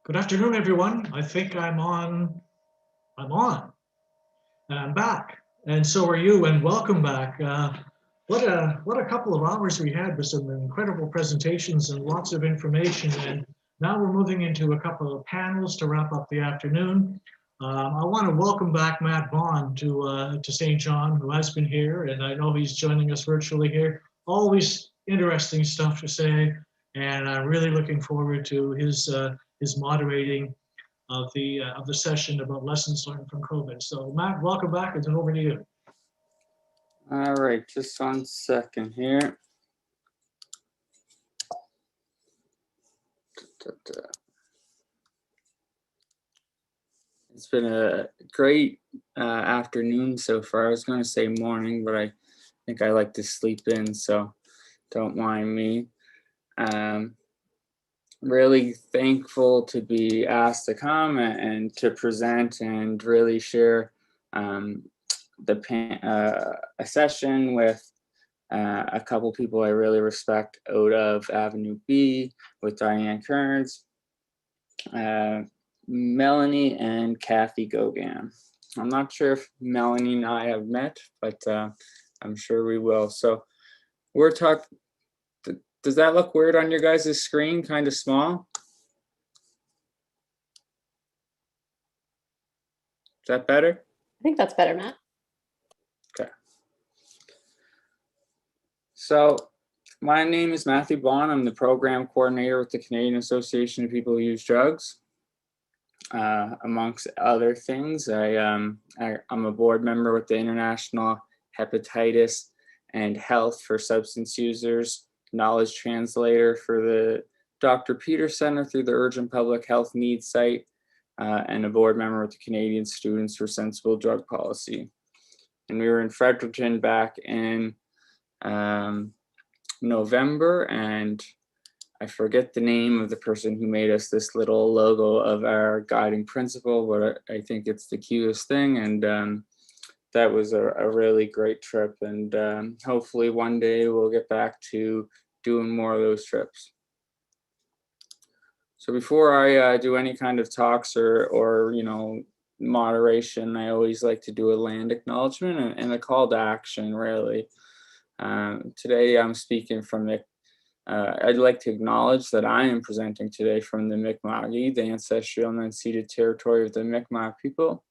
Good afternoon, everyone. I think I'm on, and I'm back. And so are you, and welcome back. What a couple of hours we had with some incredible presentations and lots of information. And now we're moving into a couple of panels to wrap up the afternoon. I want to welcome back Matt Vaughn to St. John, who has been here, and I know he's joining us virtually here. Always interesting stuff to say, and I'm really looking forward to his moderating of the session about lessons learned from COVID. So Matt, welcome back, and over to you. All right, just 1 second here. It's been a great afternoon so far. I was going to say morning, but I think I like to sleep in, so don't mind me. Really thankful to be asked to come and to present and really share a session with a couple people I really respect out of Avenue B, with Diane Kearns, Melanie, and Kathy Gauguin. I'm not sure if Melanie and I have met, but I'm sure we will. So we're talking. Does that look weird on your guys' screen? Kind of small? Is that better? I think that's better, Matt. Okay. So my name is Matthew Bond. I'm the program coordinator with the Canadian Association of People Who Use Drugs. Amongst other things, I'm a board member with the International Hepatitis and Health for Substance Users, knowledge translator for the Dr. Peter Center through the Urgent Public Health Needs site, and a board member with the Canadian Students for Sensible Drug Policy. And we were in Fredericton back in November, and I forget the name of the person who made us this little logo of our guiding principle, but I think it's the cutest thing. And that was a really great trip. And hopefully one day we'll get back to doing more of those trips. So before I do any kind of talks or moderation, I always like to do a land acknowledgement and a call to action, really. Today I'm speaking from the I'd like to acknowledge that I am presenting today from the Mi'kmaq, the ancestral and unceded territory of the Mi'kmaq people.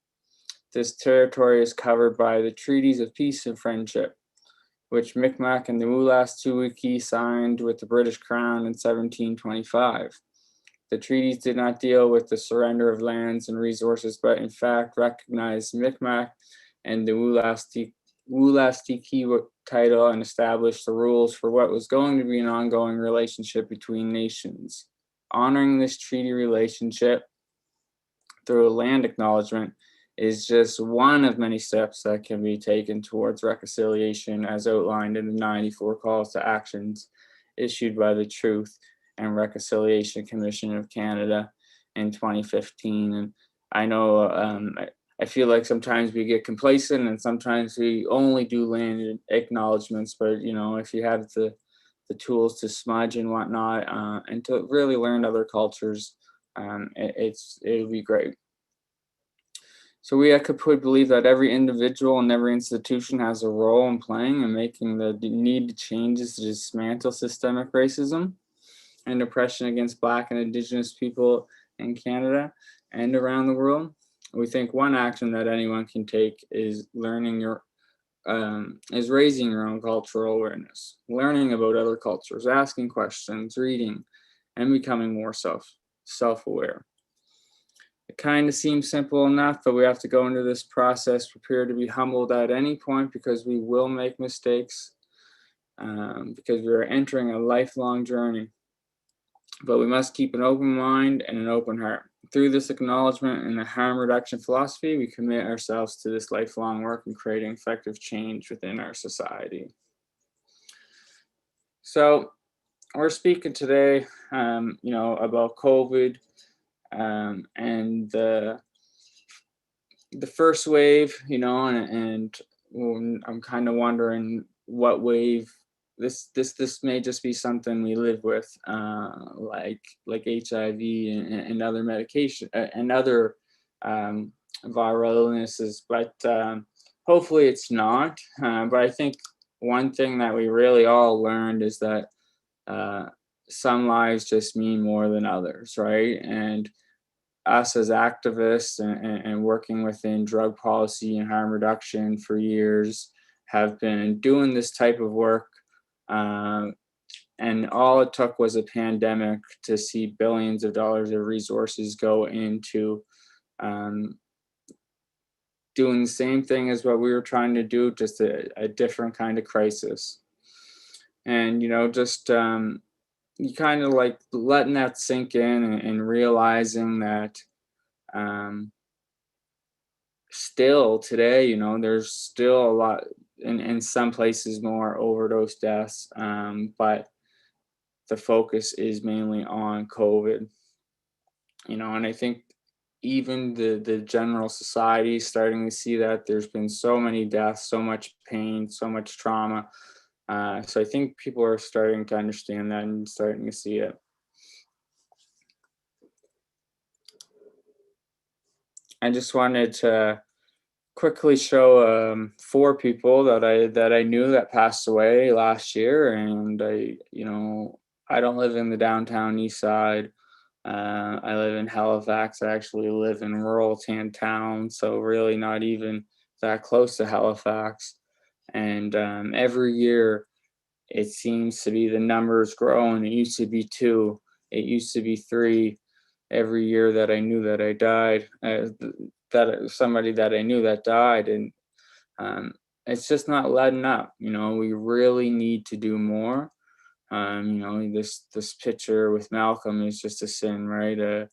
This territory is covered by the Treaties of Peace and Friendship, which Mi'kmaq and the Wolastoqiyik signed with the British Crown in 1725. The treaties did not deal with the surrender of lands and resources, but in fact recognized Mi'kmaq and the Wolastoqiyik title and established the rules for what was going to be an ongoing relationship between nations. Honoring this treaty relationship through a land acknowledgement is just one of many steps that can be taken towards reconciliation, as outlined in the 94 calls to actions issued by the Truth and Reconciliation Commission of Canada in 2015. And I know I feel like sometimes we get complacent and sometimes we only do land acknowledgements, but if you have the tools to smudge and whatnot and to really learn other cultures, it would be great. So we at Kaput believe that every individual and every institution has a role in playing in making the needed changes to dismantle systemic racism and oppression against Black and Indigenous people in Canada and around the world. We think one action that anyone can take is raising your own cultural awareness, learning about other cultures, asking questions, reading, and becoming more self-aware. It kind of seems simple enough, but we have to go into this process prepared to be humbled at any point because we will make mistakes, because we are entering a lifelong journey. But we must keep an open mind and an open heart. Through this acknowledgement and the harm reduction philosophy, we commit ourselves to this lifelong work in creating effective change within our society. So we're speaking today, about COVID and the first wave, and I'm kind of wondering what wave this may just be something we live with, like HIV and other medication and other viral illnesses, but hopefully it's not. But I think one thing that we really all learned is that some lives just mean more than others, right? And us as activists and working within drug policy and harm reduction for years have been doing this type of work. And all it took was a pandemic to see billions of dollars of resources go into doing the same thing as what we were trying to do, just a different kind of crisis. And, just you kind of like letting that sink in and realizing that still today, there's still a lot, in some places more overdose deaths, but the focus is mainly on COVID, and I think even the general society is starting to see that there's been so many deaths, so much pain, so much trauma. So I think people are starting to understand that and starting to see it. I just wanted to quickly show 4 people that I knew that passed away last year, and I don't live in the downtown east side. I live in Halifax. I actually live in rural town, so really not even that close to Halifax. And every year, it seems to be the numbers growing. It used to be 2. It used to be 3. Every year that I knew that I died, that somebody that I knew that died, and it's just not letting up. We really need to do more. This picture with Malcolm is just a sin, right?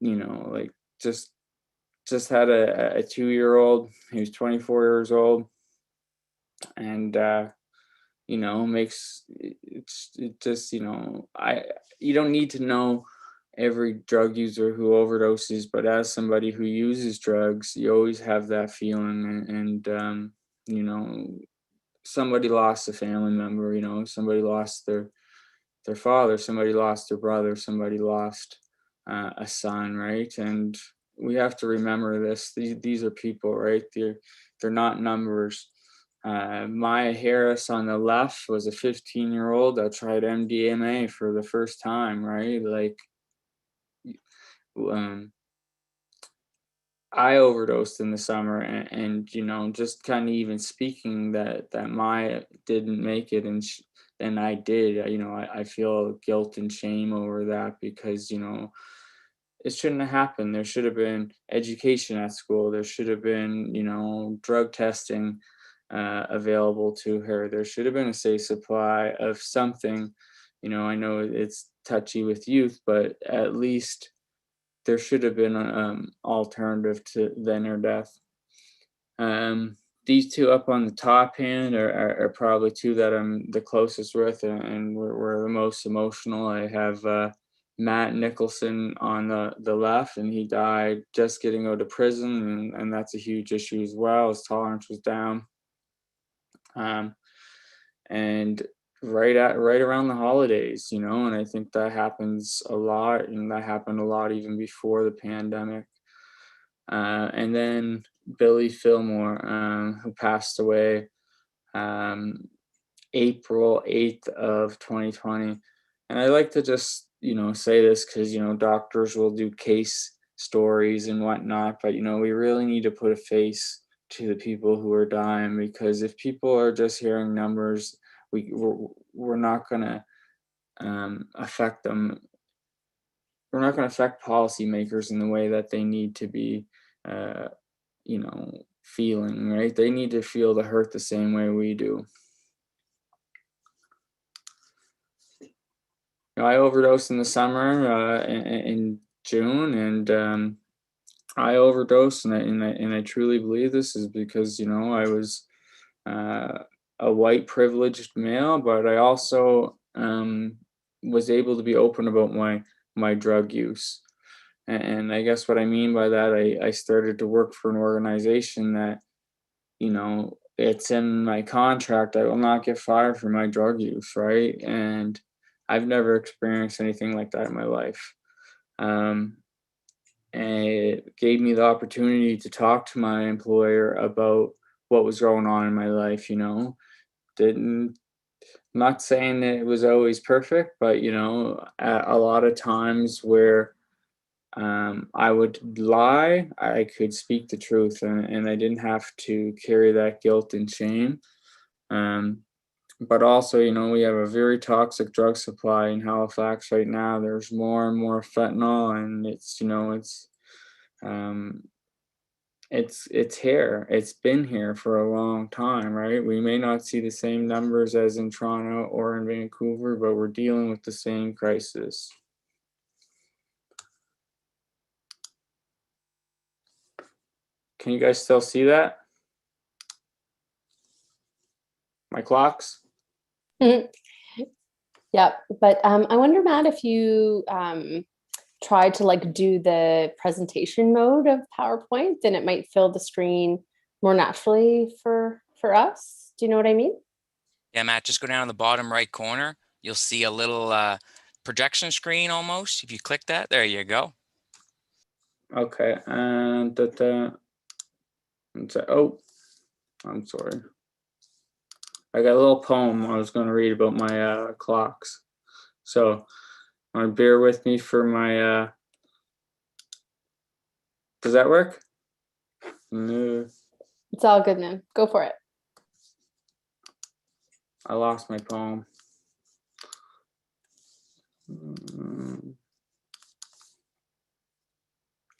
Like just had a 2-year-old. He was 24 years old, and makes it just you don't need to know every drug user who overdoses, but as somebody who uses drugs, you always have that feeling, and somebody lost a family member, somebody lost their father, somebody lost their brother, somebody lost a son, right? And we have to remember this. These are people, right? They're not numbers. Maya Harris on the left was a 15-year-old that tried MDMA for the first time, right? Like, I overdosed in the summer, and just kind of even speaking that Maya didn't make it, and I did. I feel guilt and shame over that, because it shouldn't have happened. There should have been education at school. There should have been drug testing available to her. There should have been a safe supply of something. I know it's touchy with youth, but at least there should have been an alternative to then or death. These 2 up on the top hand are probably 2 that I'm the closest with, and we're the most emotional. I have Matt Nicholson on the left, and he died just getting out of prison, and that's a huge issue as well. His tolerance was down. And right around the holidays, and I think that happens a lot, and that happened a lot even before the pandemic. And then Billy Fillmore, who passed away April 8th of 2020. And I like to just, say this because, doctors will do case stories and whatnot, but, we really need to put a face to the people who are dying, because if people are just hearing numbers, we're not going to affect them. We're not going to affect policymakers in the way that they need to be, feeling, right? They need to feel the hurt the same way we do. I overdosed in the summer in June, and I overdosed, and I truly believe this is because I was a white privileged male, but I also was able to be open about my drug use. And I guess what I mean by that, I started to work for an organization that it's in my contract. I will not get fired for my drug use, right? And I've never experienced anything like that in my life. And it gave me the opportunity to talk to my employer about what was going on in my life, you know. I'm not saying that it was always perfect, but, you know, a lot of times where I would lie, I could speak the truth, and I didn't have to carry that guilt and shame. But also, you know, we have a very toxic drug supply in Halifax right now. There's more and more fentanyl, and it's, you know, it's here. It's been here for a long time, right? We may not see the same numbers as in Toronto or in Vancouver, but we're dealing with the same crisis. Can you guys still see that? My clocks? Yeah, but I wonder, Matt, if you try to like do the presentation mode of PowerPoint, then it might fill the screen more naturally for us. Do you know what I mean? Yeah, Matt, just go down in the bottom right corner. You'll see a little projection screen almost. If you click that, there you go. Okay, and oh, I'm sorry. I got a little poem I was going to read about my clocks. So, bear with me for my. Does that work? No. It's all good, man. Go for it. I lost my poem.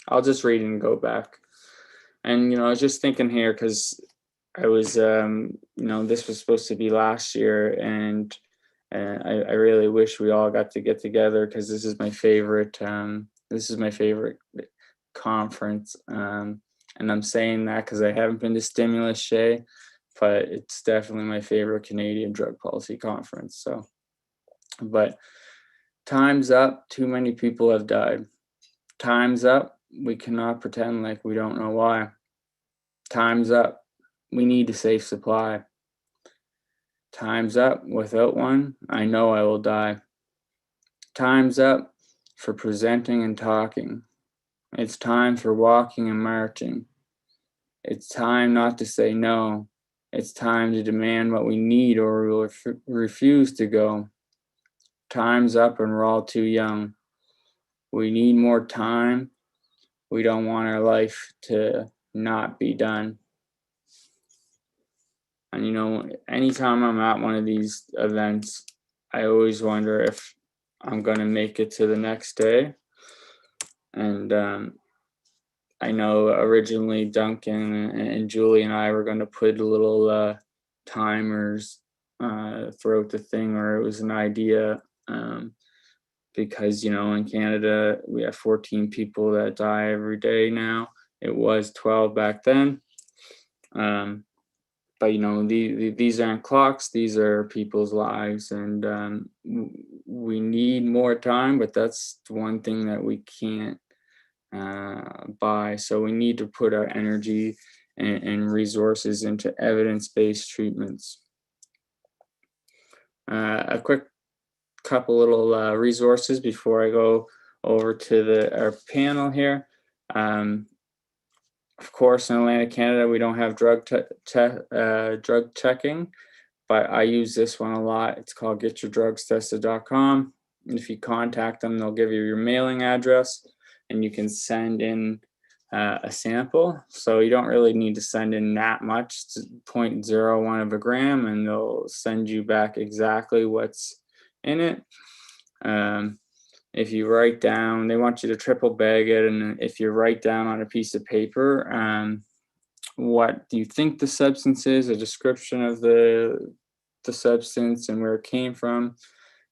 I'll just read and go back. And, you know, I was just thinking here because I was, you know, this was supposed to be last year, and I really wish we all got to get together because this is my favorite. This is my favorite conference, and I'm saying that because I haven't been to Stimulus Shay, but it's definitely my favorite Canadian drug policy conference. So, but time's up. Too many people have died. Time's up. We cannot pretend like we don't know why. Time's up. We need a safe supply. Time's up. Without one, I know I will die. Time's up for presenting and talking. It's time for walking and marching. It's time not to say no. It's time to demand what we need or we will refuse to go. Time's up and we're all too young. We need more time. We don't want our life to not be done. And, you know, anytime I'm at one of these events, I always wonder if I'm going to make it to the next day. And I know originally Duncan and Julie and I were going to put a little timers throughout the thing, or it was an idea because, you know, in Canada, we have 14 people that die every day now. It was 12 back then. But, you know, these aren't clocks, these are people's lives, and we need more time, but that's the one thing that we can't buy. So we need to put our energy and resources into evidence-based treatments. A quick couple little resources before I go over to our panel here. Of course, in Atlantic Canada, we don't have drug checking, but I use this one a lot. It's called getyourdrugstested.com. If you contact them, they'll give you your mailing address, and you can send in a sample. So you don't really need to send in that much, it's 0.01 of a gram, and they'll send you back exactly what's in it. If you write down, they want you to triple bag it, and if you write down on a piece of paper what do you think the substance is, a description of the substance and where it came from,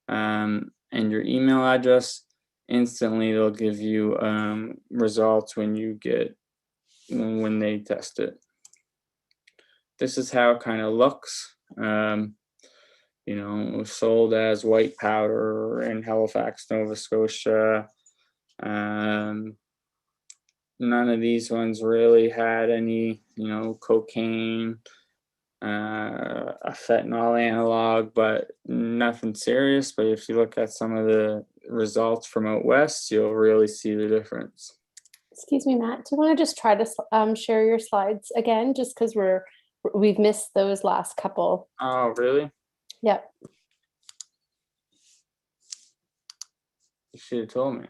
and your email address, instantly they'll give you results when they test it. This is how it kind of looks. You know, it was sold as white powder in Halifax, Nova Scotia. None of these ones really had any, you know, cocaine. a fentanyl analog, but nothing serious. But if you look at some of the results from out west, you'll really see the difference. Excuse me, Matt, do you want to just try to share your slides again, just because we've missed those last couple. Oh, really? Yep. You should have told me.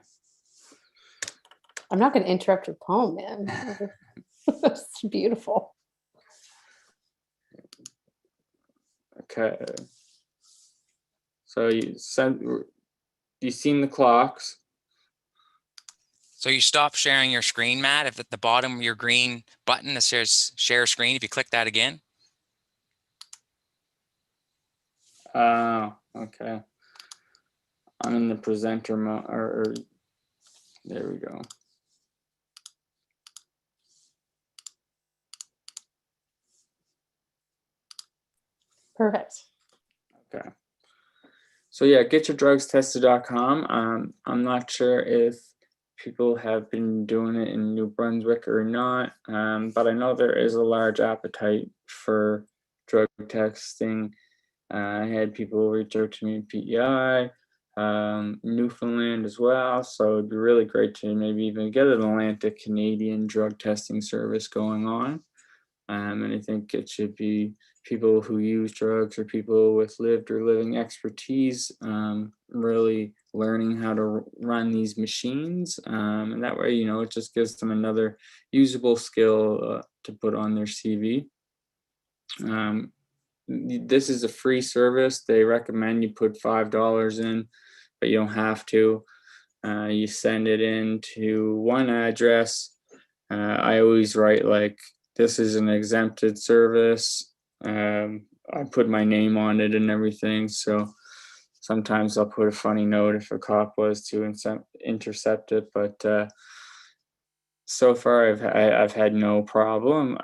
I'm not going to interrupt your poem, man. It's beautiful. Okay. So you've seen the clocks. So you stop sharing your screen, Matt. If at the bottom of your green button that says share screen, if you click that again. Okay. I'm in the presenter mode, or there we go. Perfect. Okay. So yeah, getyourdrugstested.com. I'm not sure if people have been doing it in New Brunswick or not, but I know there is a large appetite for drug testing. I had people reach out to me in PEI, Newfoundland as well. So it'd be really great to maybe even get an Atlantic Canadian drug testing service going on. And I think it should be people who use drugs or people with lived or living expertise, really learning how to run these machines. And that way, you know, it just gives them another usable skill to put on their CV. This is a free service. They recommend you put $5 in, but you don't have to. You send it in to one address. I always write like, this is an exempted service. I put my name on it and everything. So sometimes I'll put a funny note if a cop was to intercept it. But so far I've had no problem.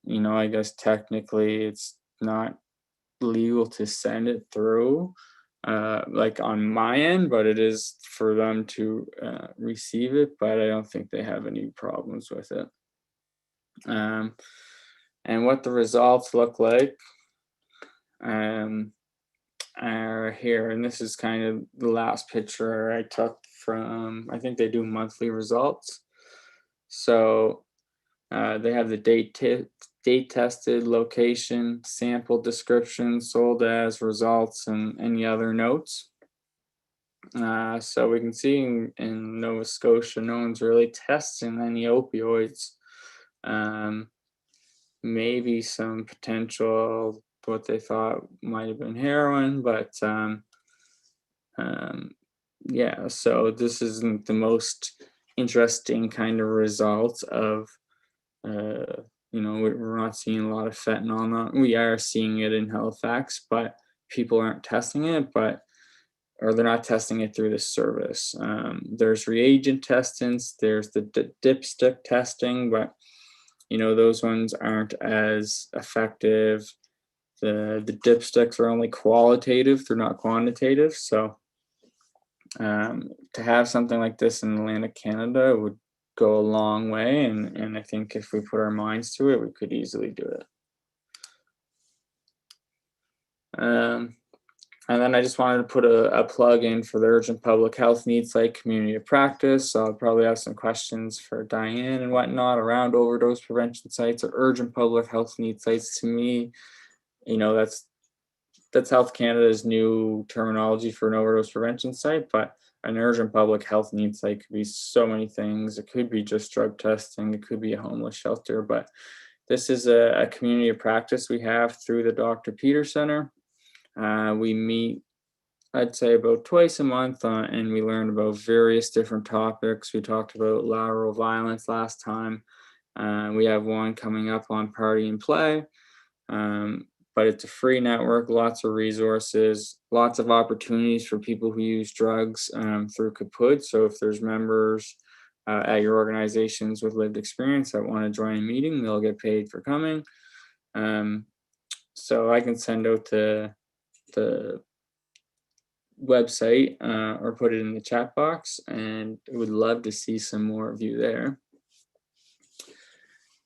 You know, I guess technically it's not legal to send it through like on my end, but it is for them to receive it. But I don't think they have any problems with it. And what the results look like are here. And this is kind of the last picture I took from, I think they do monthly results. So they have the date tested, location, sample description, sold as, results, and any other notes. So we can see in Nova Scotia, no one's really testing any opioids. Maybe some potential what they thought might have been heroin, but yeah, so this isn't the most interesting kind of result of you know, we're not seeing a lot of fentanyl. We are seeing it in Halifax, but people aren't testing it, or they're not testing it through this service. There's reagent testings, there's the dipstick testing, but you know, those ones aren't as effective. The dipsticks are only qualitative, they're not quantitative. So to have something like this in Atlantic Canada would go a long way. And I think if we put our minds to it, we could easily do it. And then I just wanted to put a plug in for the Urgent Public Health Needs Site Community of Practice. So I'll probably have some questions for Diane and whatnot around overdose prevention sites or urgent public health needs sites. To me, you know, that's Health Canada's new terminology for an overdose prevention site, but an urgent public health needs site could be so many things. It could be just drug testing, it could be a homeless shelter, but this is a community of practice we have through the Dr. Peter Center. We meet, I'd say, about twice a month, and we learn about various different topics. We talked about lateral violence last time. We have one coming up on party and play, but it's a free network, lots of resources, lots of opportunities for people who use drugs through PWUD. So if there's members at your organizations with lived experience that want to join a meeting, they'll get paid for coming. So I can send out the website or put it in the chat box, and would love to see some more of you there.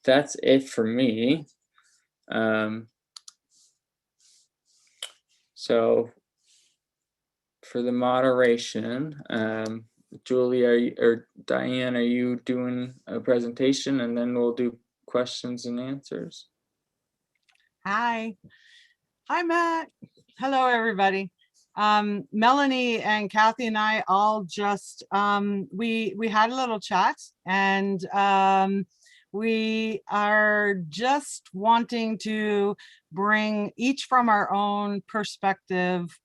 That's it for me. So for the moderation, Julie or Diane, are you doing a presentation, and then we'll do questions and answers? Hi, Matt. Hello, everybody. Melanie and Kathy and I all just, we had a little chat, and we are just wanting to bring each from our own perspective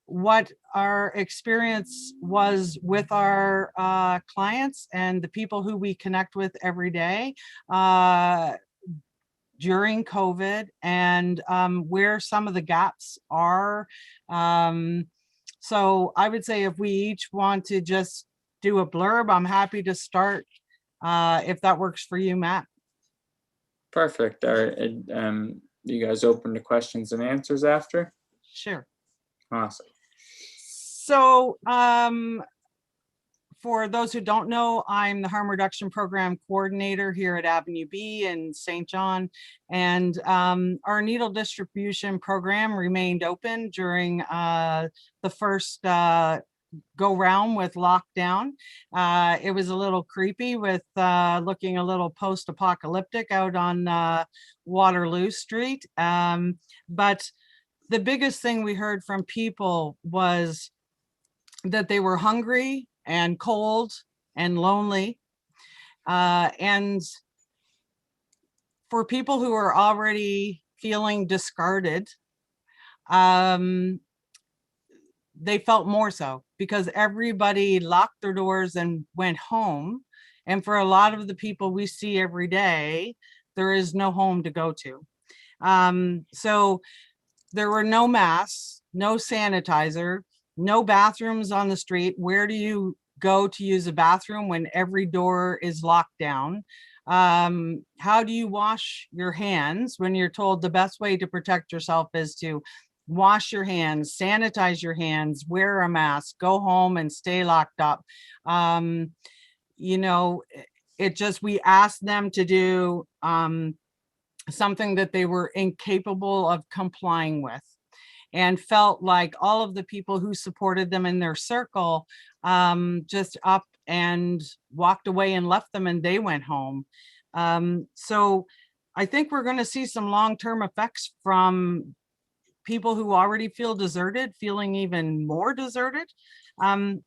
what our experience was with our clients and the people who we connect with every day during COVID, and where some of the gaps are. So I would say if we each want to just do a blurb, I'm happy to start if that works for you, Matt. Perfect. Are you guys open to questions and answers after? Sure. Awesome. So for those who don't know, I'm the Harm Reduction Program Coordinator here at Avenue B in St. John. And our needle distribution program remained open during the first go round with lockdown. It was a little creepy with looking a little post-apocalyptic out on Waterloo Street. But the biggest thing we heard from people was that they were hungry and cold and lonely. And for people who are already feeling discarded, they felt more so because everybody locked their doors and went home. And for a lot of the people we see every day, there is no home to go to. So there were no masks, no sanitizer, no bathrooms on the street. Where do you go to use a bathroom when every door is locked down? How do you wash your hands when you're told the best way to protect yourself is to wash your hands, sanitize your hands, wear a mask, go home and stay locked up? You know, we asked them to do something that they were incapable of complying with, and felt like all of the people who supported them in their circle just up and walked away and left them, and they went home. So I think we're going to see some long-term effects from people who already feel deserted, feeling even more deserted. And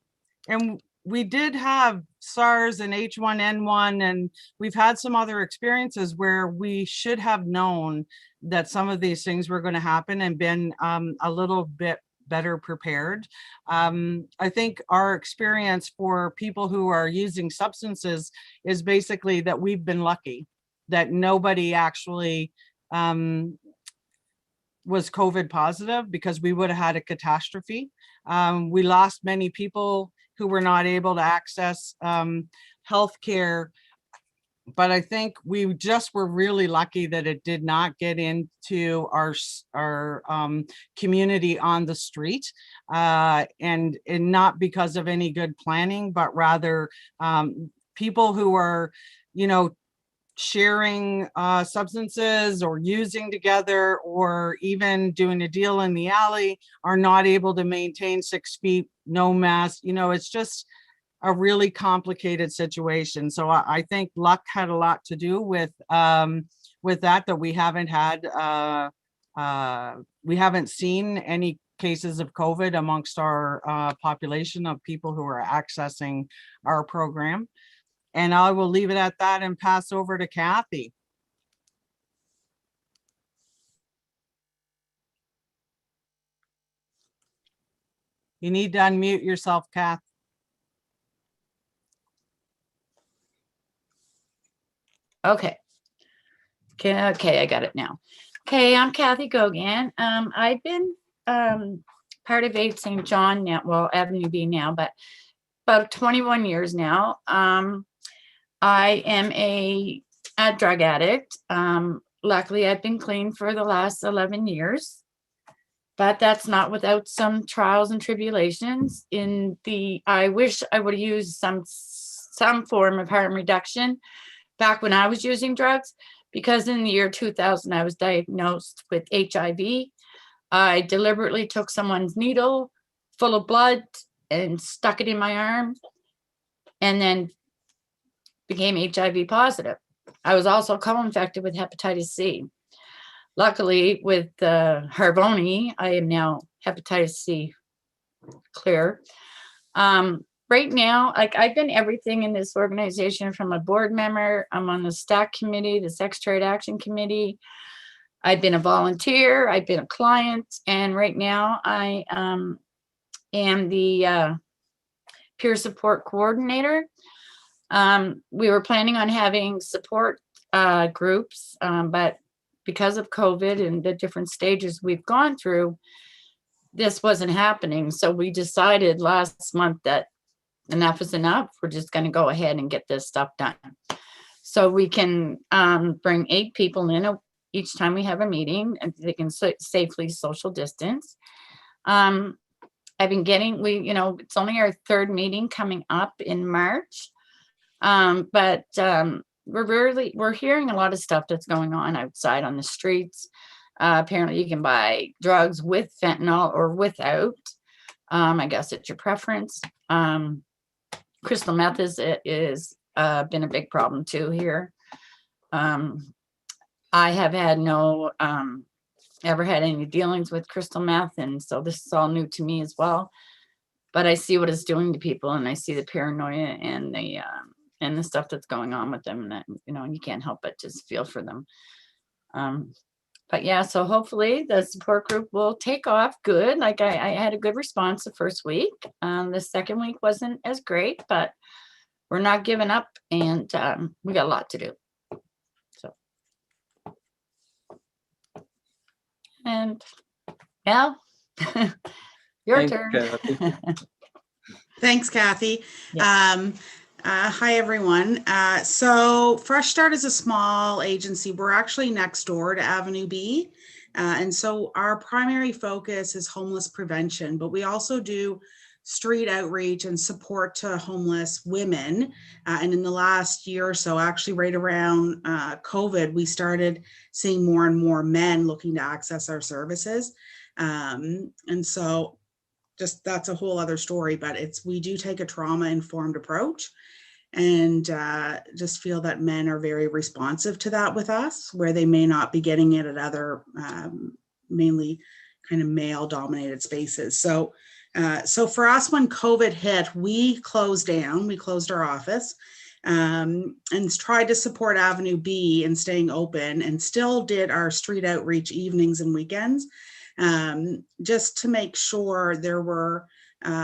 we did have SARS and H1N1, and we've had some other experiences where we should have known that some of these things were going to happen and been a little bit better prepared. I think our experience for people who are using substances is basically that we've been lucky that nobody actually was COVID positive, because we would have had a catastrophe. We lost many people who were not able to access healthcare. But I think we just were really lucky that it did not get into our community on the street, and not because of any good planning, but rather people who are, you know, sharing substances or using together or even doing a deal in the alley are not able to maintain 6 feet, no mask. You know, it's just a really complicated situation. So I think luck had a lot to do with that we haven't had, we haven't seen any cases of COVID amongst our population of people who are accessing our program. And I will leave it at that and pass over to Kathy. You need to unmute yourself, Kath. Okay, I got it now. Okay, I'm Kathy Gogan. I've been part of 8 St. John now, well, Avenue B now, but about 21 years now. I am a drug addict. Luckily, I've been clean for the last 11 years, but that's not without some trials and tribulations. I wish I would have used some form of harm reduction back when I was using drugs, because in the year 2000, I was diagnosed with HIV. I deliberately took someone's needle full of blood and stuck it in my arm, and then became HIV positive. I was also co-infected with hepatitis C. Luckily, with Harvoni, I am now hepatitis C clear. Right now, like, I've been everything in this organization, from a board member. I'm on the STAC committee, the Sex Trade Action Committee. I've been a volunteer, I've been a client, and right now I am the peer support coordinator. We were planning on having support groups, but because of COVID and the different stages we've gone through, this wasn't happening. So we decided last month that enough is enough. We're just going to go ahead and get this stuff done. So we can bring 8 people in each time we have a meeting, and they can safely social distance. I've been getting, it's only our 3rd meeting coming up in March. But we're hearing a lot of stuff that's going on outside on the streets. Apparently you can buy drugs with fentanyl or without. I guess it's your preference. Crystal meth is been a big problem too here. I have had ever had any dealings with crystal meth, and so this is all new to me as well. But I see what it's doing to people, and I see the paranoia and the stuff that's going on with them, and that, you can't help but just feel for them. But yeah, so hopefully the support group will take off good. Like I had a good response the first week. The second week wasn't as great, but we're not giving up, and we got a lot to do. So, and Al, your turn. Kathy. Thanks, Kathy. Yeah. Hi, everyone. So Fresh Start is a small agency. We're actually next door to Avenue B. And so our primary focus is homeless prevention, but we also do street outreach and support to homeless women. And in the last year or so, actually right around COVID, we started seeing more and more men looking to access our services. And so just that's a whole other story, but we do take a trauma-informed approach, and just feel that men are very responsive to that with us, where they may not be getting it at other mainly kind of male-dominated spaces. So for us, when COVID hit, we closed down. We closed our office and tried to support Avenue B in staying open, and still did our street outreach evenings and weekends, just to make sure there were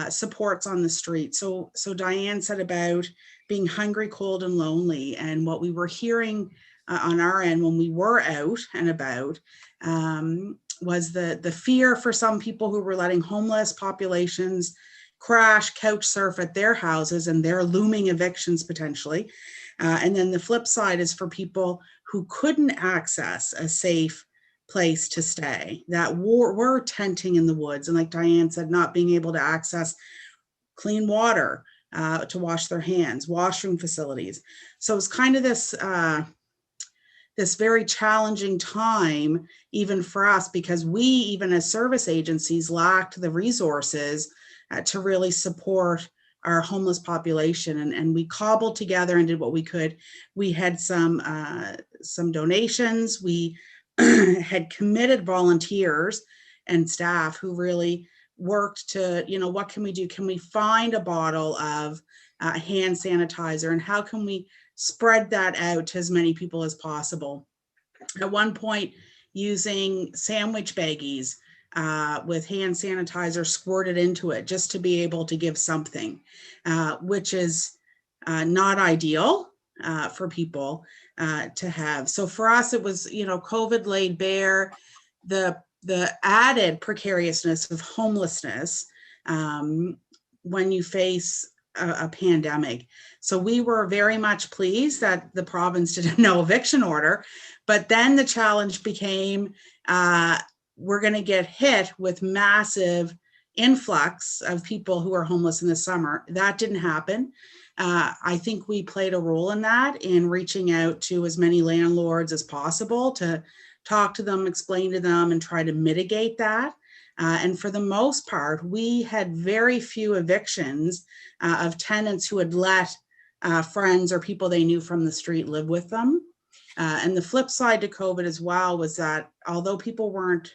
supports on the street. So Diane said about being hungry, cold, and lonely, and what we were hearing on our end when we were out and about was the fear for some people who were letting homeless populations crash, couch surf at their houses and their looming evictions potentially. And then the flip side is for people who couldn't access a safe place to stay, that were tenting in the woods, and like Diane said, not being able to access clean water to wash their hands, washroom facilities. So it's kind of this very challenging time, even for us, because we, even as service agencies, lacked the resources to really support our homeless population, and we cobbled together and did what we could. We had some donations. We had committed volunteers and staff who really worked to, what can we do? Can we find a bottle of hand sanitizer, and how can we spread that out to as many people as possible? At one point, using sandwich baggies with hand sanitizer squirted into it just to be able to give something, which is not ideal for people to have. So for us, it was, COVID laid bare the added precariousness of homelessness when you face a pandemic. So we were very much pleased that the province did a no eviction order, but then the challenge became we're going to get hit with massive influx of people who are homeless in the summer. That didn't happen. I think we played a role in that, in reaching out to as many landlords as possible to talk to them, explain to them, and try to mitigate that. And for the most part, we had very few evictions of tenants who had let friends or people they knew from the street live with them. And the flip side to COVID as well was that although people weren't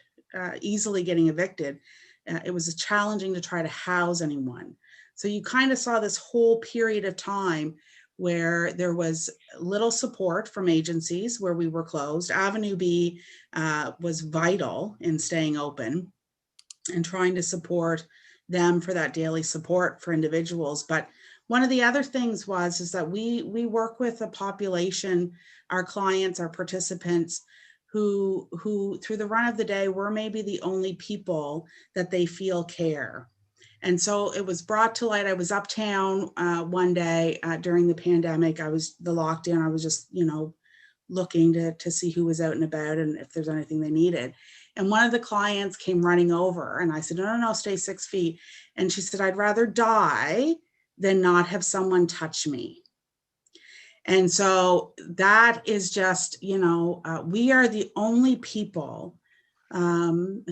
easily getting evicted, it was challenging to try to house anyone. So you kind of saw this whole period of time where there was little support from agencies where we were closed. Avenue B was vital in staying open and trying to support them for that daily support for individuals. But one of the other things is that we work with a population, our clients, our participants, who through the run of the day, we're maybe the only people that they feel care. And so it was brought to light. I was uptown one day during the pandemic. The lockdown. I was just, looking to see who was out and about and if there's anything they needed. And one of the clients came running over and I said, no, stay 6 feet. And she said, I'd rather die than not have someone touch me. And so that is just, we are the only people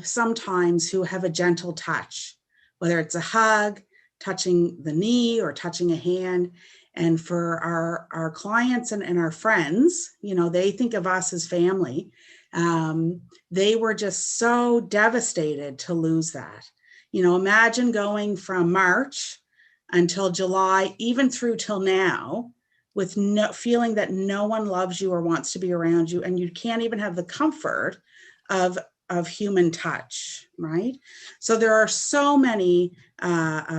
sometimes who have a gentle touch, whether it's a hug, touching the knee or touching a hand. And for our clients and our friends, they think of us as family. They were just so devastated to lose that. Imagine going from March until July, even through till now, with no feeling that no one loves you or wants to be around you, and you can't even have the comfort of human touch, right? So there are so many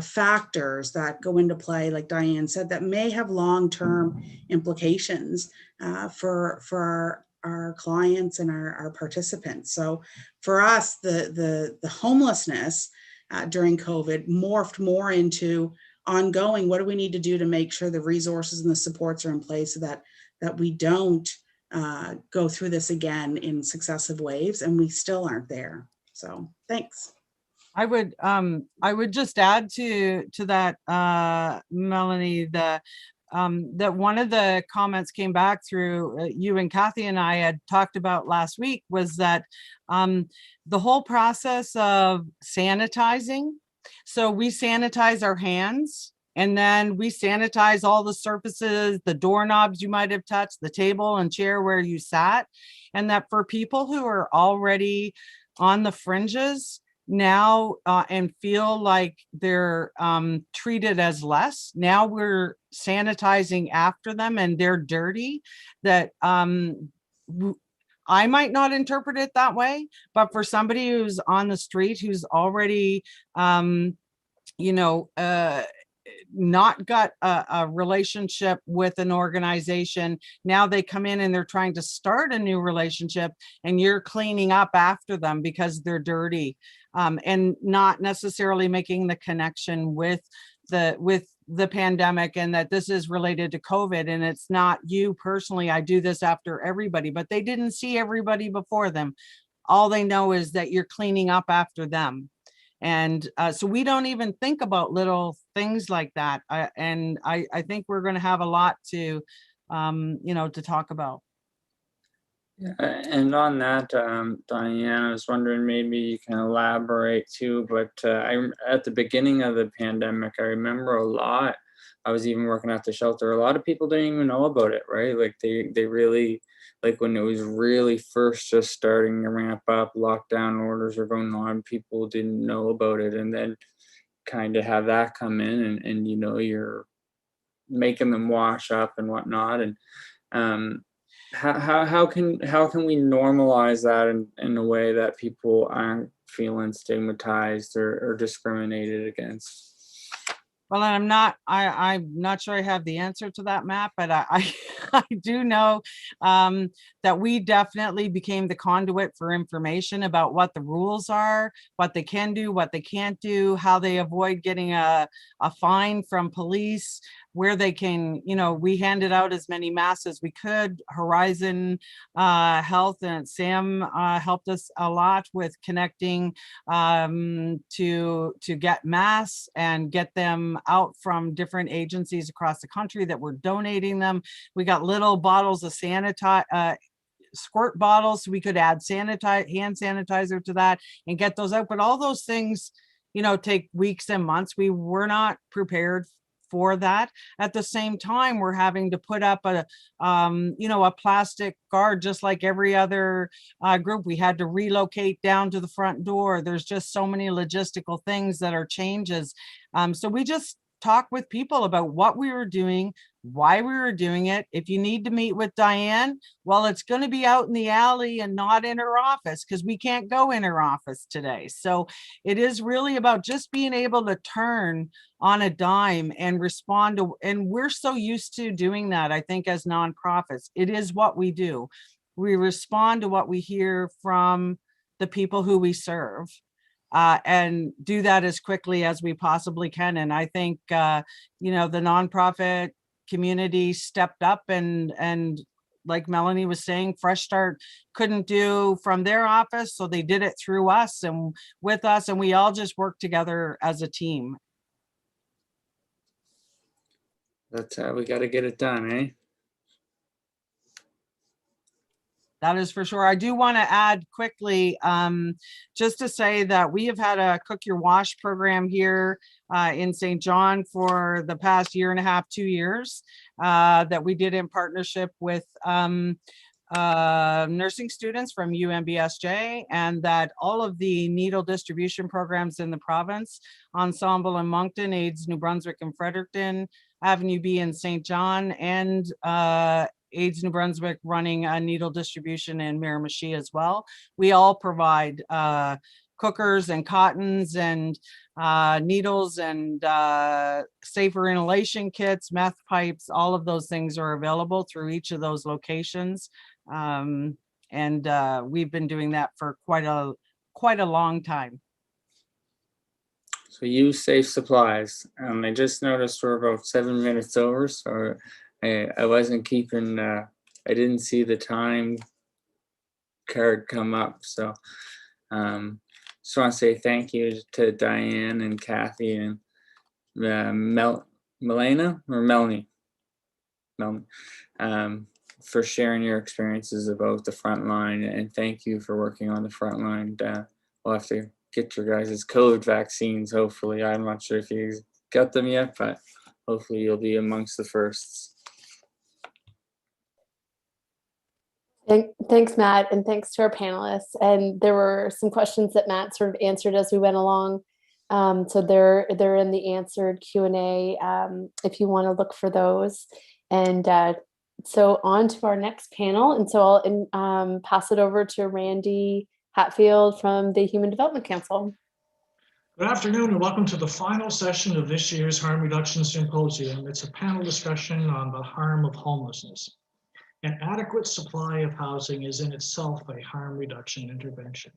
factors that go into play, like Diane said, that may have long-term implications for our clients and our participants. So for us, the homelessness during COVID morphed more into ongoing, what do we need to do to make sure the resources and the supports are in place so that we don't go through this again in successive waves, and we still aren't there. So thanks. I would just add to that, Melanie, that one of the comments came back through you and Kathy and I had talked about last week was that the whole process of sanitizing. So we sanitize our hands and then we sanitize all the surfaces, the doorknobs you might have touched, the table and chair where you sat. And that for people who are already on the fringes now and feel like they're treated as less, now we're sanitizing after them and they're dirty, that I might not interpret it that way, but for somebody who's on the street, who's already, not got a relationship with an organization, now they come in and they're trying to start a new relationship and you're cleaning up after them because they're dirty, and not necessarily making the connection with the pandemic and that this is related to COVID and it's not you personally. I do this after everybody, but they didn't see everybody before them. All they know is that you're cleaning up after them. And so we don't even think about little things like that. And I think we're going to have a lot to, to talk about. Yeah, and on that, Diane, I was wondering maybe you can elaborate too, but at the beginning of the pandemic, I remember a lot, I was even working at the shelter, a lot of people didn't even know about it, right? Like they really, like when it was really first just starting to ramp up, lockdown orders were going on, people didn't know about it. And then kind of have that come in and you're making them wash up and whatnot. And how can we normalize that in a way that people aren't feeling stigmatized or discriminated against? Well, I'm not sure I have the answer to that, Matt, but I do know that we definitely became the conduit for information about what the rules are, what they can do, what they can't do, how they avoid getting a fine from police, where they can, we handed out as many masks as we could. Horizon Health and Sam helped us a lot with connecting to get masks and get them out from different agencies across the country that were donating them. We got little bottles of squirt bottles, so we could add hand sanitizer to that and get those out. But all those things, you know, take weeks and months. We were not prepared for that. At the same time, we're having to put up a, you know, a plastic guard, just like every other group. We had to relocate down to the front door. There's just so many logistical things that are changes. So we just talk with people about what we were doing, why we were doing it. If you need to meet with Diane, well, it's going to be out in the alley and not in her office, because we can't go in her office today. So it is really about just being able to turn on a dime and respond to, and we're so used to doing that, I think, as nonprofits. It is what we do. We respond to what we hear from the people who we serve. And do that as quickly as we possibly can. And I think, you know, the nonprofit community stepped up, and like Melanie was saying, Fresh Start couldn't do from their office, so they did it through us and with us, and we all just worked together as a team. That's how we got to get it done, eh? That is for sure. I do want to add quickly, just to say that we have had a Cook Your Wash program here in St. John for the past year and a half, 2 years, that we did in partnership with nursing students from UMBSJ, and that all of the needle distribution programs in the province, Ensemble in Moncton, AIDS New Brunswick and Fredericton, Avenue B in St. John, and AIDS New Brunswick running a needle distribution in Miramichi as well. We all provide cookers and cottons and needles and safer inhalation kits, meth pipes. All of those things are available through each of those locations. And we've been doing that for quite a long time. So use safe supplies. I just noticed we're about 7 minutes over, so I wasn't keeping, I didn't see the time card come up. So just want to say thank you to Diane and Kathy and Melanie for sharing your experiences about the front line, and thank you for working on the front line. We'll have to get your guys' COVID vaccines, hopefully. I'm not sure if you got them yet, but hopefully you'll be amongst the firsts. Thanks, Matt, and thanks to our panelists. And there were some questions that Matt sort of answered as we went along. So they're in the answered Q&A if you want to look for those. And so on to our next panel. And so I'll pass it over to Randy Hatfield from the Human Development Council. Good afternoon and welcome to the final session of this year's Harm Reduction Symposium. It's a panel discussion on the harm of homelessness. An adequate supply of housing is in itself a harm reduction intervention.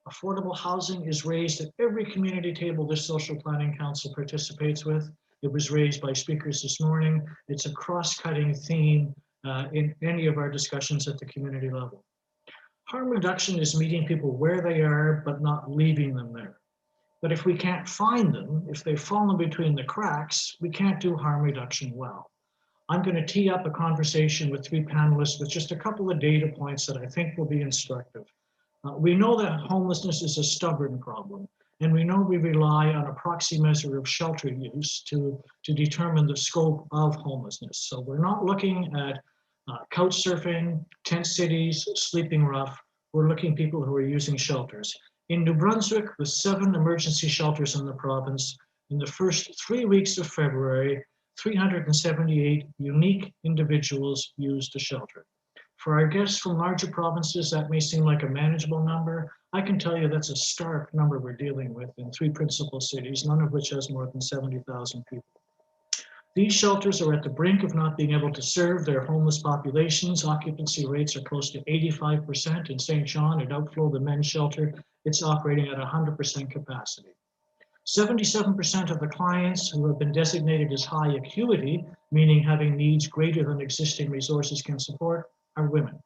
Affordable housing is raised at every community table this Social Planning Council participates with. It was raised by speakers this morning. It's a cross-cutting theme in any of our discussions at the community level. Harm reduction is meeting people where they are, but not leaving them there. But if we can't find them, if they've fallen between the cracks, we can't do harm reduction well. I'm going to tee up a conversation with 3 panelists with just a couple of data points that I think will be instructive. We know that homelessness is a stubborn problem, and we know we rely on a proxy measure of shelter use to determine the scope of homelessness. So we're not looking at couch surfing, tent cities, sleeping rough. We're looking at people who are using shelters. In New Brunswick, with 7 emergency shelters in the province, in the first 3 weeks of February, 378 unique individuals used a shelter. For our guests from larger provinces, that may seem like a manageable number. I can tell you that's a stark number we're dealing with in 3 principal cities, none of which has more than 70,000 people. These shelters are at the brink of not being able to serve their homeless populations. Occupancy rates are close to 85%. In St. John, at Outflow, the men's shelter, it's operating at 100% capacity. 77% of the clients who have been designated as high acuity, meaning having needs greater than existing resources can support, are women.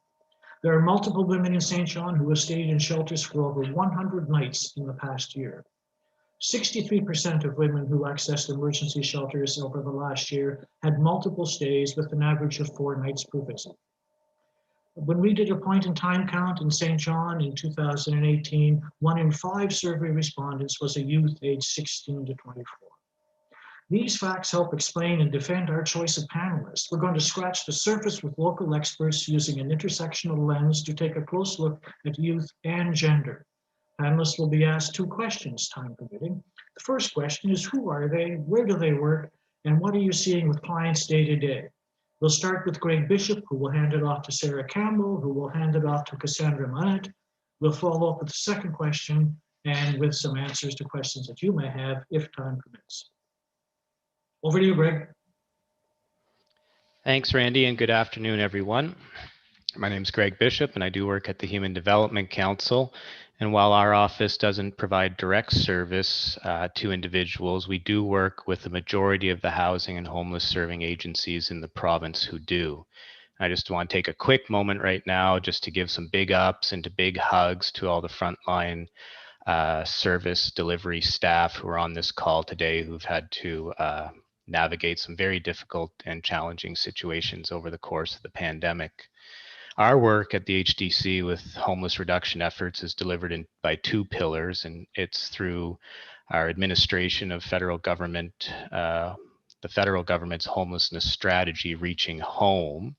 There are multiple women in St. John who have stayed in shelters for over 100 nights in the past year. 63% of women who accessed emergency shelters over the last year had multiple stays with an average of 4 nights per visit. When we did a point in time count in St. John in 2018, 1 in 5 survey respondents was a youth aged 16 to 24. These facts help explain and defend our choice of panelists. We're going to scratch the surface with local experts using an intersectional lens to take a close look at youth and gender. Panelists will be asked 2 questions, time permitting. The first question is, who are they, where do they work, and what are you seeing with clients day to day? We'll start with Greg Bishop, who will hand it off to Sarah Campbell, who will hand it off to Cassandra Manette. We'll follow up with the second question and with some answers to questions that you may have if time permits. Over to you, Greg. Thanks, Randy, and good afternoon, everyone. My name is Greg Bishop, and I do work at the Human Development Council. And while our office doesn't provide direct service to individuals, we do work with the majority of the housing and homeless serving agencies in the province who do. I just want to take a quick moment right now just to give some big ups and to big hugs to all the frontline service delivery staff who are on this call today, who've had to navigate some very difficult and challenging situations over the course of the pandemic. Our work at the HDC with homeless reduction efforts is delivered by 2 pillars, and it's through our administration of federal government, the federal government's homelessness strategy, Reaching Home,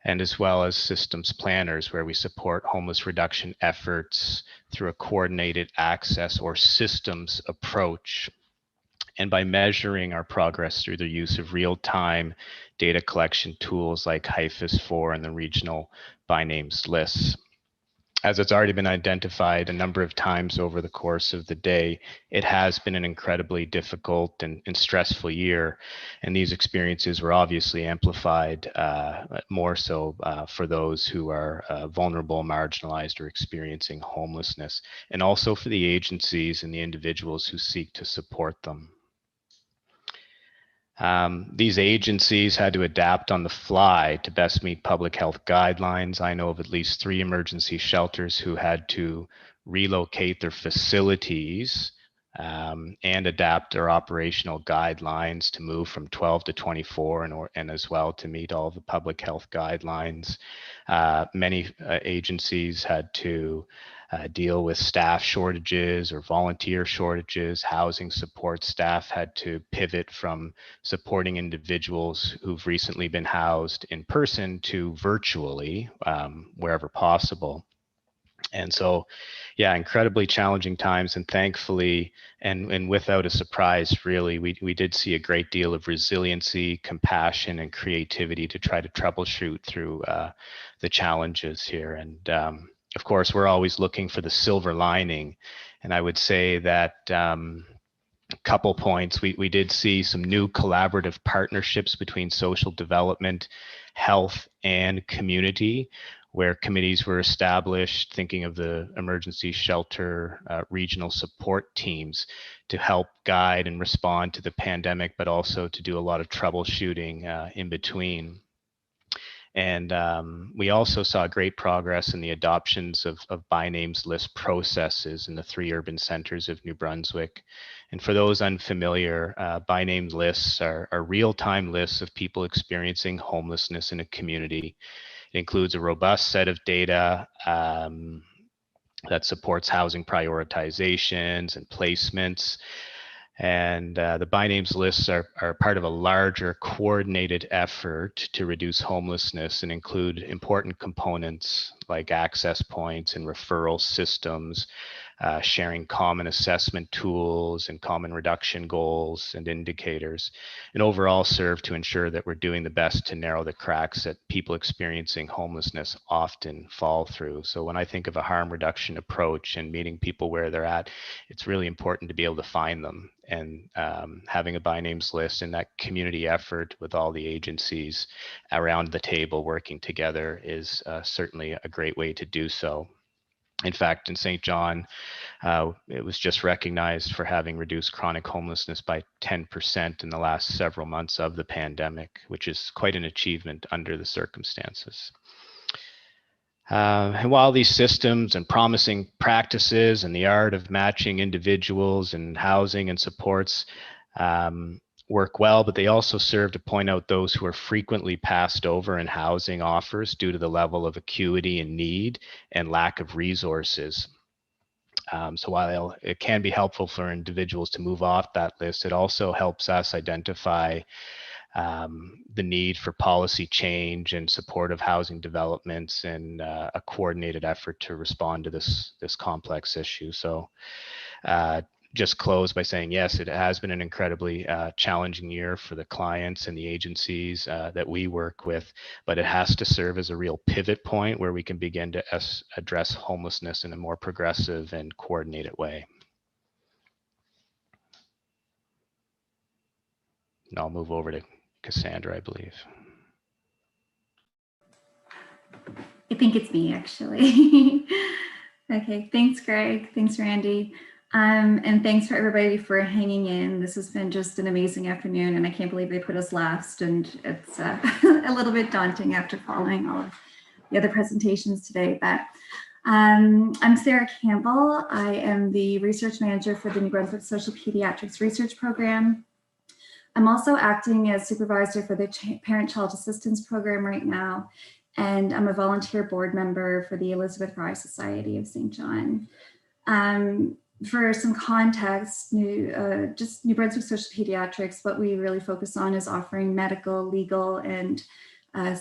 and as well as systems planners, where we support homeless reduction efforts through a coordinated access or systems approach, and by measuring our progress through the use of real-time data collection tools like HIFIS-4 and the regional by names lists. As it's already been identified a number of times over the course of the day, it has been an incredibly difficult and stressful year, and these experiences were obviously amplified more so for those who are vulnerable, marginalized, or experiencing homelessness, and also for the agencies and the individuals who seek to support them. These agencies had to adapt on the fly to best meet public health guidelines. I know of at least 3 emergency shelters who had to relocate their facilities and adapt their operational guidelines to move from 12 to 24 and as well to meet all the public health guidelines. Many agencies had to deal with staff shortages or volunteer shortages. Housing support staff had to pivot from supporting individuals who've recently been housed in person to virtually wherever possible. And so, yeah, incredibly challenging times, and thankfully, and without a surprise, really, we did see a great deal of resiliency, compassion, and creativity to try to troubleshoot through the challenges here. And of course, we're always looking for the silver lining. And I would say that a couple points, we did see some new collaborative partnerships between social development, health, and community, where committees were established, thinking of the emergency shelter regional support teams to help guide and respond to the pandemic, but also to do a lot of troubleshooting in between. And we also saw great progress in the adoptions of by names list processes in the 3 urban centers of New Brunswick. And for those unfamiliar, by name lists are real-time lists of people experiencing homelessness in a community. It includes a robust set of data that supports housing prioritizations and placements. And the by names lists are part of a larger coordinated effort to reduce homelessness and include important components like access points and referral systems, sharing common assessment tools and common reduction goals and indicators, and overall serve to ensure that we're doing the best to narrow the cracks that people experiencing homelessness often fall through. So when I think of a harm reduction approach and meeting people where they're at, it's really important to be able to find them. And having a by names list and that community effort with all the agencies around the table working together is certainly a great way to do so. In fact, in St. John, it was just recognized for having reduced chronic homelessness by 10% in the last several months of the pandemic, which is quite an achievement under the circumstances. And while these systems and promising practices and the art of matching individuals and housing and supports work well, but they also serve to point out those who are frequently passed over in housing offers due to the level of acuity and need and lack of resources. So while it can be helpful for individuals to move off that list, it also helps us identify the need for policy change and supportive housing developments and a coordinated effort to respond to this complex issue. So just close by saying, yes, it has been an incredibly challenging year for the clients and the agencies that we work with, but it has to serve as a real pivot point where we can begin to address homelessness in a more progressive and coordinated way. And I'll move over to Cassandra, I believe. I think it's me, actually. Okay, thanks, Greg. Thanks, Randy. And thanks for everybody for hanging in. This has been just an amazing afternoon, and I can't believe they put us last, and it's a little bit daunting after following all of the other presentations today. But I'm Sarah Campbell. I am the research manager for the New Brunswick Social Pediatrics Research Program. I'm also acting as supervisor for the Parent-Child Assistance Program right now, and I'm a volunteer board member for the Elizabeth Fry Society of St. John. For some context, New Brunswick Social Pediatrics, what we really focus on is offering medical, legal, and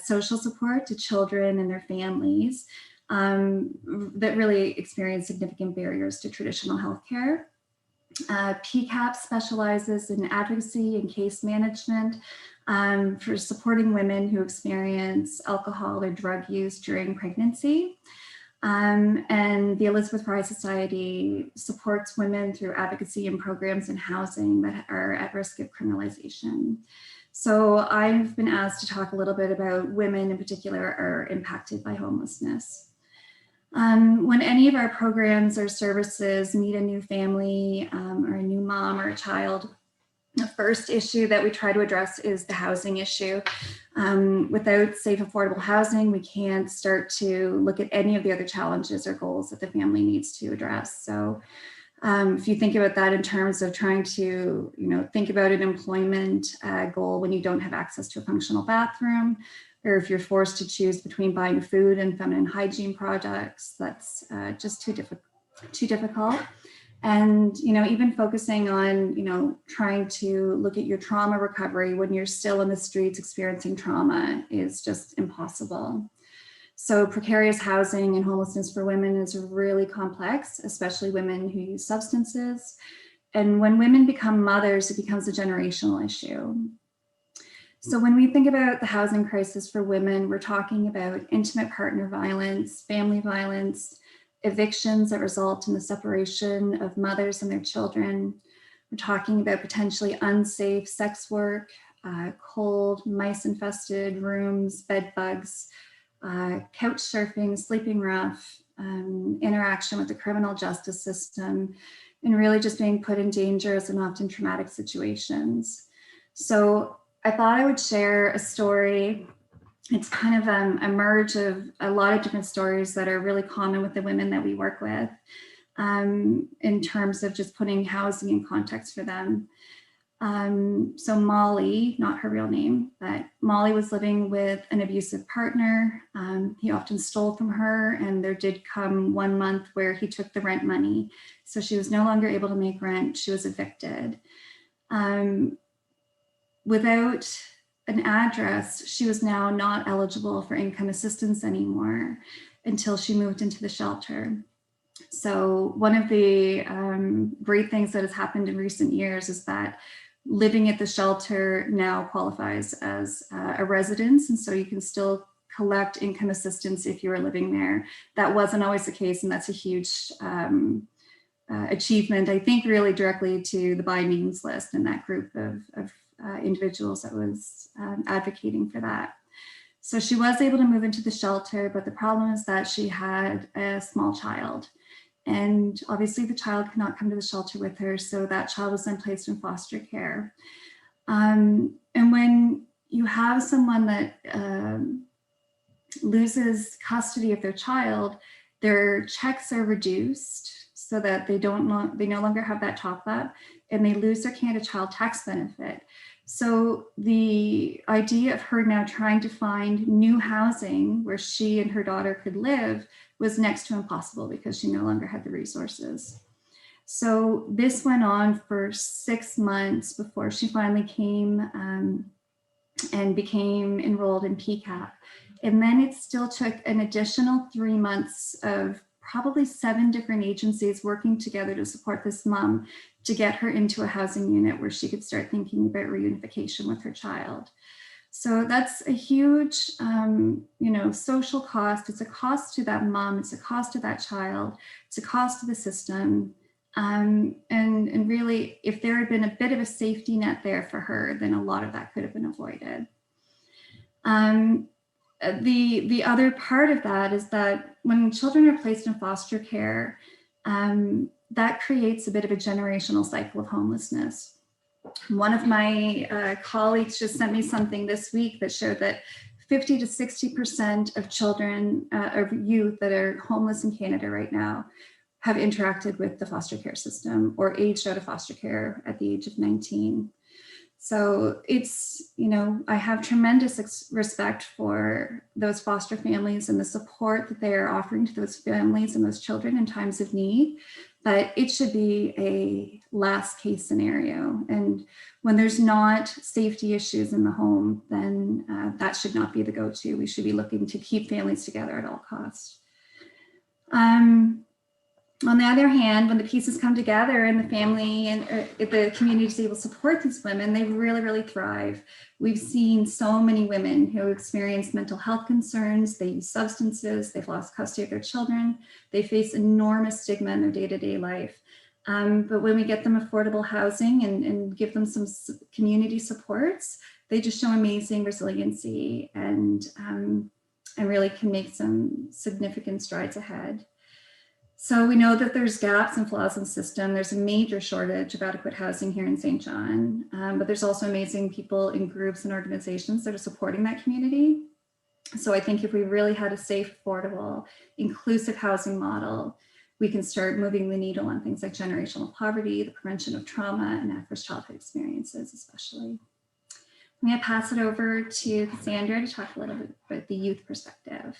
social support to children and their families that really experience significant barriers to traditional healthcare. PCAP specializes in advocacy and case management for supporting women who experience alcohol or drug use during pregnancy. And the Elizabeth Fry Society supports women through advocacy and programs in housing that are at risk of criminalization. So I've been asked to talk a little bit about women in particular are impacted by homelessness. When any of our programs or services meet a new family or a new mom or a child, the first issue that we try to address is the housing issue. Without safe, affordable housing, we can't start to look at any of the other challenges or goals that the family needs to address. So if you think about that in terms of trying to, think about an employment goal when you don't have access to a functional bathroom, or if you're forced to choose between buying food and feminine hygiene products, that's just too difficult. And, even focusing on, trying to look at your trauma recovery when you're still in the streets experiencing trauma is just impossible. So precarious housing and homelessness for women is really complex, especially women who use substances. And when women become mothers, it becomes a generational issue. So when we think about the housing crisis for women, we're talking about intimate partner violence, family violence, evictions that result in the separation of mothers and their children. We're talking about potentially unsafe sex work, cold, mice-infested rooms, bed bugs, couch surfing, sleeping rough, interaction with the criminal justice system, and really just being put in dangerous and often traumatic situations. So I thought I would share a story. It's kind of a merge of a lot of different stories that are really common with the women that we work with in terms of just putting housing in context for them. So Molly, not her real name, but Molly was living with an abusive partner. He often stole from her, and there did come 1 month where he took the rent money. So she was no longer able to make rent. She was evicted. Without an address, she was now not eligible for income assistance anymore until she moved into the shelter. So one of the great things that has happened in recent years is that living at the shelter now qualifies as a residence, and so you can still collect income assistance if you are living there. That wasn't always the case, and that's a huge achievement, I think, really directly to the by means list and that group of individuals that was advocating for that. So she was able to move into the shelter, but the problem is that she had a small child. And obviously the child could not come to the shelter with her, so that child was then placed in foster care. And when you have someone that loses custody of their child, their checks are reduced so that they no longer have that top up. and they lose their Canada Child Tax benefit. So the idea of her now trying to find new housing where she and her daughter could live was next to impossible because she no longer had the resources. So this went on for 6 months before she finally came and became enrolled in PCAP. And then it still took an additional 3 months of probably 7 different agencies working together to support this mom to get her into a housing unit where she could start thinking about reunification with her child. So that's a huge, social cost. It's a cost to that mom. It's a cost to that child. It's a cost to the system. And really, if there had been a bit of a safety net there for her, then a lot of that could have been avoided. The other part of that is that when children are placed in foster care, that creates a bit of a generational cycle of homelessness. One of my colleagues just sent me something this week that showed that 50 to 60% of children or youth that are homeless in Canada right now have interacted with the foster care system or aged out of foster care at the age of 19. So it's, I have tremendous respect for those foster families and the support that they are offering to those families and those children in times of need, but it should be a last case scenario. And when there's not safety issues in the home, then that should not be the go-to. We should be looking to keep families together at all costs. On the other hand, when the pieces come together and the family and the community is able to support these women, they really, really thrive. We've seen so many women who experience mental health concerns, they use substances, they've lost custody of their children, they face enormous stigma in their day-to-day life. But when we get them affordable housing and give them some community supports, they just show amazing resiliency and really can make some significant strides ahead. So we know that there's gaps and flaws in the system. There's a major shortage of adequate housing here in St. John, but there's also amazing people in groups and organizations that are supporting that community. So I think if we really had a safe, affordable, inclusive housing model, we can start moving the needle on things like generational poverty, the prevention of trauma, and adverse childhood experiences, especially. I'm going to pass it over to Cassandra to talk a little bit about the youth perspective.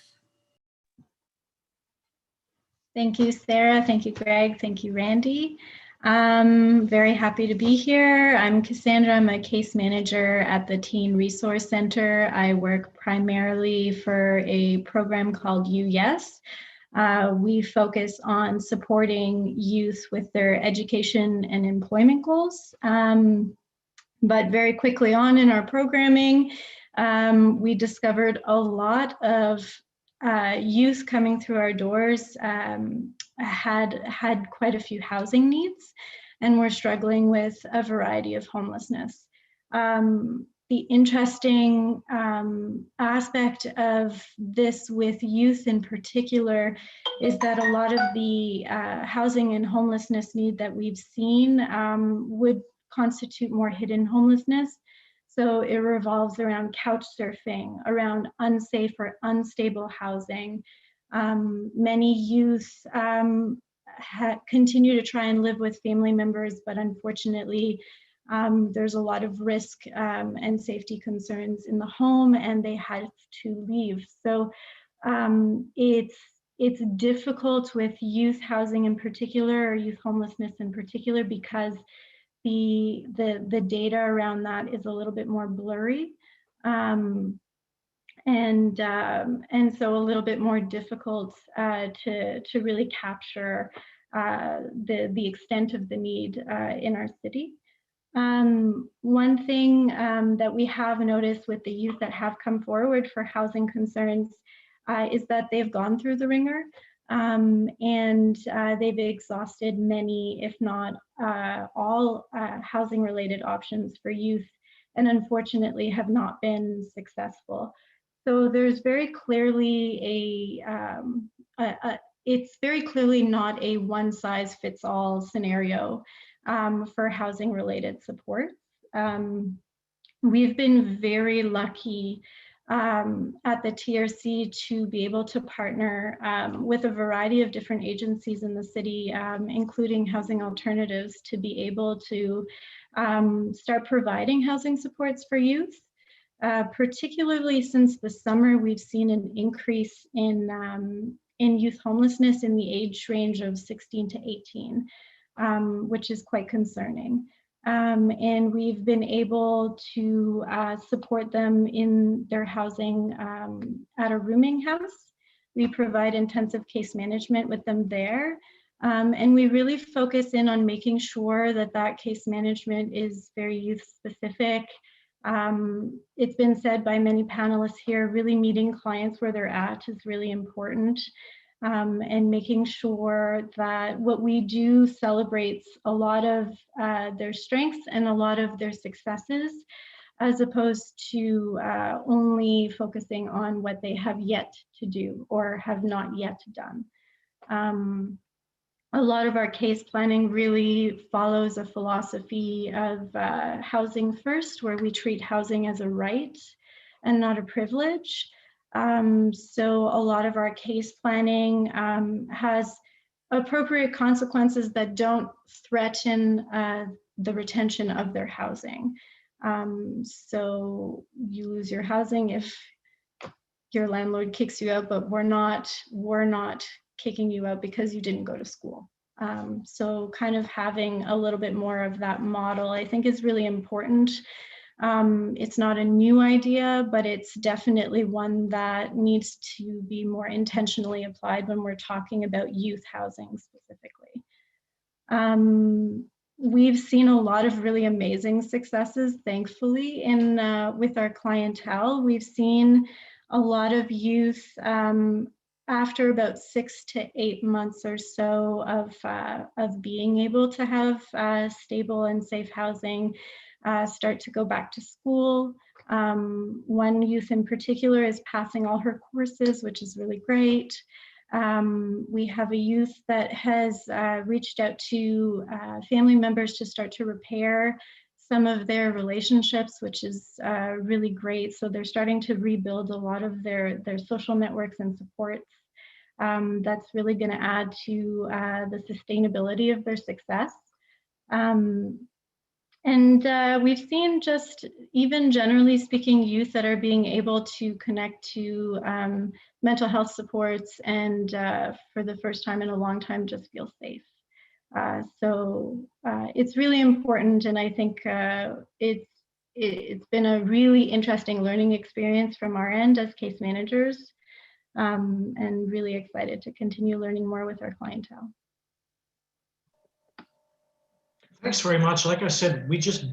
Thank you, Sarah. Thank you, Greg. Thank you, Randy. I'm very happy to be here. I'm Cassandra. I'm a case manager at the Teen Resource Center. I work primarily for a program called UYes. We focus on supporting youth with their education and employment goals. But very quickly on in our programming, we discovered a lot of youth coming through our doors had quite a few housing needs and were struggling with a variety of homelessness. The interesting aspect of this with youth in particular is that a lot of the housing and homelessness need that we've seen would constitute more hidden homelessness. So it revolves around couch surfing, around unsafe or unstable housing. Many youth continue to try and live with family members, but unfortunately, there's a lot of risk and safety concerns in the home, and they have to leave. So it's difficult with youth housing in particular, or youth homelessness in particular, because the data around that is a little bit more blurry, and so a little bit more difficult to really capture the extent of the need in our city. One thing that we have noticed with the youth that have come forward for housing concerns is that they've gone through the ringer. And they've exhausted many, if not all, housing related options for youth, and unfortunately have not been successful. So there's very clearly it's very clearly not a one size fits all scenario for housing related supports. We've been very lucky at the TRC to be able to partner with a variety of different agencies in the city, including housing alternatives, to be able to start providing housing supports for youth. Particularly since the summer, we've seen an increase in youth homelessness in the age range of 16 to 18, which is quite concerning. And we've been able to support them in their housing at a rooming house. We provide intensive case management with them there. And we really focus in on making sure that that case management is very youth specific. It's been said by many panelists here, really meeting clients where they're at is really important. And making sure that what we do celebrates a lot of their strengths and a lot of their successes, as opposed to only focusing on what they have yet to do or have not yet done. A lot of our case planning really follows a philosophy of housing first, where we treat housing as a right and not a privilege. So a lot of our case planning has appropriate consequences that don't threaten the retention of their housing. So you lose your housing if your landlord kicks you out, but we're not kicking you out because you didn't go to school. So kind of having a little bit more of that model, I think, is really important. It's not a new idea, but it's definitely one that needs to be more intentionally applied when we're talking about youth housing specifically. We've seen a lot of really amazing successes, thankfully, with our clientele. We've seen a lot of youth after about 6 to 8 months or so of being able to have stable and safe housing, start to go back to school. One youth in particular is passing all her courses, which is really great. We have a youth that has reached out to family members to start to repair some of their relationships, which is really great. So they're starting to rebuild a lot of their social networks and supports. That's really going to add to the sustainability of their success. And we've seen, just even generally speaking, youth that are being able to connect to mental health supports and for the first time in a long time just feel safe. So it's really important, and I think it's been a really interesting learning experience from our end as case managers, and really excited to continue learning more with our clientele. Thanks very much. Like I said, we just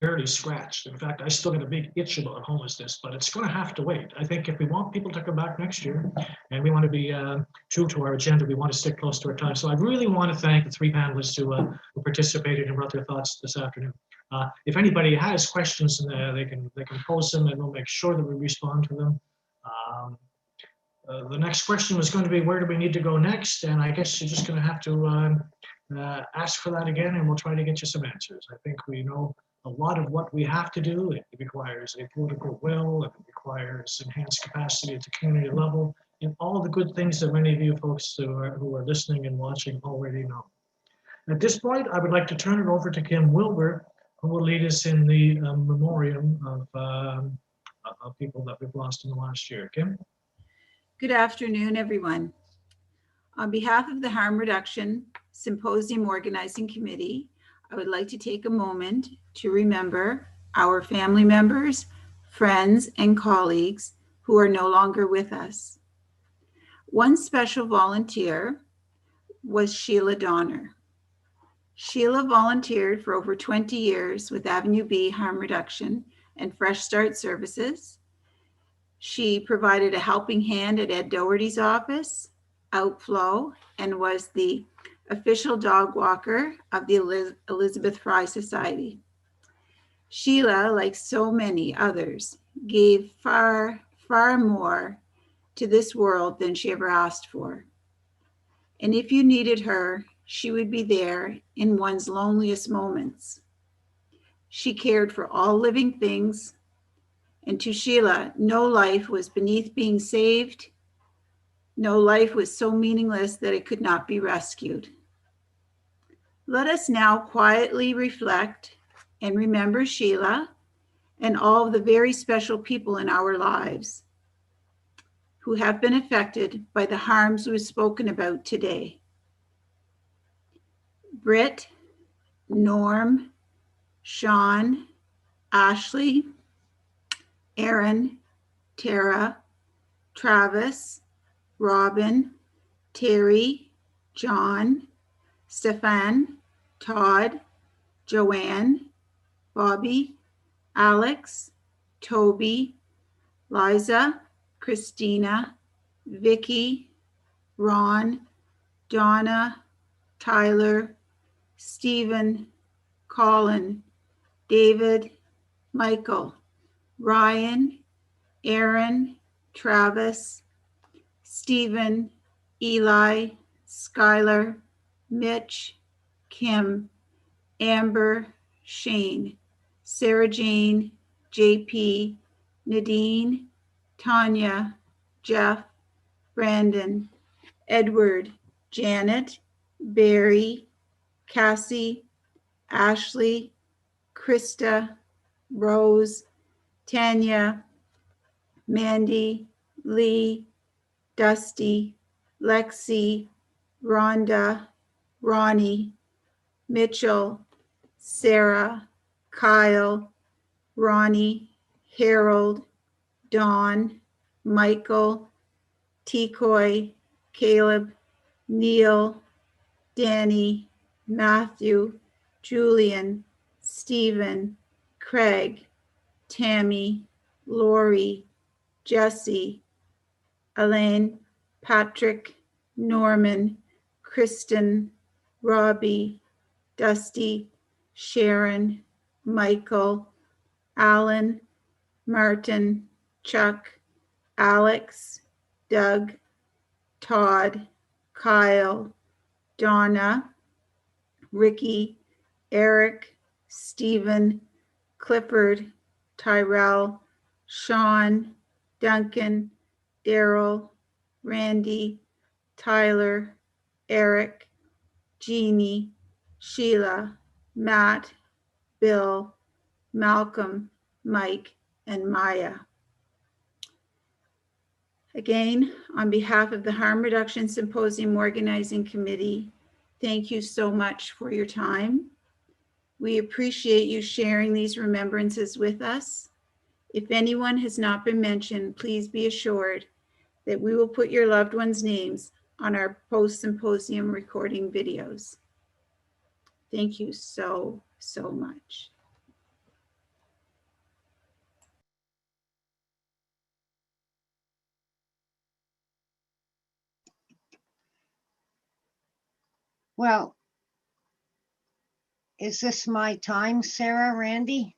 barely scratched. In fact, I still got a big itch about homelessness, but it's going to have to wait. I think if we want people to come back next year and we want to be true to our agenda, we want to stick close to our time. So I really want to thank the three panelists who participated and brought their thoughts this afternoon. If anybody has questions, they can pose them, and we'll make sure that we respond to them. The next question was going to be, where do we need to go next? And I guess you're just going to have to ask for that again, and we'll try to get you some answers. I think we know a lot of what we have to do. It requires a political will, it requires enhanced capacity at the community level, and all the good things that many of you folks who are listening and watching already know. At this point, I would like to turn it over to Kim Wilbur, who will lead us in the memoriam of people that we've lost in the last year. Kim? Good afternoon, everyone. On behalf of the Harm Reduction Symposium Organizing Committee, I would like to take a moment to remember our family members, friends, and colleagues who are no longer with us. One special volunteer was Sheila Donner. Sheila volunteered for over 20 years with Avenue B Harm Reduction and Fresh Start Services. She provided a helping hand at Ed Doherty's office, Outflow, and was the official dog walker of the Elizabeth Fry Society. Sheila, like so many others, gave far, far more to this world than she ever asked for. And if you needed her, she would be there in one's loneliest moments. She cared for all living things. And to Sheila, no life was beneath being saved. No life was so meaningless that it could not be rescued. Let us now quietly reflect and remember Sheila and all of the very special people in our lives who have been affected by the harms we've spoken about today. Britt, Norm, Sean, Ashley, Aaron, Tara, Travis, Robin, Terry, John, Stefan, Todd, Joanne, Bobby, Alex, Toby, Liza, Christina, Vicky, Ron, Donna, Tyler, Stephen, Colin, David, Michael, Ryan, Aaron, Travis, Stephen, Eli, Skylar, Mitch, Kim, Amber, Shane, Sarah Jane, JP, Nadine, Tanya, Jeff, Brandon, Edward, Janet, Barry, Cassie, Ashley, Krista, Rose, Tanya, Mandy, Lee, Dusty, Lexi, Rhonda, Ronnie, Mitchell, Sarah, Kyle, Ronnie, Harold, Dawn, Michael, Tikoy, Caleb, Neil, Danny, Matthew, Julian, Stephen, Craig, Tammy, Lori, Jesse, Elaine, Patrick, Norman, Kristen, Robbie, Dusty, Sharon, Michael, Alan, Martin, Chuck, Alex, Doug, Todd, Kyle, Donna, Ricky, Eric, Stephen, Clifford, Tyrell, Sean, Duncan, Daryl, Randy, Tyler, Eric, Jeannie, Sheila, Matt, Bill, Malcolm, Mike, and Maya. Again, on behalf of the Harm Reduction Symposium Organizing Committee, thank you so much for your time. We appreciate you sharing these remembrances with us. If anyone has not been mentioned, please be assured that we will put your loved ones' names on our post-symposium recording videos. Thank you so, so much. Well, is this my time, Sarah, Randy?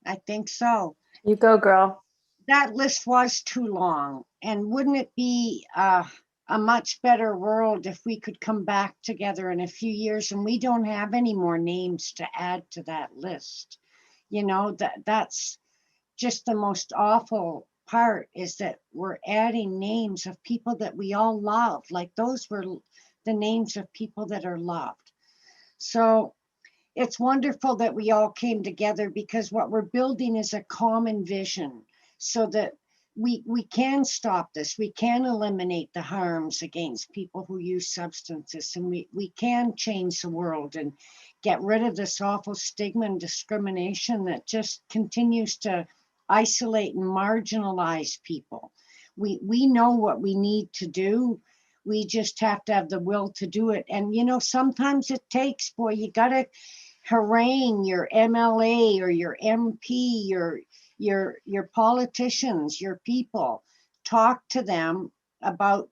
I think so. You go, girl. That list was too long. And wouldn't it be a much better world if we could come back together in a few years and we don't have any more names to add to that list? You know, that's just the most awful part, is that we're adding names of people that we all love. Like, those were the names of people that are loved. So it's wonderful that we all came together, because what we're building is a common vision so that we can stop this. We can eliminate the harms against people who use substances, and we can change the world and get rid of this awful stigma and discrimination that just continues to isolate and marginalize people. We know what we need to do. We just have to have the will to do it. And, you know, sometimes it takes, boy, you got to harangue your MLA or your MP, your politicians, your people. Talk to them about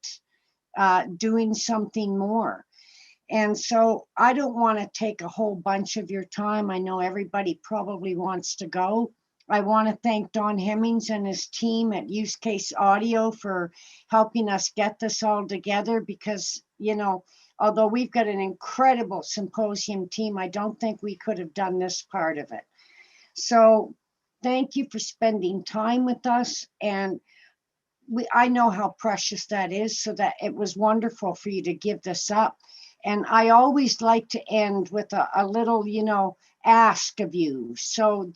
doing something more. And so I don't want to take a whole bunch of your time. I know everybody probably wants to go. I want to thank Don Hemmings and his team at Use Case Audio for helping us get this all together, because, you know, Although we've got an incredible symposium team, I don't think we could have done this part of it. So thank you for spending time with us. And I know how precious that is, so that it was wonderful for you to give this up. And I always like to end with a little, ask of you. So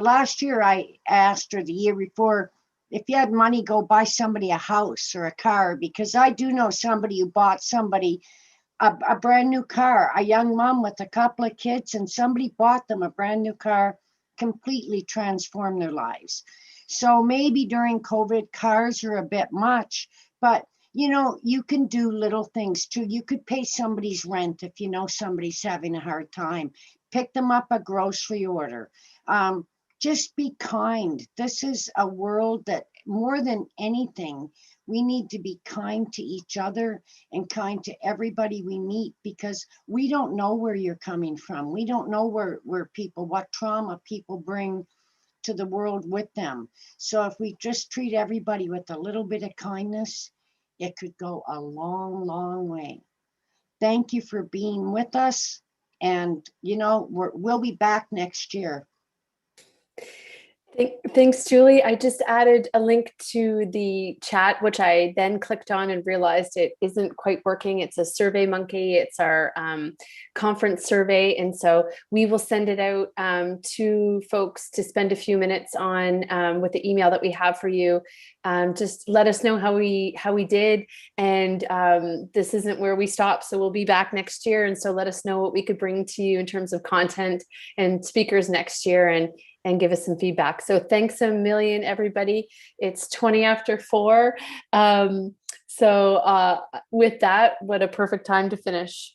last year I asked, or the year before, if you had money, go buy somebody a house or a car, because I do know somebody who bought somebody a brand new car, a young mom with a couple of kids, and somebody bought them a brand new car, completely transformed their lives. So maybe during COVID, cars are a bit much, but you can do little things too. You could pay somebody's rent if you know somebody's having a hard time. Pick them up a grocery order. Just be kind. This is a world that more than anything, we need to be kind to each other and kind to everybody we meet, because we don't know where you're coming from. We don't know what trauma people bring to the world with them. So if we just treat everybody with a little bit of kindness, it could go a long, long way. Thank you for being with us. And, we'll be back next year. Thanks, Julie. I just added a link to the chat, which I then clicked on and realized it isn't quite working. It's a Survey Monkey. It's our conference survey. And so we will send it out to folks to spend a few minutes on with the email that we have for you. Just let us know how we did. And this isn't where we stop. So we'll be back next year. And so let us know what we could bring to you in terms of content and speakers next year, and give us some feedback. So thanks a million, everybody. It's 20 after 4. So with that, what a perfect time to finish.